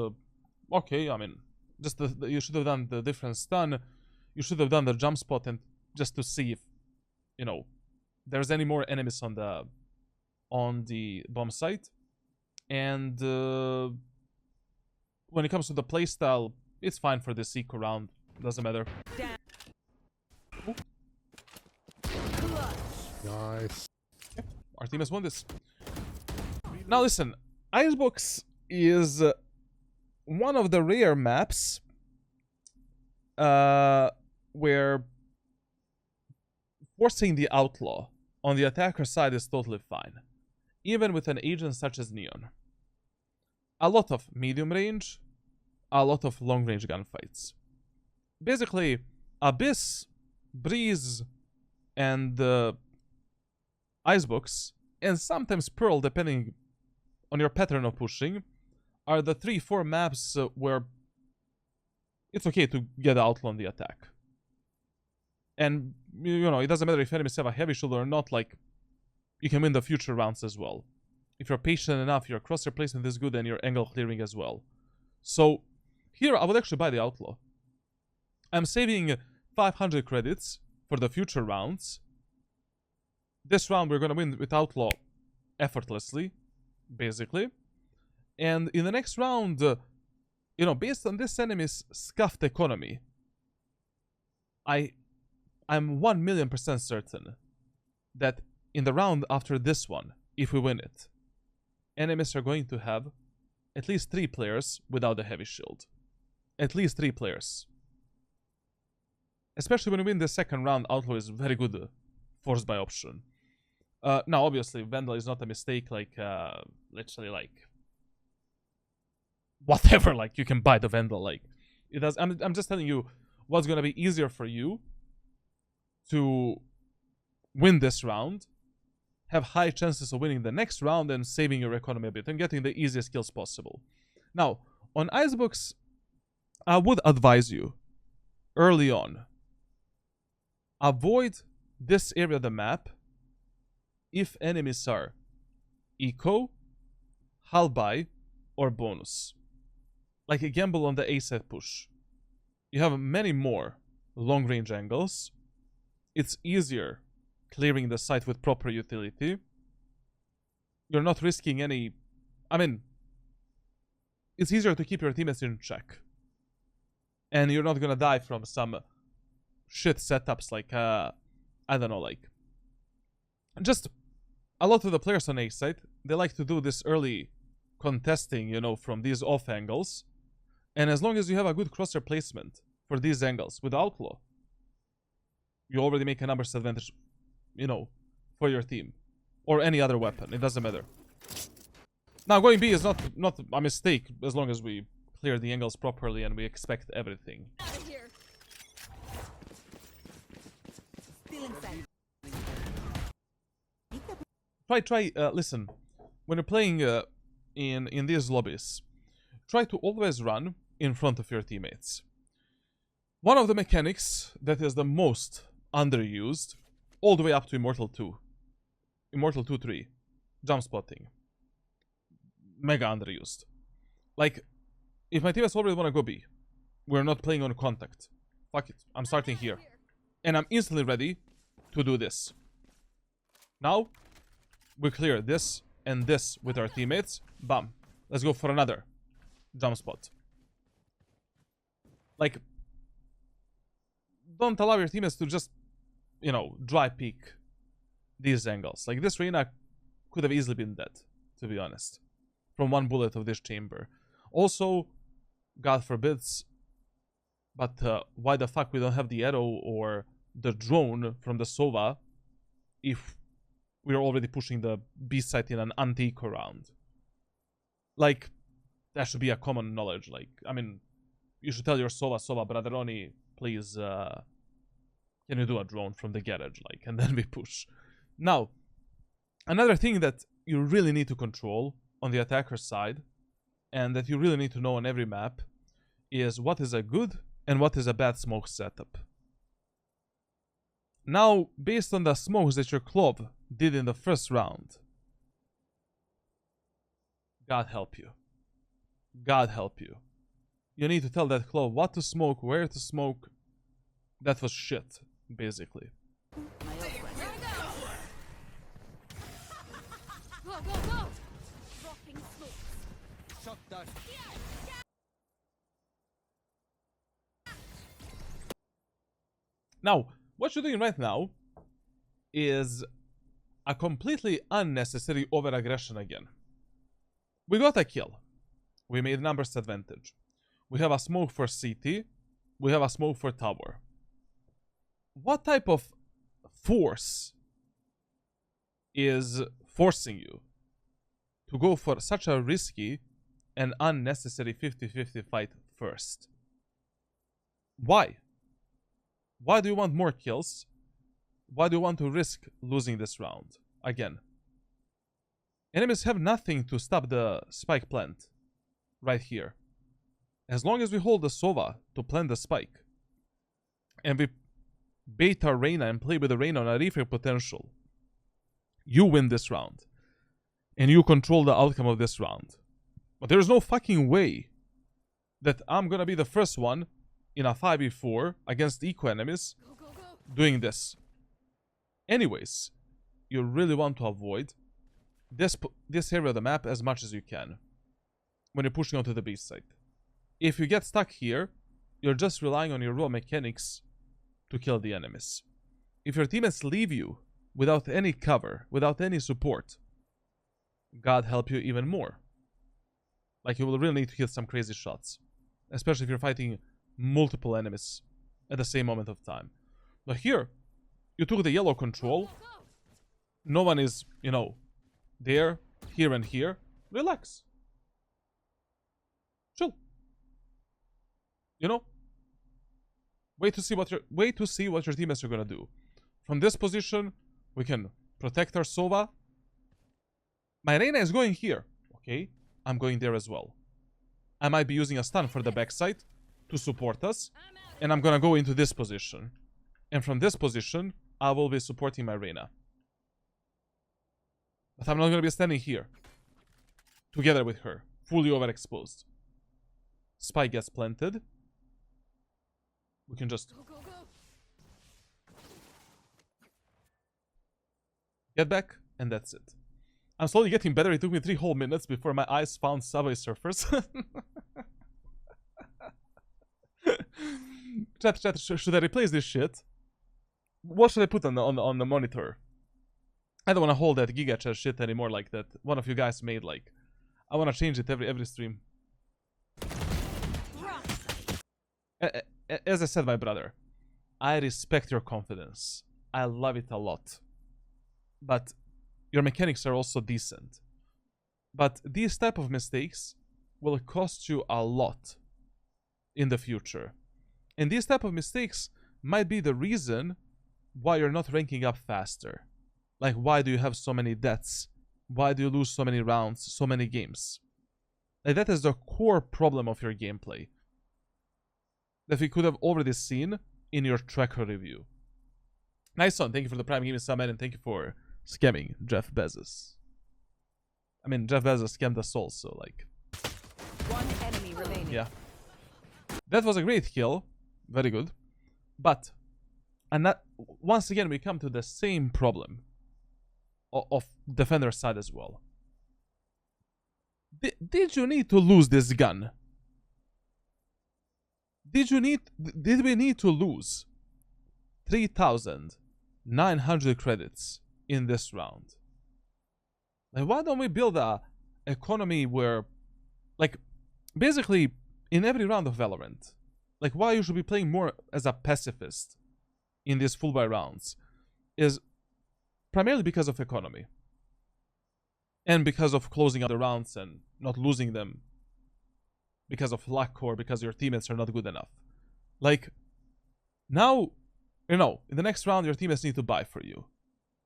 Okay, I mean, just you should have done the different stun. You should have done the jump spot, and just to see if, you know, there's any more enemies on the bomb site. And when it comes to the playstyle, it's fine for this eco round. Doesn't matter. Nice. Our team has won this. Now listen, Icebox is one of the rare maps where forcing the outlaw on the attacker side is totally fine, even with an agent such as Neon. A lot of medium range, a lot of long range gunfights. Basically, Abyss, Breeze, and Icebox, and sometimes Pearl, depending on your pattern of pushing, are the 3-4 maps where it's okay to get outlaw on the attack. And, you know, it doesn't matter if enemies have a heavy shield or not, like, you can win the future rounds as well. If you're patient enough, your crosshair placement is good, and your angle clearing as well. So, here I would actually buy the outlaw. I'm saving 500 credits for the future rounds. This round we're gonna win with outlaw effortlessly, basically. And in the next round, you know, based on this enemy's scuffed economy, I'm 1,000,000% certain that in the round after this one, if we win it, enemies are going to have at least 3 players without a heavy shield. At least 3 players. Especially when we win the second round, outlaw is very good force by option. Now, obviously, Vandal is not a mistake, like, literally, like, whatever, like, you can buy the Vandal, like, it does. I'm just telling you what's gonna be easier for you to win this round, have high chances of winning the next round, and saving your economy a bit, and getting the easiest kills possible. Now, on Icebox, I would advise you, early on, avoid this area of the map if enemies are eco, hull buy, or bonus. Like a gamble on the A set push. You have many more long range angles. It's easier clearing the site with proper utility. You're not risking any... I mean, it's easier to keep your teammates in check. And you're not gonna die from some shit setups like, I don't know, like... Just a lot of the players on A site, they like to do this early contesting, you know, from these off angles. And as long as you have a good crosshair placement for these angles with Outlaw, you already make a numbers advantage, you know, for your team. Or any other weapon, it doesn't matter. Now, going B is not a mistake as long as we clear the angles properly and we expect everything. Out of here. Still inside. Listen, when you're playing in these lobbies, try to always run in front of your teammates. One of the mechanics that is the most underused, all the way up to Immortal 2. Immortal 2-3. Jump spotting. Mega underused. Like, if my teammates already want to go B, we're not playing on contact. Fuck it, I'm starting here. And I'm instantly ready to do this. Now, we clear this and this with our teammates. Bam. Let's go for another jump spot. Like, don't allow your teammates to just, you know, dry peek these angles. Like, this Reyna could have easily been dead, to be honest, from one bullet of this chamber. Also, God forbids, but why the fuck we don't have the arrow or the drone from the Sova if we're already pushing the B site in an anti-eco round? Like, that should be a common knowledge. Like, I mean, you should tell your Sova, brotheroni, please, can you do a drone from the garage? Like, and then we push. Now, another thing that you really need to control on the attacker side, and that you really need to know on every map, is what is a good and what is a bad smoke setup. Now, based on the smokes that your club did in the first round, God help you. God help you. You need to tell that club what to smoke, where to smoke. That was shit, basically. Go, go, go! Dropping smokes. Shot that. Now, what you're doing right now is a completely unnecessary over-aggression again. We got a kill. We made numbers advantage. We have a smoke for CT. We have a smoke for tower. What type of force is forcing you to go for such a risky and unnecessary 50-50 fight first? Why? Why do you want more kills? Why do you want to risk losing this round? Again, enemies have nothing to stop the spike plant right here. As long as we hold the Sova to plant the spike, and we bait our Reyna and play with the Reyna on a refrag potential, you win this round. And you control the outcome of this round. But there's no fucking way that I'm gonna be the first one in a 5v4 against eco enemies Go, go, go! doing this. Anyways, you really want to avoid this area of the map as much as you can when you're pushing onto the B site. If you get stuck here, you're just relying on your raw mechanics to kill the enemies. If your teammates leave you without any cover, without any support, God help you even more. Like, you will really need to hit some crazy shots, especially if you're fighting multiple enemies at the same moment of time. But here, you took the yellow control. No one is, you know, there, here and here. Relax. Chill. You know? Wait to see what your teammates are gonna do. From this position, we can protect our Sova. My Reyna is going here. Okay, I'm going there as well. I might be using a stun for the backside to support us, and I'm gonna go into this position. And from this position, I will be supporting my Reyna. But I'm not gonna be standing here together with her, fully overexposed. Spike gets planted. We can just Go, go, go! get back, and that's it. I'm slowly getting better. It took me 3 whole minutes before my eyes found Subway Surfers. Chat, should I replace this shit? What should I put on the monitor? I don't want to hold that Giga Chat shit anymore like that one of you guys made. Like, I want to change it every stream. As I said, my brother, I respect your confidence. I love it a lot. But your mechanics are also decent. But these type of mistakes will cost you a lot in the future. And these type of mistakes might be the reason why you're not ranking up faster. Like, why do you have so many deaths? Why do you lose so many rounds, so many games? Like, that is the core problem of your gameplay that we could have already seen in your tracker review. Nice one, thank you for the Prime Gaming Summit, and thank you for scamming Jeff Bezos. I mean, Jeff Bezos scammed us all, so like... One enemy remaining. Yeah. That was a great kill. Very good. But, and that, once again, we come to the same problem of defender side as well. Did you need to lose this gun? Did we need to lose 3,900 credits in this round? Like, why don't we build a economy where, like, basically in every round of Valorant, like, why you should be playing more as a pacifist in these full buy rounds is primarily because of economy and because of closing out the rounds and not losing them because of luck or because your teammates are not good enough. Like, now, you know, in the next round your teammates need to buy for you.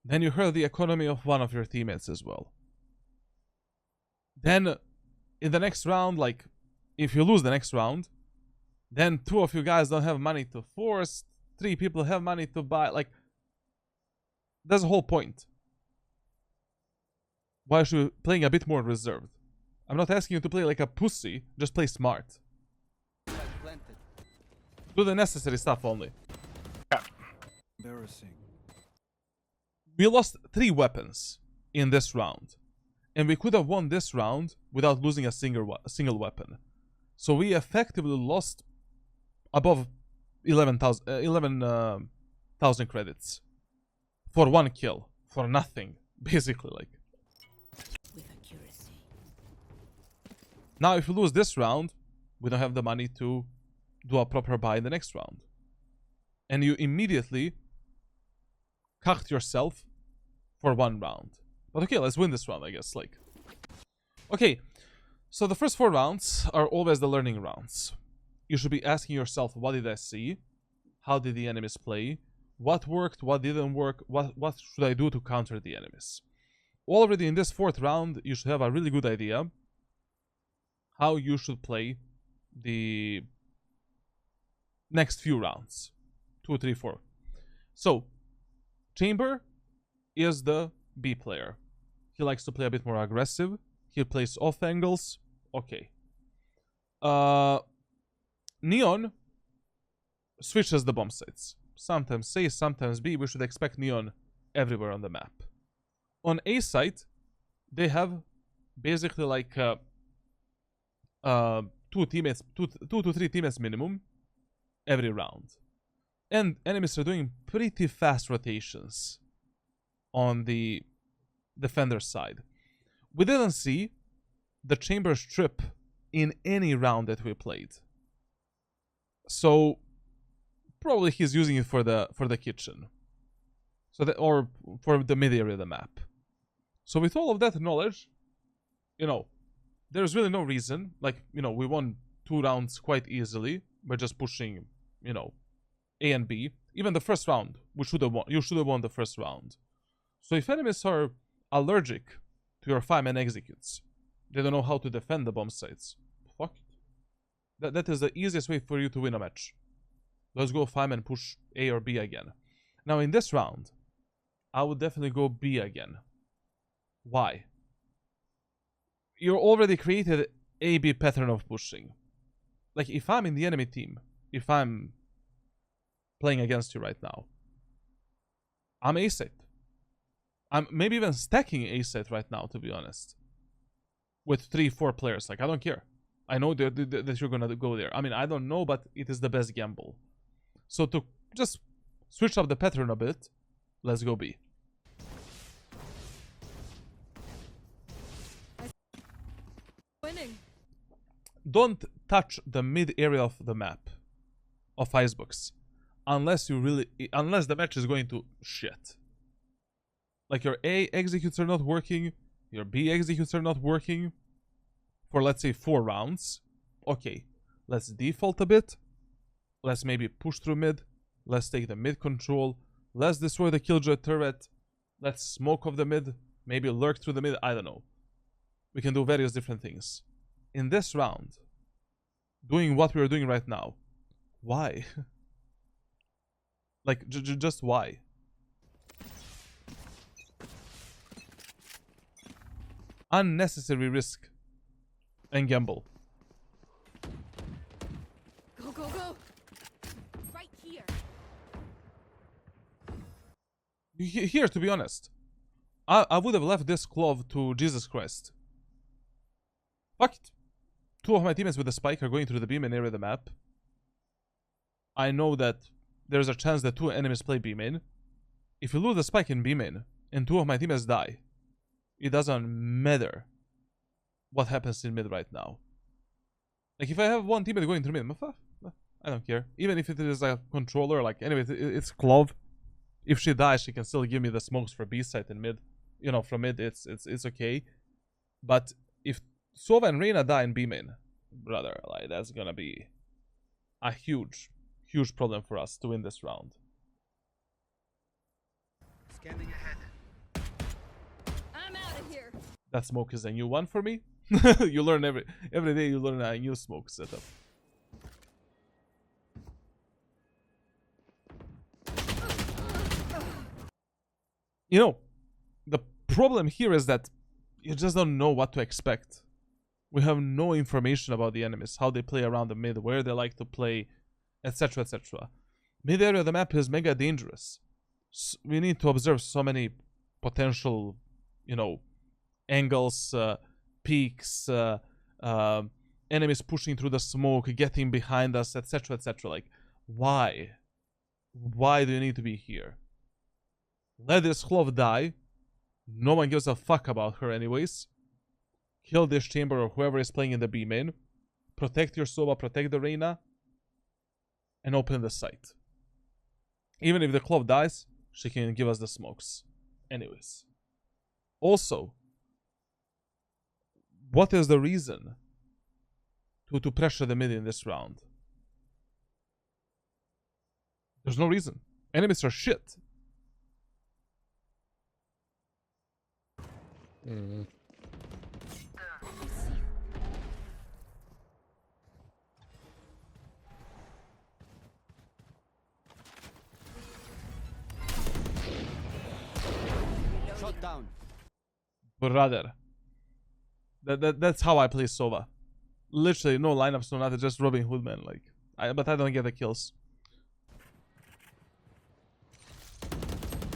Then you hurt the economy of one of your teammates as well. Then in the next round, like, if you lose the next round, then 2 of you guys don't have money to force, 3 people have money to buy. Like, that's the whole point. Why should you be playing a bit more reserved? I'm not asking you to play like a pussy, just play smart. Planted. Do the necessary stuff only. Embarrassing. We lost 3 weapons in this round. And we could have won this round without losing a single weapon. So we effectively lost above 11,000 credits. For 1 kill. For nothing. Basically, like. With accuracy. Now, if we lose this round, we don't have the money to do a proper buy in the next round. And you immediately cucked yourself for 1 round. But okay, let's win this round, I guess. Like, okay, so the first 4 rounds are always the learning rounds. You should be asking yourself, what did I see? How did the enemies play? What worked? What didn't work? What should I do to counter the enemies? Already in this 4th round, you should have a really good idea how you should play the next few rounds. 2, 3, 4. So, Chamber is the B player. He likes to play a bit more aggressive. He plays off angles. Okay. Neon switches the bomb sites. Sometimes A, sometimes B. We should expect Neon everywhere on the map. On A site, they have basically like 2 to 3 teammates minimum every round. And enemies are doing pretty fast rotations on the defender side. We didn't see the Chamber strip in any round that we played. So probably he's using it for the kitchen. So that, or for the mid area of the map. So with all of that knowledge, you know, there's really no reason. Like, you know, we won 2 rounds quite easily by just pushing, you know, A and B. Even the first round, we should have won. You should have won the first round. So if enemies are allergic to your 5-man executes, they don't know how to defend the bomb sites. Fuck it. That is the easiest way for you to win a match. Let's go 5-man push A or B again. Now in this round, I would definitely go B again. Why? You already created A-B pattern of pushing. Like, if I'm in the enemy team, if I'm playing against you right now, I'm A-site. I'm maybe even stacking A-site right now, to be honest. With 3-4 players, like, I don't care. I know that you're gonna go there. I mean, I don't know, but it is the best gamble. So to just switch up the pattern a bit, let's go B. Winning. Don't touch the mid area of the map of Icebox unless the match is going to shit. Like, your A executes are not working, your B executes are not working for, let's say, 4 rounds. Okay, let's default a bit. Let's maybe push through mid. Let's take the mid control. Let's destroy the Killjoy turret. Let's smoke off the mid. Maybe lurk through the mid. I don't know. We can do various different things. In this round, doing what we are doing right now, why? Like, just why? Unnecessary risk and gamble. Go, go, go. Right here. Here, to be honest, I would have left this clove to Jesus Christ. Fuck it. 2 of my teammates with the spike are going through the B-main area of the map. I know that there's a chance that 2 enemies play B-main. If you lose the spike in B-main and 2 of my teammates die, it doesn't matter what happens in mid right now. Like, if I have one teammate going through mid, I don't care. Even if it is a controller, like, anyway, it's Clove. If she dies, she can still give me the smokes for B side and mid. You know, from mid, it's okay. But if Sova and Reyna die in B main, brother, like, that's gonna be a huge problem for us to win this round. Scanning ahead. I'm out of here. That smoke is a new one for me. You learn every day. You learn a new smoke setup. You know, the problem here is that you just don't know what to expect. We have no information about the enemies, how they play around the mid, where they like to play, etc, etc. Mid area of the map is mega dangerous. We need to observe so many potential, you know, angles, peaks, enemies pushing through the smoke, getting behind us, etc, etc. Like, why? Why do you need to be here? Let this Clove die. No one gives a fuck about her anyways. Kill this chamber or whoever is playing in the B main. Protect your Sova, protect the Reyna. And open the site. Even if the Clove dies, she can give us the smokes. Anyways. Also, what is the reason to pressure the mid in this round? There's no reason. Enemies are shit. Shot down. Brother. That's how I play Sova. Literally no lineups, no nothing, just Robin Hood, man. Like, but I don't get the kills.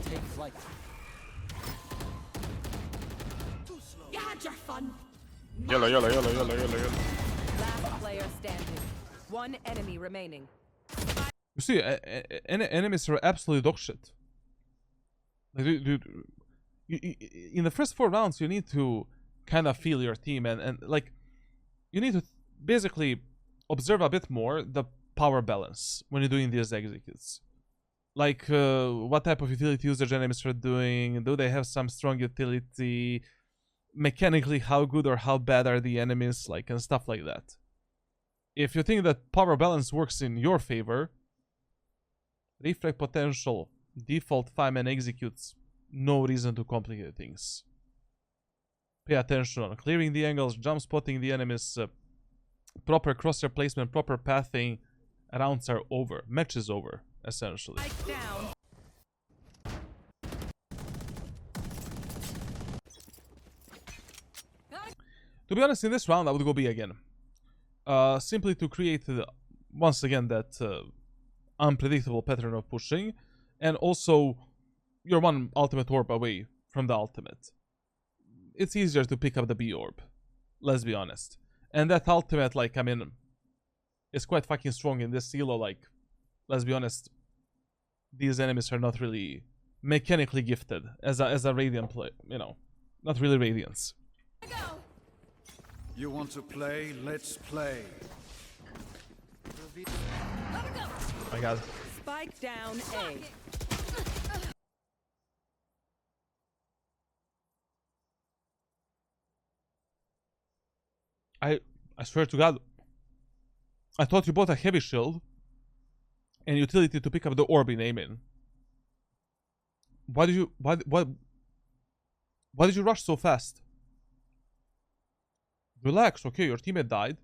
Take flight. You had your fun. Yellow. Last player standing. One enemy remaining. You see, enemies are absolutely dog shit. Like, dude, in the first 4 rounds, you need to kind of feel your team and like, you need to basically observe a bit more the power balance when you're doing these executes. Like, what type of utility usage enemies are doing, do they have some strong utility, mechanically how good or how bad are the enemies, like, and stuff like that. If you think that power balance works in your favor, reflect potential, default 5-man executes, no reason to complicate things. Pay attention on clearing the angles, jump spotting the enemies, proper crosshair placement, proper pathing. Rounds are over. Match is over, essentially. Spike down. To be honest, in this round, I would go B again. Simply to create, once again, that unpredictable pattern of pushing. And also, you're one ultimate orb away from the ultimate. It's easier to pick up the B orb. Let's be honest. And that ultimate, like, I mean, is quite fucking strong in this elo. Like, let's be honest, these enemies are not really mechanically gifted as a Radiant play, you know, not really Radiance. You want to play? Let's play. Oh my god. Spike down A. I swear to god, I thought you bought a heavy shield and utility to pick up the orb in aiming. Why did you rush so fast? Relax, okay, your teammate died.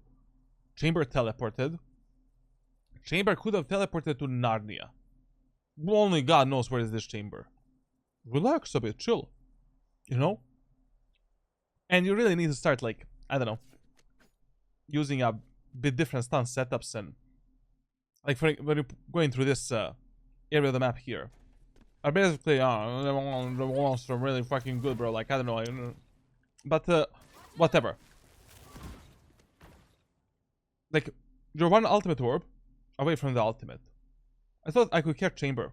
Chamber teleported. Chamber could have teleported to Narnia. Only God knows where is this chamber. Relax a bit, chill. You know? And you really need to start, like, I don't know, using a bit different stance setups and, like, for when you're going through this area of the map here. I basically, the walls are really fucking good, bro. Like, I don't know. But, whatever. Like, you're one ultimate orb away from the ultimate. I thought I could catch chamber.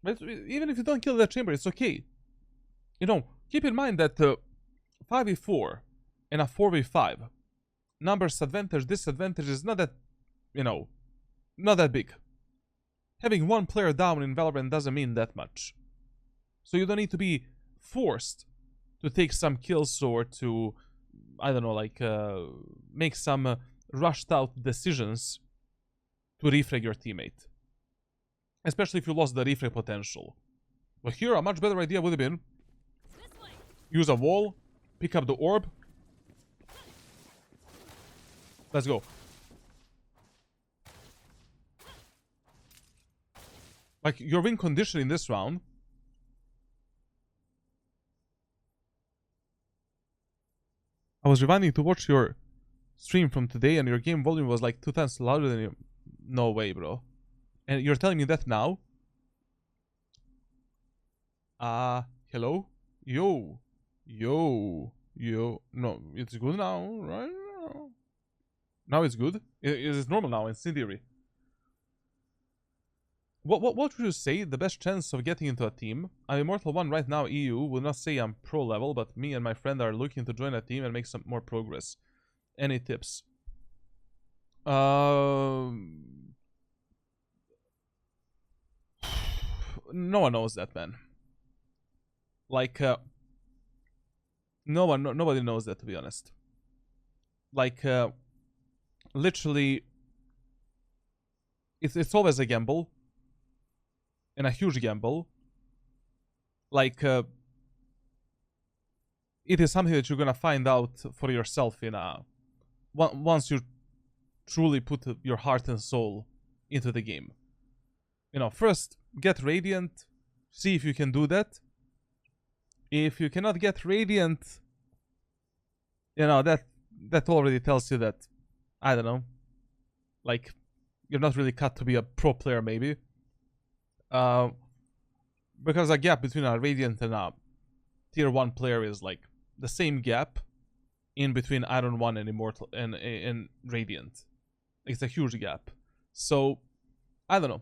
But even if you don't kill that chamber, it's okay. you know, keep in mind that 5v4 and a 4v5 numbers advantage, disadvantage is not that, you know, not that big. Having one player down in Valorant doesn't mean that much. So you don't need to be forced to take some kills or to, I don't know, like, make some rushed out decisions to refrag your teammate. Especially if you lost the refrag potential. But here, a much better idea would have been use a wall, pick up the orb. Let's go. Like, your win condition in this round. I was rewinding to watch your stream from today and your game volume was like 2 times louder than you. No way, bro. And you're telling me that now? Hello? Yo. No, it's good now, right? Now it's good? It's normal now, in theory. What would you say the best chance of getting into a team? I'm Immortal 1 right now, EU. Will not say I'm pro level, but me and my friend are looking to join a team and make some more progress. Any tips? No one knows that, man. Like, nobody knows that, to be honest. Like, literally, it's always a gamble. And a huge gamble. Like, it is something that you're gonna find out for yourself in a... once you truly put your heart and soul into the game. You know, first, get Radiant. See if you can do that. If you cannot get Radiant, you know, that already tells you that, I don't know, like, you're not really cut to be a pro player, maybe. Because a gap between a Radiant and a tier 1 player is like the same gap in between Iron 1 and Immortal and Radiant. It's a huge gap. So, I don't know.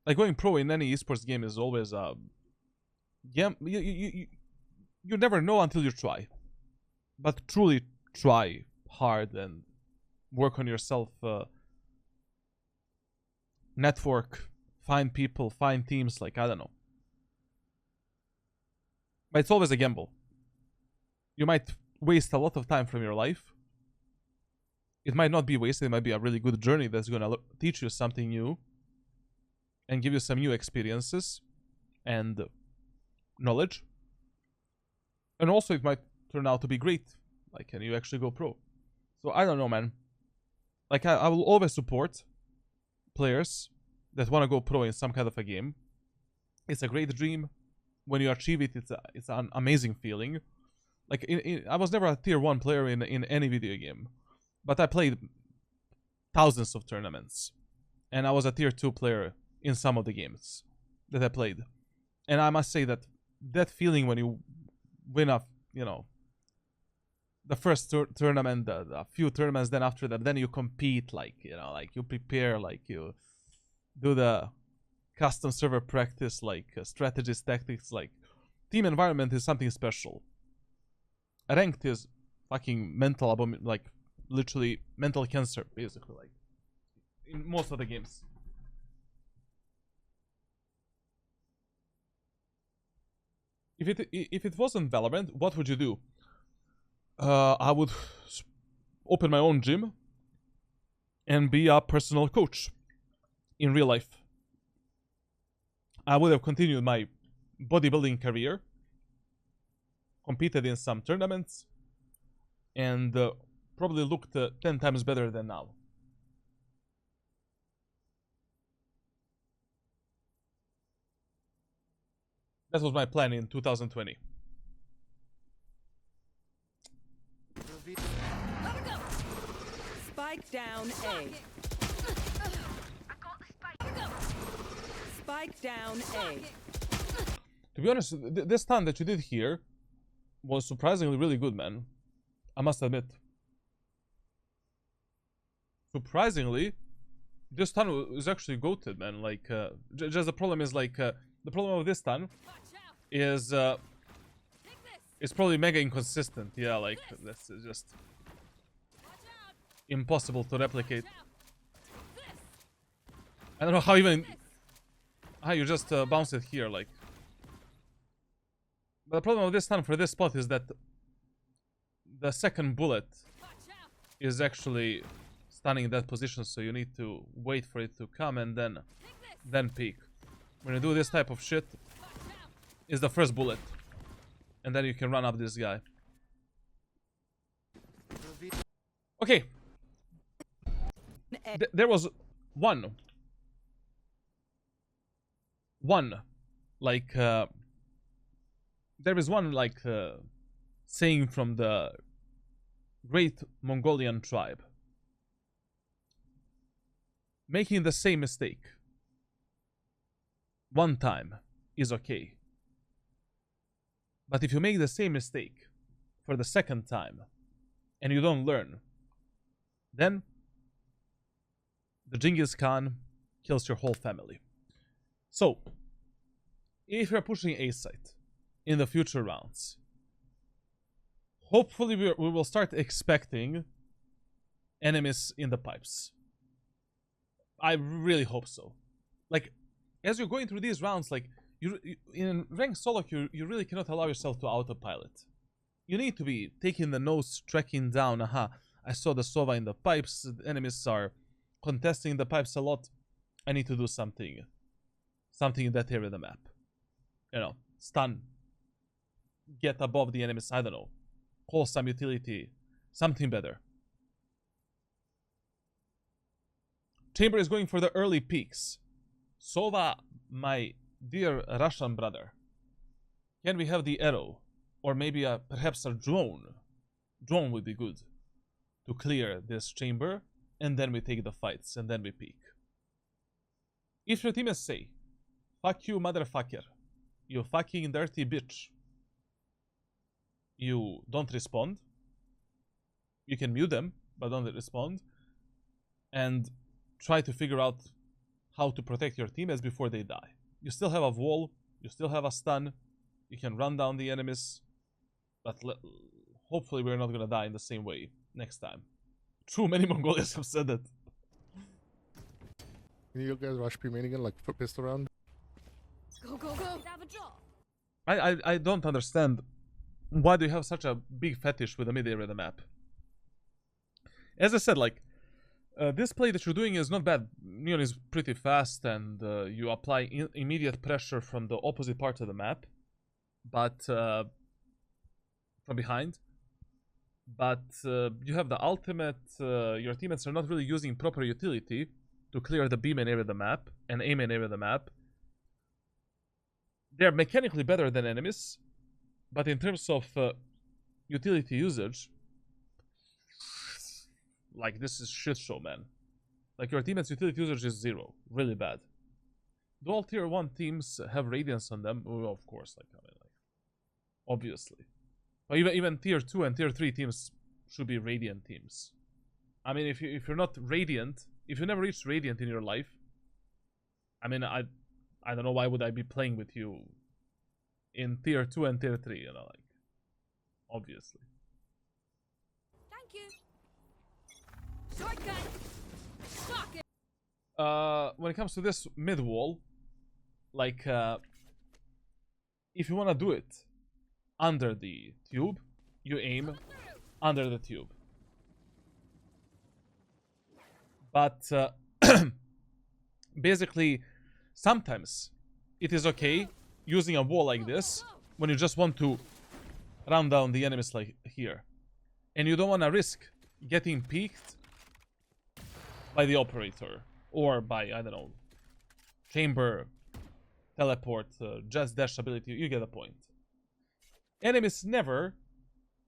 Like, going pro in any esports game is always a... you never know until you try. But truly try hard and work on yourself. Network. Find people, find teams, like, I don't know. But it's always a gamble. You might waste a lot of time from your life. It might not be wasted, it might be a really good journey that's gonna teach you something new. And give you some new experiences and knowledge. And also it might turn out to be great. Like, can you actually go pro? So, I don't know, man. Like, I will always support players that want to go pro in some kind of a game. It's a great dream. When you achieve it, it's an amazing feeling. Like, I was never a tier 1 player in any video game. But I played thousands of tournaments. And I was a tier 2 player in some of the games that I played. And I must say that that feeling when you win a, you know, the first tournament, a few tournaments, then after that, then you compete, like, you know, like you prepare, like you do the custom server practice, like strategies, tactics, like team environment is something special. Ranked is fucking mental, like literally mental cancer, basically, like in most of the games. If it wasn't Valorant, what would you do? I would open my own gym and be a personal coach in real life. I would have continued my bodybuilding career, competed in some tournaments, and probably looked 10 times better than now. That was my plan in 2020. Spike down A. Spike down A. To be honest, this time that you did here was surprisingly really good, man. I must admit. Surprisingly, this ton is actually goated, man. Like, just the problem is, like, the problem of this ton is It's probably mega inconsistent. Yeah, like that's just impossible to replicate. I don't know how even how you just bounce it here, like. But the problem with this stun for this spot is that the second bullet is actually stunning that position, so you need to wait for it to come and then peek. When you do this type of shit, is the first bullet, and then you can run up this guy. Okay. There was one, like there is one like saying from the great Mongolian tribe: making the same mistake one time is okay, but if you make the same mistake for the second time and you don't learn, then the Genghis Khan kills your whole family. So, if you're pushing A site in the future rounds, hopefully we will start expecting enemies in the pipes. I really hope so. Like, as you're going through these rounds, like, you in ranked solo queue, you really cannot allow yourself to autopilot. You need to be taking the nose, tracking down. Aha, I saw the Sova in the pipes. The enemies are contesting the pipes a lot. I need to do something in that area of the map. You know, stun. Get above the enemies. I don't know. Call some utility. Something better. Chamber is going for the early peaks. Sova, my dear Russian brother, can we have the arrow? Or maybe perhaps a drone? Drone would be good to clear this chamber, and then we take the fights, and then we peek. If your teammates say, fuck you motherfucker, you fucking dirty bitch, you don't respond, you can mute them, but don't respond, and try to figure out how to protect your teammates before they die. You still have a wall, you still have a stun, you can run down the enemies, but hopefully we're not gonna die in the same way next time. True, many Mongolians have said that. Can you guys rush P main again, like foot pistol round? Go, go, go. Have a draw. I don't understand why do you have such a big fetish with the mid area of the map. As I said, like, this play that you're doing is not bad. Neon is pretty fast, and you apply immediate pressure from the opposite part of the map, but from behind. But you have the ultimate. Your teammates are not really using proper utility to clear the B main area of the map and A main area of the map. They're mechanically better than enemies, but in terms of utility usage, like, this is shit show, man. Like, your teammates' utility usage is 0. Really bad. Do all tier 1 teams have Radiance on them? Oh, of course, like, I mean, like, obviously. But even tier 2 and tier 3 teams should be Radiant teams. I mean, if you're not Radiant, if you never reached Radiant in your life, I mean, I don't know why would I be playing with you in tier 2 and tier 3, you know, like, obviously. Thank you. Shortcut. Fuck it. When it comes to this mid wall, like, if you want to do it under the tube, you aim under the tube. But basically, sometimes it is okay using a wall like this when you just want to run down the enemies like here, and you don't want to risk getting peeked by the operator or by, I don't know, chamber, teleport, just dash ability. You get the point. Enemies never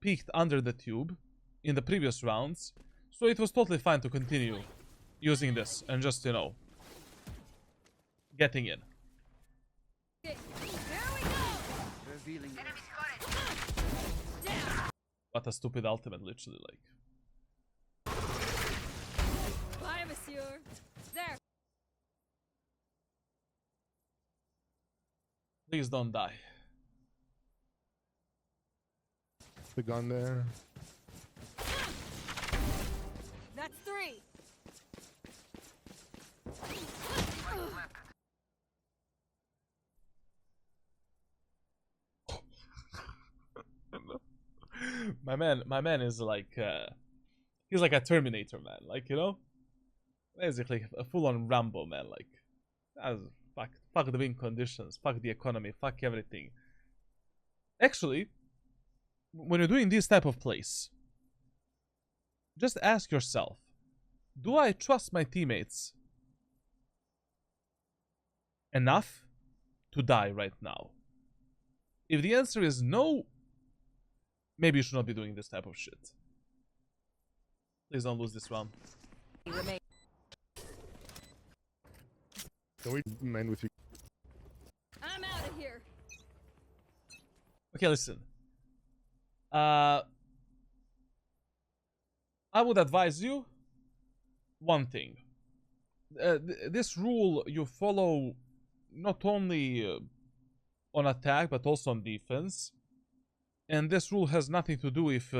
peeked under the tube in the previous rounds, so it was totally fine to continue using this and just, you know, getting in. Here we go. Revealing What a stupid ultimate, literally, like. Bye, monsieur. There. Please don't die. The gun there. That's 3. My man is like he's like a Terminator, man. Like, you know, basically a full-on Rambo, man. Like, fuck the win conditions, fuck the economy, fuck everything. Actually, when you're doing this type of plays, just ask yourself, do I trust my teammates enough to die right now? If the answer is no, maybe you should not be doing this type of shit. Please don't lose this round. Remain. Can we main with you? I'm out of here. Okay, listen. I would advise you one thing. This rule you follow not only on attack but also on defense. And this rule has nothing to do if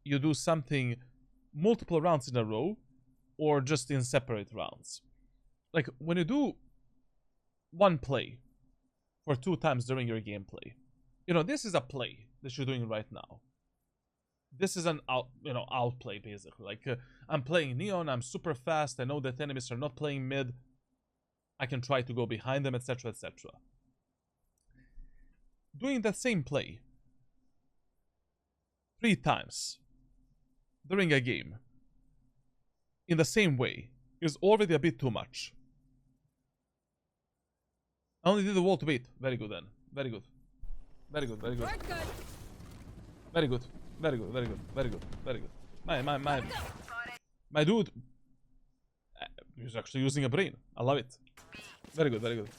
you do something multiple rounds in a row or just in separate rounds. Like, when you do one play for 2 times during your gameplay, you know, this is a play that you're doing right now. This is an outplay, basically. Like, I'm playing Neon, I'm super fast, I know that enemies are not playing mid, I can try to go behind them, etc, etc. Doing that same play 3 times during a game in the same way is already a bit too much. I only did the wall to beat. Very good then. Very good. Very good, very good. We're good. Very good. Very good, very good, very good, very good. My dude he's actually using a brain. I love it. Very good, very good.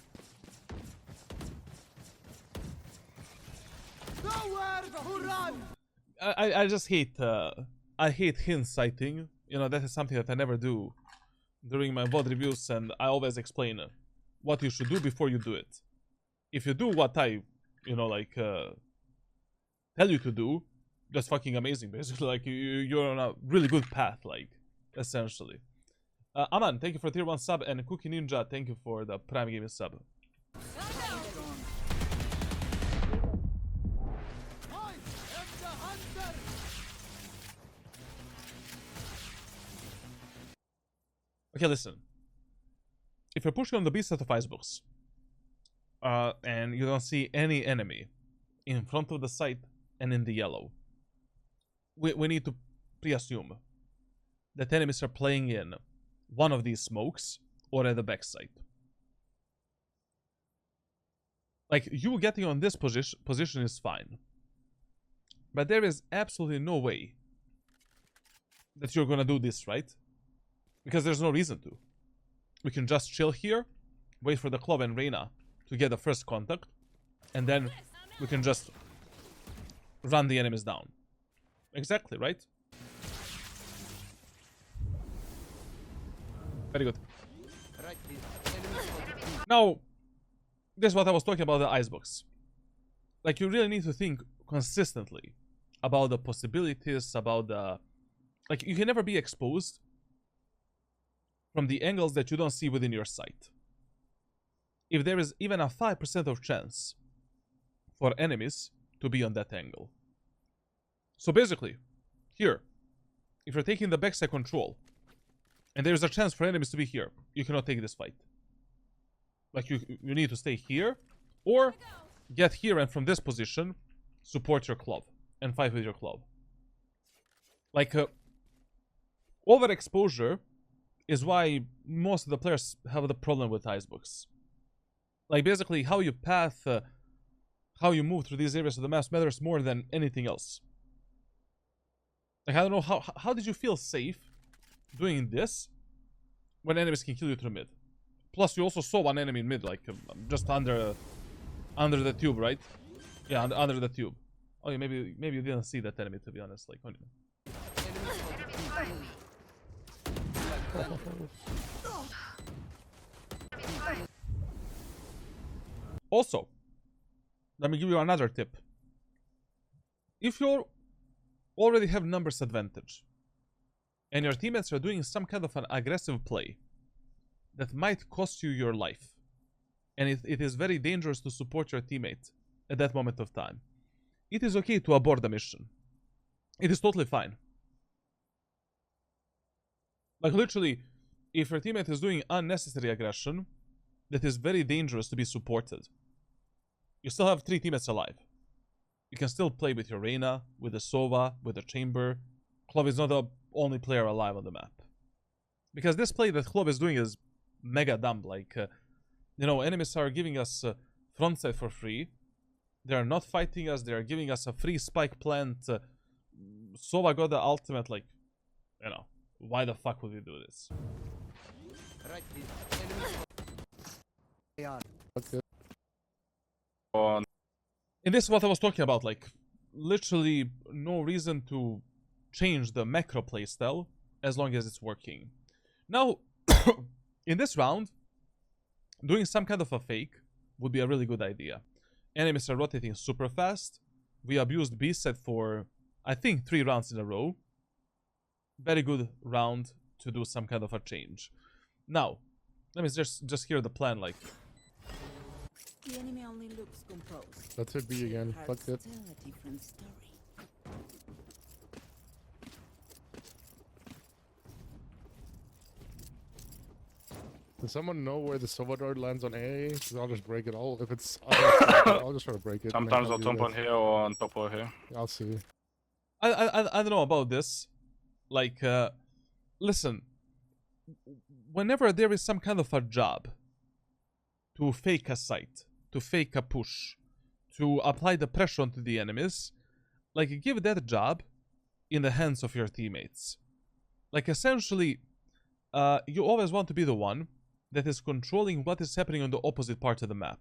Nowhere to run! I just hate I hate hindsighting. You know, that is something that I never do during my VOD reviews, and I always explain what you should do before you do it. If you do what I, you know, like tell you to do, that's fucking amazing. Basically, like you're on a really good path, like essentially. Aman, thank you for tier 1 sub, and Cookie Ninja, thank you for the Prime Gaming sub. Okay, listen. If you're pushing on the B set of Icebox, and you don't see any enemy in front of the site and in the yellow, we need to pre-assume that enemies are playing in one of these smokes or at the backside. Like, you getting on this position is fine, but there is absolutely no way that you're gonna do this, right? Because there's no reason to. We can just chill here, wait for the Club and Reyna to get the first contact, and then we can just run the enemies down. Exactly, right? Very good. Now, this is what I was talking about, the Icebox. Like, you really need to think consistently about the possibilities, about the... Like, you can never be exposed from the angles that you don't see within your sight. If there is even a 5% of chance for enemies to be on that angle. So basically, here, if you're taking the backside control, and there's a chance for enemies to be here, you cannot take this fight. Like, you need to stay here, or get here and from this position, support your club, and fight with your club. Like, overexposure is why most of the players have the problem with Icebox. Like, basically, how you path, how you move through these areas of the map matters more than anything else. Like, I don't know, how did you feel safe doing this when enemies can kill you through mid? Plus, you also saw one enemy in mid, like, just under the tube, right? Yeah, under the tube. Oh, yeah, maybe you didn't see that enemy, to be honest. Like, also, let me give you another tip. If you're already have numbers advantage, and your teammates are doing some kind of an aggressive play that might cost you your life, and it is very dangerous to support your teammate at that moment of time, it is okay to abort the mission. It is totally fine. Like literally, if your teammate is doing unnecessary aggression, that is very dangerous to be supported. You still have 3 teammates alive. You can still play with your Reyna, with the Sova, with the Chamber. Clove is not the only player alive on the map. Because this play that Clove is doing is mega dumb. Like, you know, enemies are giving us frontside for free. They are not fighting us. They are giving us a free spike plant. Sova got the ultimate, like, you know, why the fuck would we do this? Okay. And this is what I was talking about, like, literally no reason to change the macro playstyle as long as it's working. Now, in this round, doing some kind of a fake would be a really good idea. Enemies are rotating super fast. We abused B-set for, I think, 3 rounds in a row. Very good round to do some kind of a change. Now, let me just hear the plan, like... The enemy only looks composed. Let's hit B again. Fuck it. Tell a different story. Does someone know where the Sova dart lands on A? Because I'll just break it all. If it's... I'll just try to break it. Sometimes I'll jump on here or on top of here. I'll see. I don't know about this. Like, listen. Whenever there is some kind of a job to fake a site, to fake a push, to apply the pressure onto the enemies, like, give that job in the hands of your teammates. Like, essentially, you always want to be the one that is controlling what is happening on the opposite part of the map.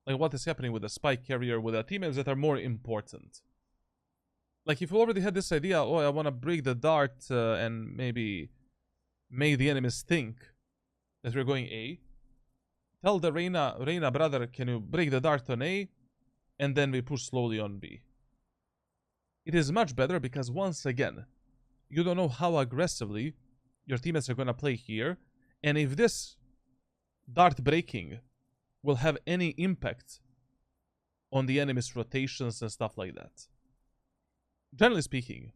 Like, what is happening with the spike carrier, with the teammates that are more important. Like, if you already had this idea, oh, I want to break the dart and maybe make the enemies think that we're going A, tell the Reyna brother, can you break the dart on A, and then we push slowly on B. It is much better because, once again, you don't know how aggressively your teammates are going to play here, and if this dart breaking will have any impact on the enemy's rotations and stuff like that. Generally speaking,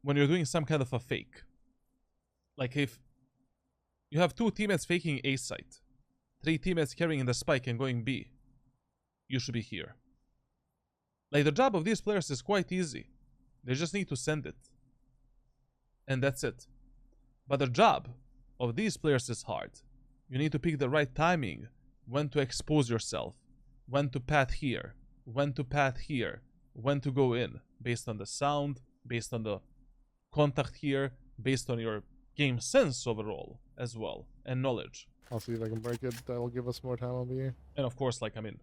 when you're doing some kind of a fake, like if you have 2 teammates faking A site, 3 teammates carrying the spike and going B, you should be here. Like, the job of these players is quite easy. They just need to send it. And that's it. But the job of these players is hard. You need to pick the right timing, when to expose yourself, when to path here, when to path here, when to go in, based on the sound, based on the contact here, based on your game sense overall as well, and knowledge. I'll see if I can break it. That will give us more time on B. And of course, like, I mean,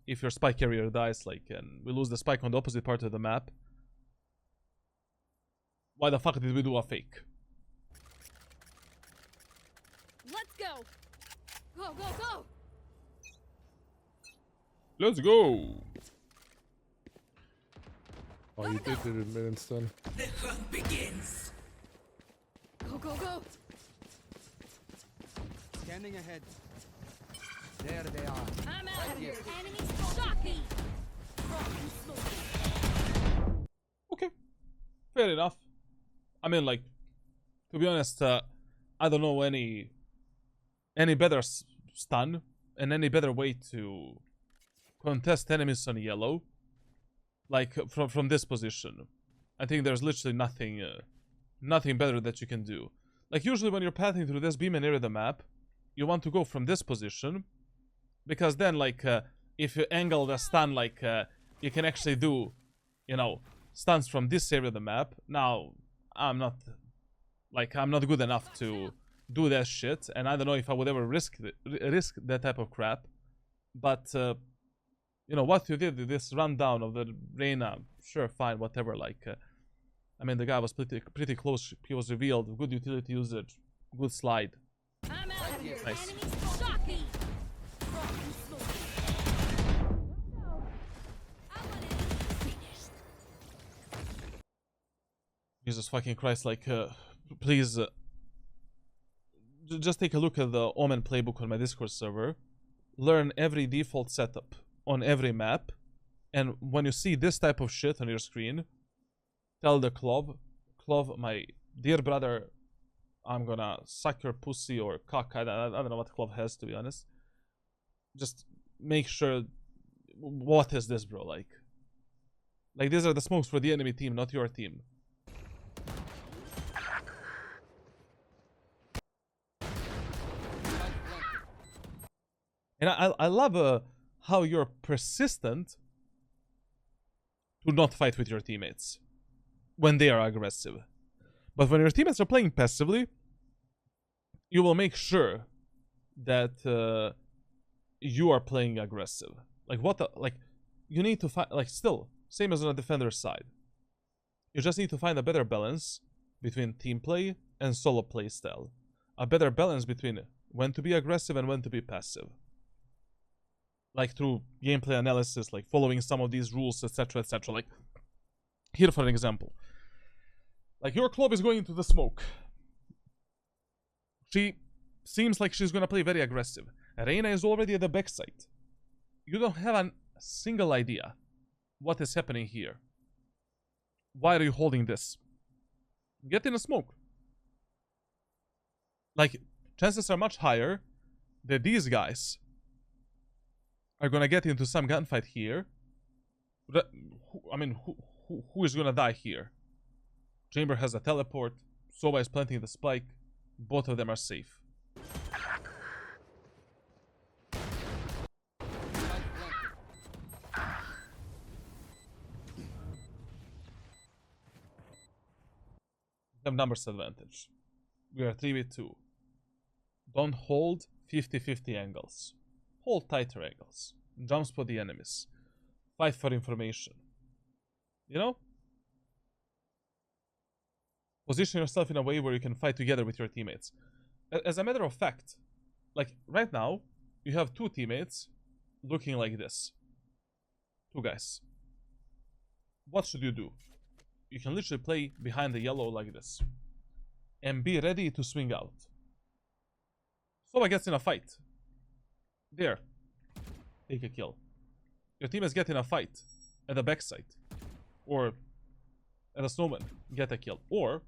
if your spike carrier dies, like, and we lose the spike on the opposite part of the map, why the fuck did we do a fake? Let's go. Go, go, go. Let's go! Oh, you did it in minutes then. The hunt begins. Go, go, go. Scanning ahead. There they are. I'm out of here. Enemies shocking. Okay. Fair enough. I mean, like, to be honest, I don't know any better stun and any better way to contest enemies on yellow. Like, from this position. I think there's literally nothing better that you can do. Like, usually when you're pathing through this beam and area of the map, you want to go from this position, because then, like, if you angle the stun, like, you can actually do, you know, stuns from this area of the map. Now, I'm not good enough to do that shit, and I don't know if I would ever risk that type of crap. But you know what you did with this rundown of the Reyna, sure, fine, whatever. Like, I mean, the guy was pretty close. He was revealed. Good utility usage, good slide. I'm out of here. Nice. Enemies shocking. Jesus fucking Christ, like, please, just take a look at the Omen playbook on my Discord server. Learn every default setup on every map. And when you see this type of shit on your screen, tell the Clove, my dear brother, I'm gonna suck your pussy or cock. I don't know what Clove has, to be honest. Just make sure, what is this, bro? Like, these are the smokes for the enemy team, not your team. And I love how you're persistent to not fight with your teammates when they are aggressive. But when your teammates are playing passively, you will make sure that you are playing aggressive. Like, what the, like, you need to find, like, still, same as on the defender's side. You just need to find a better balance between team play and solo play style. A better balance between when to be aggressive and when to be passive. Like, through gameplay analysis, like following some of these rules, etc, etc. Like, here for an example. Like, your Clove is going into the smoke. She seems like she's gonna play very aggressive. Reina is already at the backside. You don't have a single idea what is happening here. Why are you holding this? Get in a smoke. Like, chances are much higher that these guys are gonna get into some gunfight here. I mean, who is gonna die here? Chamber has a teleport. Sova is planting the spike. Both of them are safe. We have numbers advantage. We are 3v2. Don't hold 50-50 angles. Hold tighter angles. Jump spot the enemies. Fight for information. You know? Position yourself in a way where you can fight together with your teammates. As a matter of fact, like right now, you have two teammates looking like this. Two guys. What should you do? You can literally play behind the yellow like this. And be ready to swing out. Sova gets in a fight. There. Take a kill. Your team is getting a fight at the backside. Or at a snowman. Get a kill. Or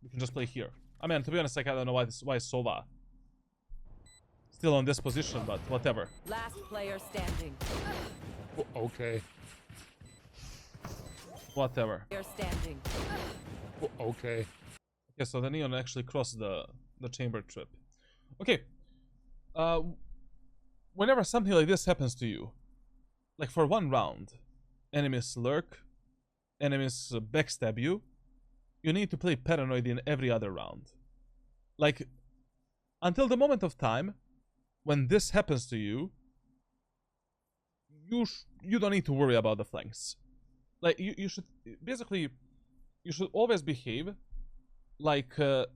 you can just play here. I mean, to be honest, like, I don't know why Sova still on this position, but whatever. Last player standing. Okay. Whatever. Player standing. Okay. Okay, so the Neon actually crossed the chamber trip. Okay. Whenever something like this happens to you, like for one round, enemies lurk, enemies backstab you, you need to play paranoid in every other round. Like, until the moment of time when this happens to you, you don't need to worry about the flanks. Like, you should, basically, you should always behave like that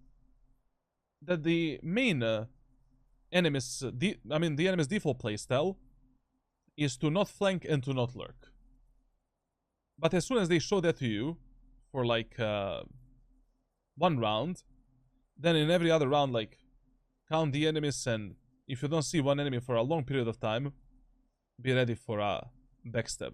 the main enemy's, the enemy's default playstyle is to not flank and to not lurk. But as soon as they show that to you for like one round, then in every other round, like, count the enemies, and if you don't see one enemy for a long period of time, be ready for a backstab.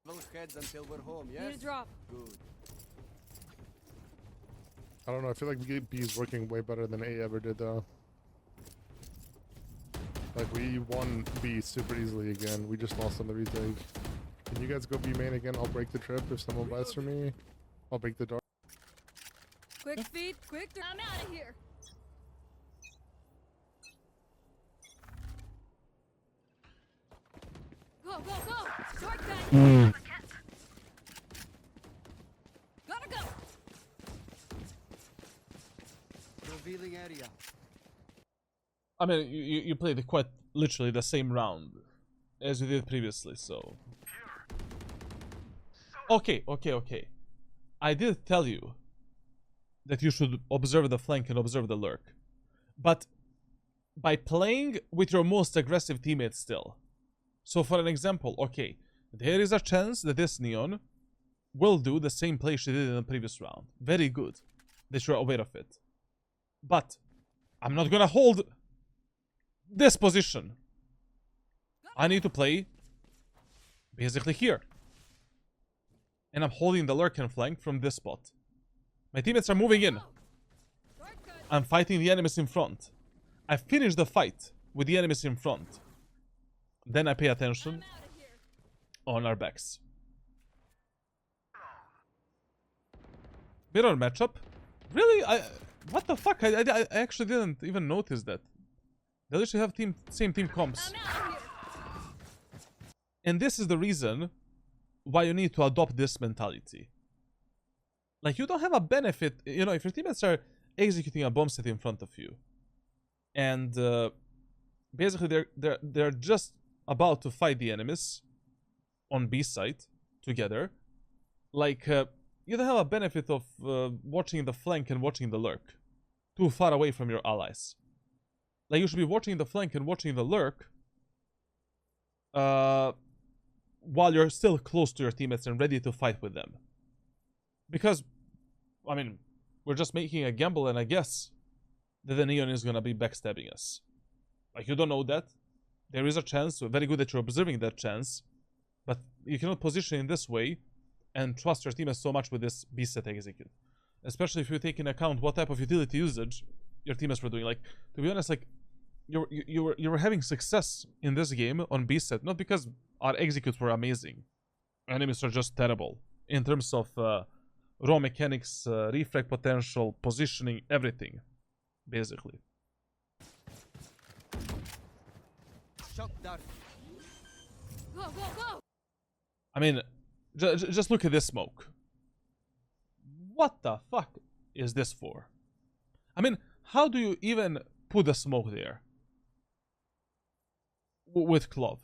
Those heads until we're home, Need yes? a drop. Good. I don't know, I feel like B is working way better than A ever did though. Like, we won B super easily again. We just lost on the retake. Can you guys go B main again? I'll break the trip if someone buys for me. I'll break the door. Quick feet, quick. I'm out of here. Go, go, go! Short gun. Gotta go. Revealing area. I mean, you played quite literally the same round as you did previously, so... Okay. I did tell you that you should observe the flank and observe the lurk. But by playing with your most aggressive teammates still. So for an example, okay, there is a chance that this Neon will do the same play she did in the previous round. Very good that you're aware of it. But I'm not gonna hold this position. I need to play basically here. And I'm holding the lurk and flank from this spot. My teammates are moving in. I'm fighting the enemies in front. I finish the fight with the enemies in front. Then I pay attention on our backs. Mirror matchup? Really? What the fuck? I actually didn't even notice that. They literally have same team comps. And this is the reason why you need to adopt this mentality. Like, you don't have a benefit, you know, if your teammates are executing a bomb set in front of you, and basically they're just about to fight the enemies on B site together. Like, you don't have a benefit of watching the flank and watching the lurk too far away from your allies. Like, you should be watching the flank and watching the lurk while you're still close to your teammates and ready to fight with them. Because, I mean, we're just making a gamble and a guess that the Neon is gonna be backstabbing us. Like, you don't know that. There is a chance, very good that you're observing that chance, but you cannot position in this way and trust your teammates so much with this B set execute. Especially if you take into account what type of utility usage your teammates were doing. Like, to be honest, like, you were having success in this game on B set, not because our executes were amazing. Enemies are just terrible in terms of raw mechanics, refrag potential, positioning, everything, basically. Shock dart. Go, go, go! I mean, just look at this smoke. What the fuck is this for? I mean, how do you even put the smoke there? With Clove.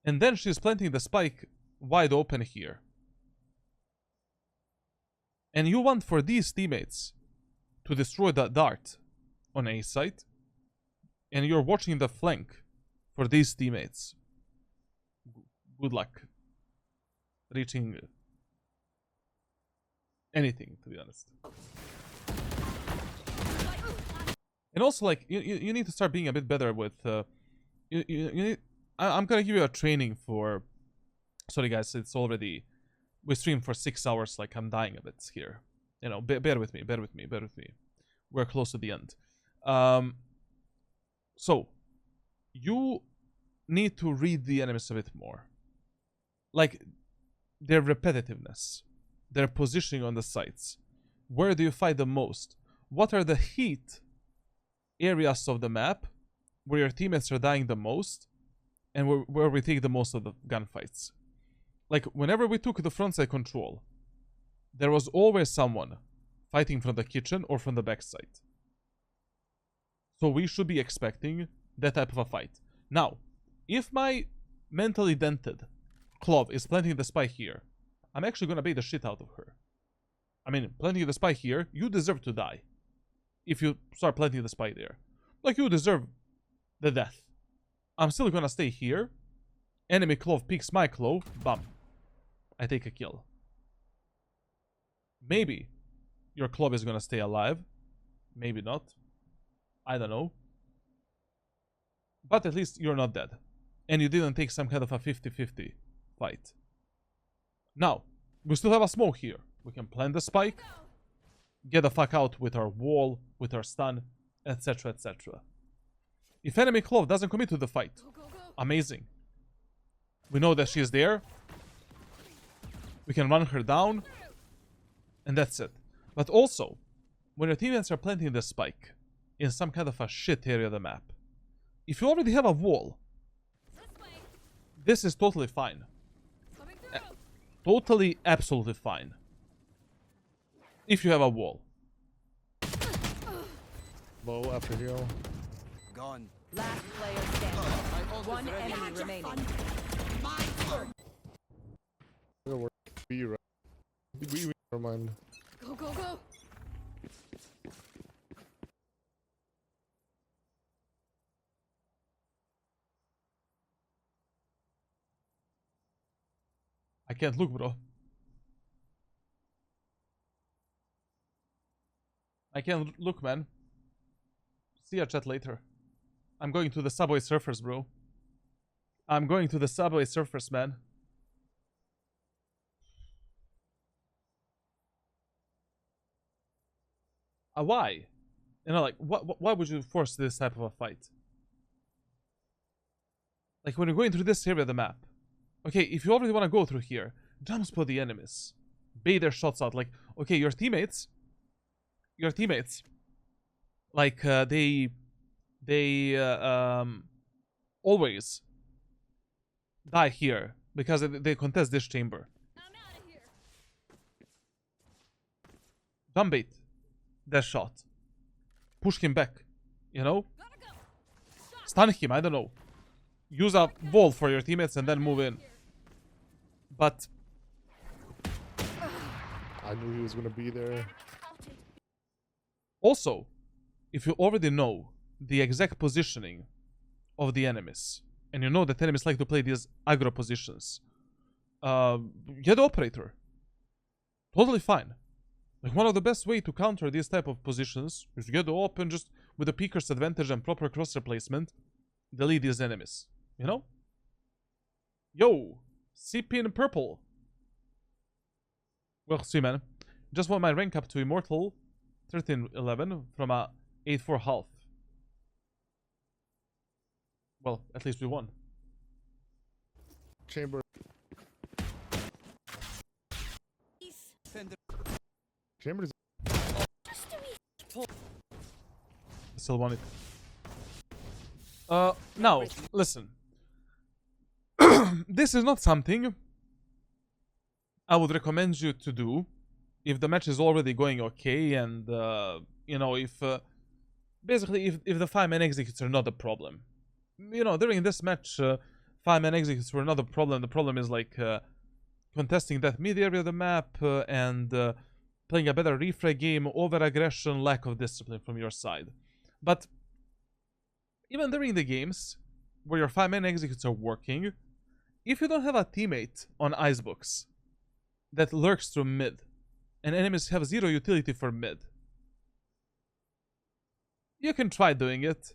And then she's planting the spike wide open here. And you want for these teammates to destroy that dart on A site. And you're watching the flank for these teammates. Good luck reaching anything, to be honest. And also, like, you need to start being a bit better with you need, I'm gonna give you a training for, sorry guys, it's already, we streamed for 6 hours, like, I'm dying a bit here, you know. Bear with me, we're close to the end. So you need to read the enemies a bit more, like their repetitiveness, their positioning on the sites. Where do you fight the most? What are the heat areas of the map where your teammates are dying the most, and where we take the most of the gunfights? Like, whenever we took the frontside control, there was always someone fighting from the kitchen or from the backside. So we should be expecting that type of a fight. Now, if my mentally dented Clove is planting the spy here, I'm actually gonna bait the shit out of her. I mean, planting the spy here, you deserve to die. If you start planting the spy there, like, you deserve the death. I'm still gonna stay here. Enemy Clove picks my Clove, bam, I take a kill. Maybe your Clove is gonna stay alive, maybe not, I don't know. But at least you're not dead, and you didn't take some kind of a 50-50 fight. Now, we still have a smoke here. We can plant the spike, get the fuck out with our wall, with our stun, etc, etc. If enemy Clove doesn't commit to the fight, amazing. We know that she's there. We can run her down, and that's it. But also, when your teammates are planting the spike in some kind of a shit area of the map, if you already have a wall, this is totally fine. Totally, absolutely fine. If you have a wall. Low after heal. Gone. Last player standing. One enemy remaining. Be right. We never mind. Go, go, go! I can't look, bro. I can't look, man. See ya, chat, later. I'm going to the Subway Surfers, bro. I'm going to the Subway Surfers, man. Why? You know, like, why would you force this type of a fight? Like, when you're going through this area of the map, okay, if you already want to go through here, jump spot the enemies. Bait their shots out. Like, okay, your teammates, like, they always die here because they contest this chamber. I'm out of here. Jump bait that shot. Push him back, you know? Gotta go. Stun him, I don't know. Use a wall for your teammates and then move in. But I knew he was gonna be there. also, if you already know the exact positioning of the enemies, and you know that enemies like to play these aggro positions, get the operator. Totally fine. Like, one of the best way to counter these type of positions is to get the op and just, with the peeker's advantage and proper crosshair placement, delete these enemies. You know? Yo! CP in purple. Well, see, man. Just want my rank up to Immortal 1311 from a 8-4 half. Well, at least we won. Chamber. Chamber is. I still want it. Now, listen. This is not something I would recommend you to do if the match is already going okay and, you know, if, basically, if the 5-man executes are not a problem. You know, during this match, 5-man executes were not a problem. The problem is, like, contesting that mid area of the map and playing a better refrag game, over-aggression, lack of discipline from your side. But even during the games where your 5-man executes are working, if you don't have a teammate on Icebox that lurks through mid, and enemies have zero utility for mid, you can try doing it.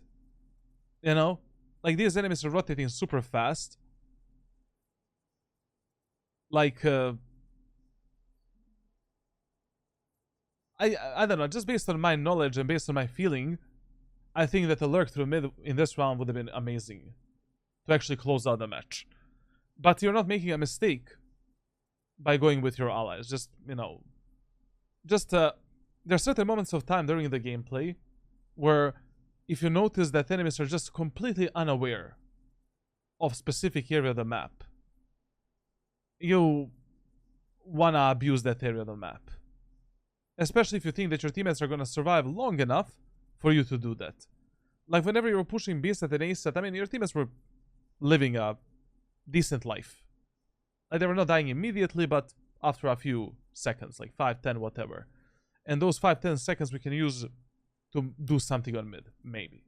You know? Like, these enemies are rotating super fast. Like, I don't know, just based on my knowledge and based on my feeling, I think that the lurk through mid in this round would have been amazing to actually close out the match. But you're not making a mistake by going with your allies. Just, you know, just, there are certain moments of time during the gameplay where if you notice that enemies are just completely unaware of specific area of the map, you wanna abuse that area of the map. Especially if you think that your teammates are gonna survive long enough for you to do that. Like, whenever you were pushing B set and A set, I mean, your teammates were living a decent life. Like, they were not dying immediately, but after a few seconds, like 5, 10, whatever. And those 5, 10 seconds we can use to do something on mid, maybe.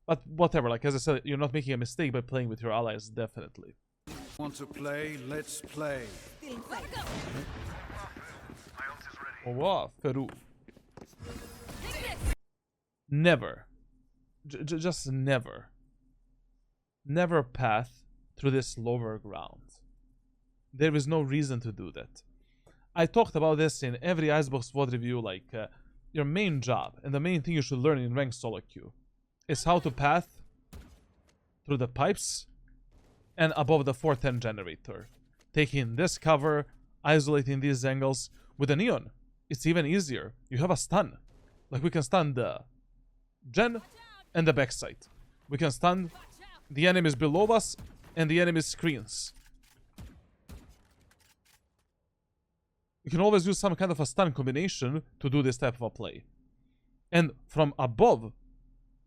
But whatever, like, as I said, you're not making a mistake by playing with your allies, definitely. Want to play? Let's play. Gotta go. Oh, wow, Peru. Take this. Never, just never path through this lower ground. There is no reason to do that. I talked about this in every Icebox VOD review, like, your main job and the main thing you should learn in ranked solo queue is how to path through the pipes and above the 410 generator. Taking this cover, isolating these angles. With a neon, it's even easier. You have a stun. Like, we can stun the gen and the backside. We can stun the enemies below us and the enemies' screens. You can always use some kind of a stun combination to do this type of a play. And from above,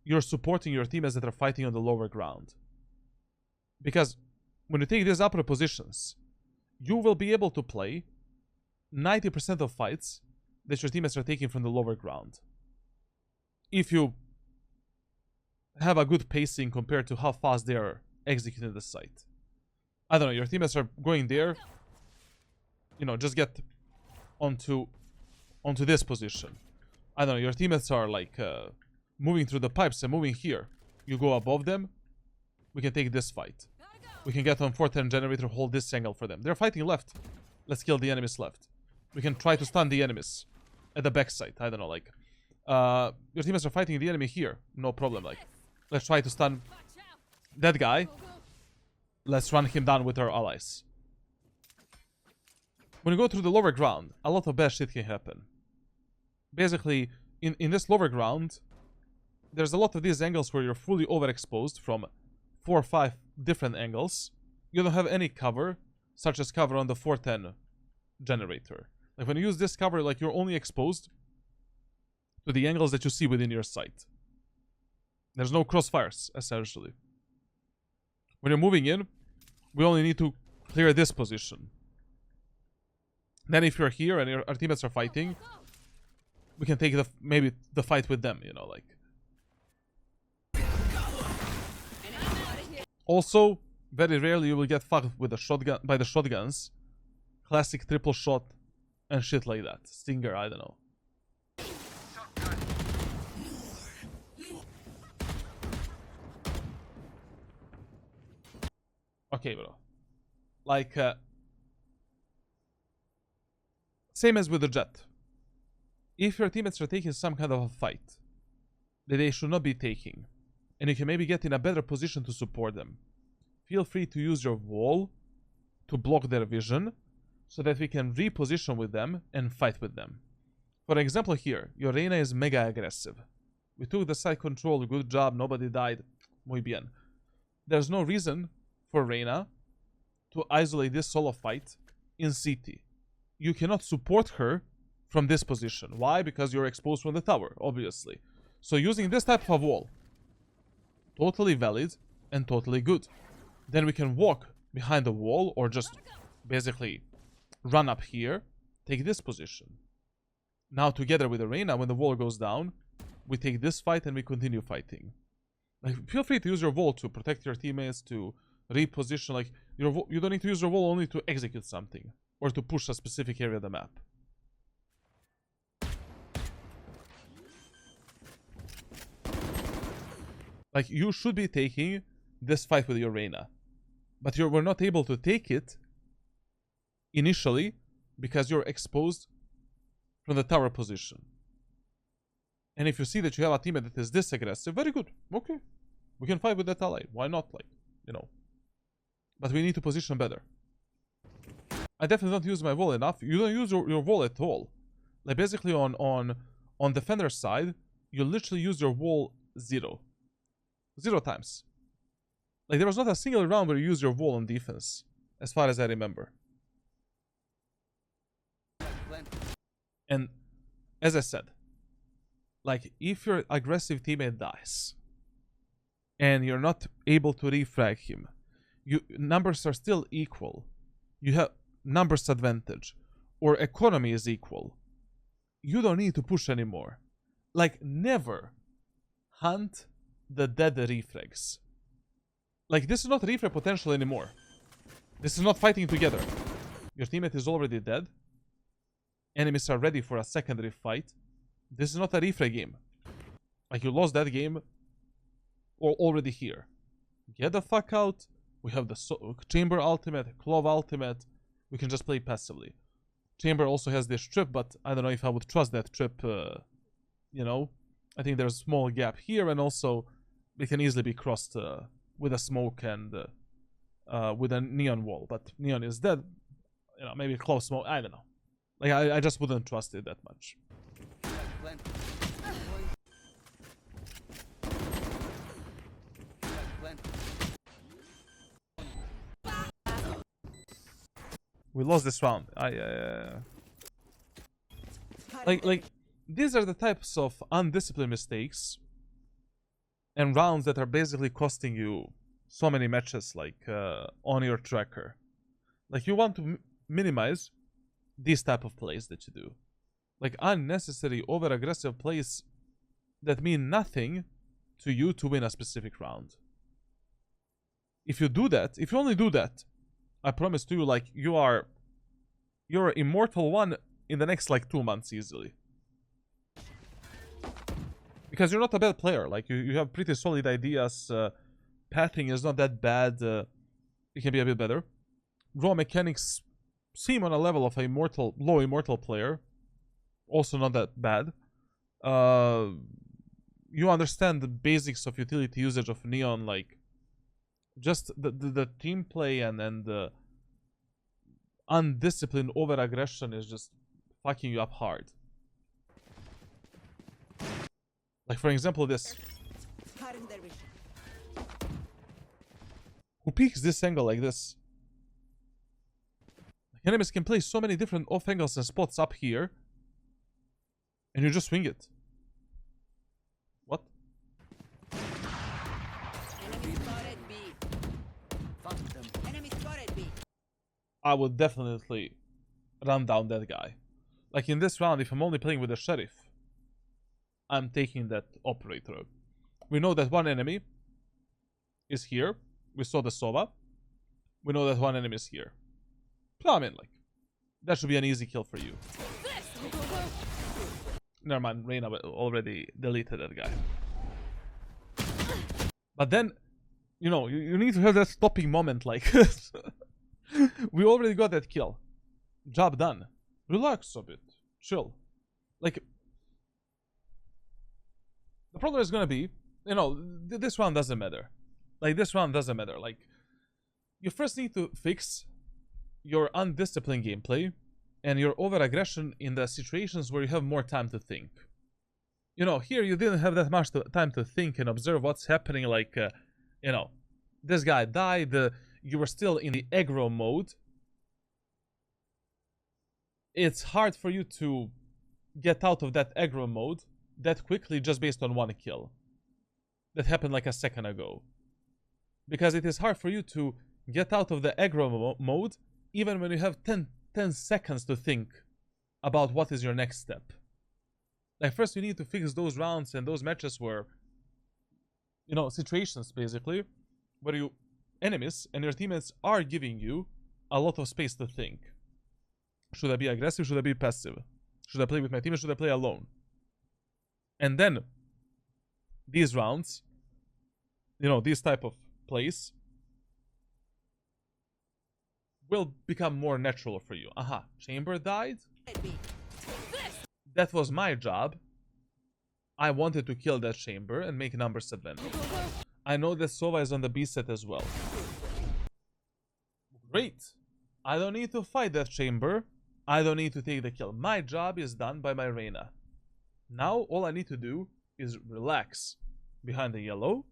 you're supporting your teammates that are fighting on the lower ground. Because when you take these upper positions, you will be able to play 90% of fights that your teammates are taking from the lower ground. If you have a good pacing compared to how fast they are executing the site. I don't know, your teammates are going there, you know, just get onto this position. I don't know, your teammates are like moving through the pipes and moving here. You go above them. We can take this fight. We can get on 410 generator, hold this angle for them. They're fighting left. Let's kill the enemies left. We can try to stun the enemies at the backside. I don't know, like your teammates are fighting the enemy here. No problem. Like, let's try to stun that guy. Let's run him down with our allies. When you go through the lower ground, a lot of bad shit can happen. Basically, in this lower ground, there's a lot of these angles where you're fully overexposed from 4 or 5 different angles. You don't have any cover, such as cover on the 410 generator. Like when you use this cover, like you're only exposed to the angles that you see within your sight. There's no crossfires, essentially. When you're moving in, we only need to clear this position. Then if you're here and our teammates are fighting, we can take maybe the fight with them, you know, like. Also, very rarely you will get fucked with a shotgun by the shotguns. Classic triple shot and shit like that. Stinger, I don't know. Okay, bro. Like, same as with the jet. If your teammates are taking some kind of a fight that they should not be taking, and you can maybe get in a better position to support them, feel free to use your wall to block their vision so that we can reposition with them and fight with them. For example here, your Reyna is mega aggressive. We took the side control, good job, nobody died, muy bien. There's no reason for Reyna to isolate this solo fight in CT. You cannot support her from this position. Why? Because you're exposed from the tower, obviously. So using this type of wall, totally valid and totally good. Then we can walk behind the wall or just basically run up here, take this position. Now together with Arena, when the wall goes down, we take this fight and we continue fighting. Like, feel free to use your wall to protect your teammates, to reposition. Like, you don't need to use your wall only to execute something or to push a specific area of the map. Like, you should be taking this fight with your Reyna, but you were not able to take it initially because you're exposed from the tower position. And if you see that you have a teammate that is this aggressive, very good. Okay, we can fight with that ally. Why not? Like, you know. But we need to position better. I definitely don't use my wall enough. You don't use your wall at all. Like, basically on defender side, you literally use your wall 0 times. Like, there was not a single round where you use your wall on defense, as far as I remember. And as I said, like, if your aggressive teammate dies and you're not able to refrag him, numbers are still equal. You have numbers advantage, or economy is equal. You don't need to push anymore. Like, never hunt the dead refrags. Like, this is not refrag potential anymore. This is not fighting together. Your teammate is already dead. Enemies are ready for a secondary fight. This is not a refrag game. Like, you lost that game or already here. Get the fuck out. We have the Chamber ultimate, Clove ultimate. We can just play passively. Chamber also has this trip, but I don't know if I would trust that trip, you know. I think there's a small gap here, and also it can easily be crossed with a smoke and with a neon wall. But neon is dead. You know, maybe close smoke. I don't know. Like, I just wouldn't trust it that much. We lost this round. Like these are the types of undisciplined mistakes and rounds that are basically costing you so many matches, like on your tracker. Like, you want to minimize these type of plays that you do, like unnecessary over-aggressive plays that mean nothing to you to win a specific round. If you do that, if you only do that, I promise to you, like, you are you're immortal 1 in the next like 2 months easily. Because you're not a bad player. Like you have pretty solid ideas. Pathing is not that bad. It can be a bit better. Raw mechanics seem on a level of a low immortal player. Also not that bad. You understand the basics of utility usage of Neon, like just the team play and the undisciplined over-aggression is just fucking you up hard. Like for example this. Cutting their vision. Who peeks this angle like this? Enemies can play so many different off angles and spots up here. And you just swing it. What? Enemy spotted B. Fuck them. Enemy spotted B. I would definitely run down that guy. Like in this round, if I'm only playing with the sheriff, I'm taking that operator. We know that one enemy is here. We saw the Sova. We know that one enemy is here. So I mean, like, that should be an easy kill for you. Never mind, Reyna already deleted that guy. But then, you know, you need to have that stopping moment, like... We already got that kill. Job done. Relax a bit. Chill. Like... The problem is gonna be, you know, this round doesn't matter. Like, this round doesn't matter. Like, you first need to fix your undisciplined gameplay and your over-aggression in the situations where you have more time to think. You know, here you didn't have that much time to think and observe what's happening, like, you know, this guy died, you were still in the aggro mode. It's hard for you to get out of that aggro mode that quickly just based on one kill. That happened like a second ago. Because it is hard for you to get out of the aggro mode even when you have 10 seconds to think about what is your next step. Like, first you need to fix those rounds and those matches where, you know, situations basically, where you, enemies and your teammates are giving you a lot of space to think. Should I be aggressive? Should I be passive? Should I play with my team or should I play alone? And then, these rounds, you know, these type of plays, will become more natural for you. Aha, Chamber died? That was my job. I wanted to kill that Chamber and make numbers advantage. I know that Sova is on the B set as well. Great. I don't need to fight that Chamber. I don't need to take the kill. My job is done by my Reyna. Now all I need to do is relax behind the yellow,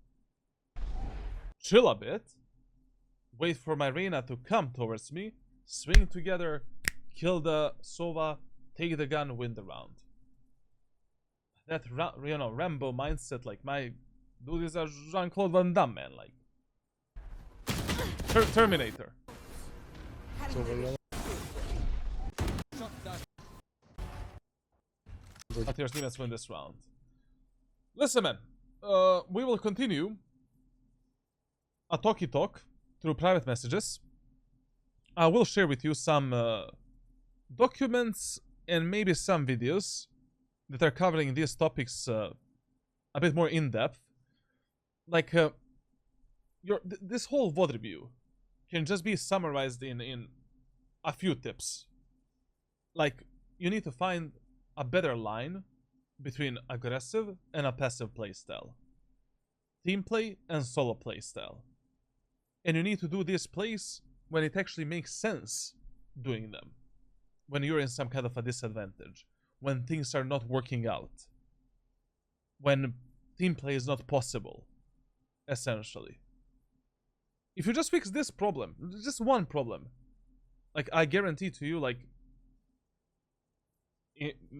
chill a bit, wait for my Reyna to come towards me, swing together, kill the Sova, take the gun, win the round. That, you know, Rambo mindset, like my dude is a Jean-Claude Van Damme, man, like. Terminator. But your teammates win this round. Listen, man, we will continue a talkie talk through private messages. I will share with you some documents and maybe some videos that are covering these topics a bit more in depth. Like this whole VOD review can just be summarized in a few tips. Like, you need to find a better line between aggressive and a passive playstyle, team play and solo playstyle. And you need to do these plays when it actually makes sense doing them, when you're in some kind of a disadvantage, when things are not working out, when team play is not possible, essentially. If you just fix this problem, just one problem, like, I guarantee to you, like,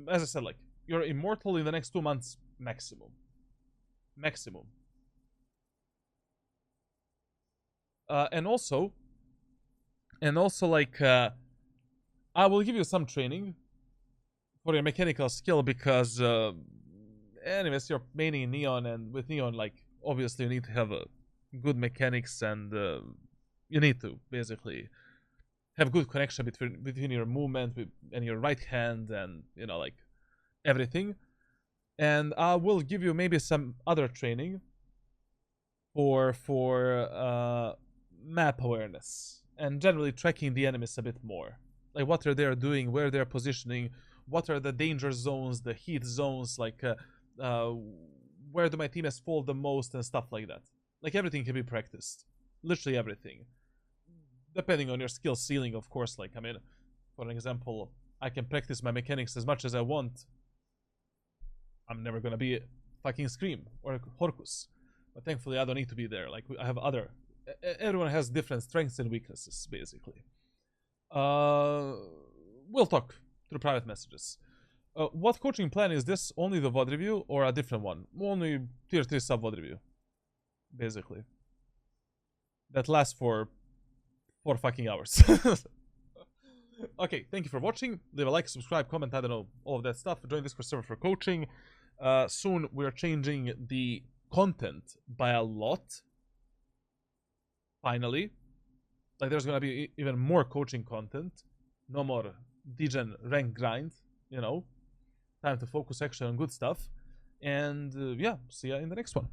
as I said, like, you're immortal in the next 2 months maximum. Maximum. And also, like, I will give you some training for your mechanical skill because, anyways, you're mainly in Neon, and with Neon, like, obviously you need to have a good mechanics and you need to basically have good connection between your movement and your right hand, and you know, like everything. And I will give you maybe some other training for map awareness and generally tracking the enemies a bit more, like what are they doing, where they're positioning, what are the danger zones, the heat zones, like where do my teammates fall the most and stuff like that. Like everything can be practiced, literally everything, depending on your skill ceiling, of course. Like, I mean, for an example, I can practice my mechanics as much as I want. I'm never gonna be fucking Scream or Horcus, but thankfully I don't need to be there. Like, I have other, everyone has different strengths and weaknesses, basically. We'll talk through private messages. What coaching plan is this? Only the VOD review or a different one? Only tier 3 sub VOD review, basically. That lasts for 4 fucking hours. Okay, thank you for watching. Leave a like, subscribe, comment, I don't know, all of that stuff. Join Discord server for coaching. Soon we're changing the content by a lot. Finally. Like, there's gonna be even more coaching content. No more degen rank grind, you know. Time to focus actually on good stuff. And yeah, see ya in the next one.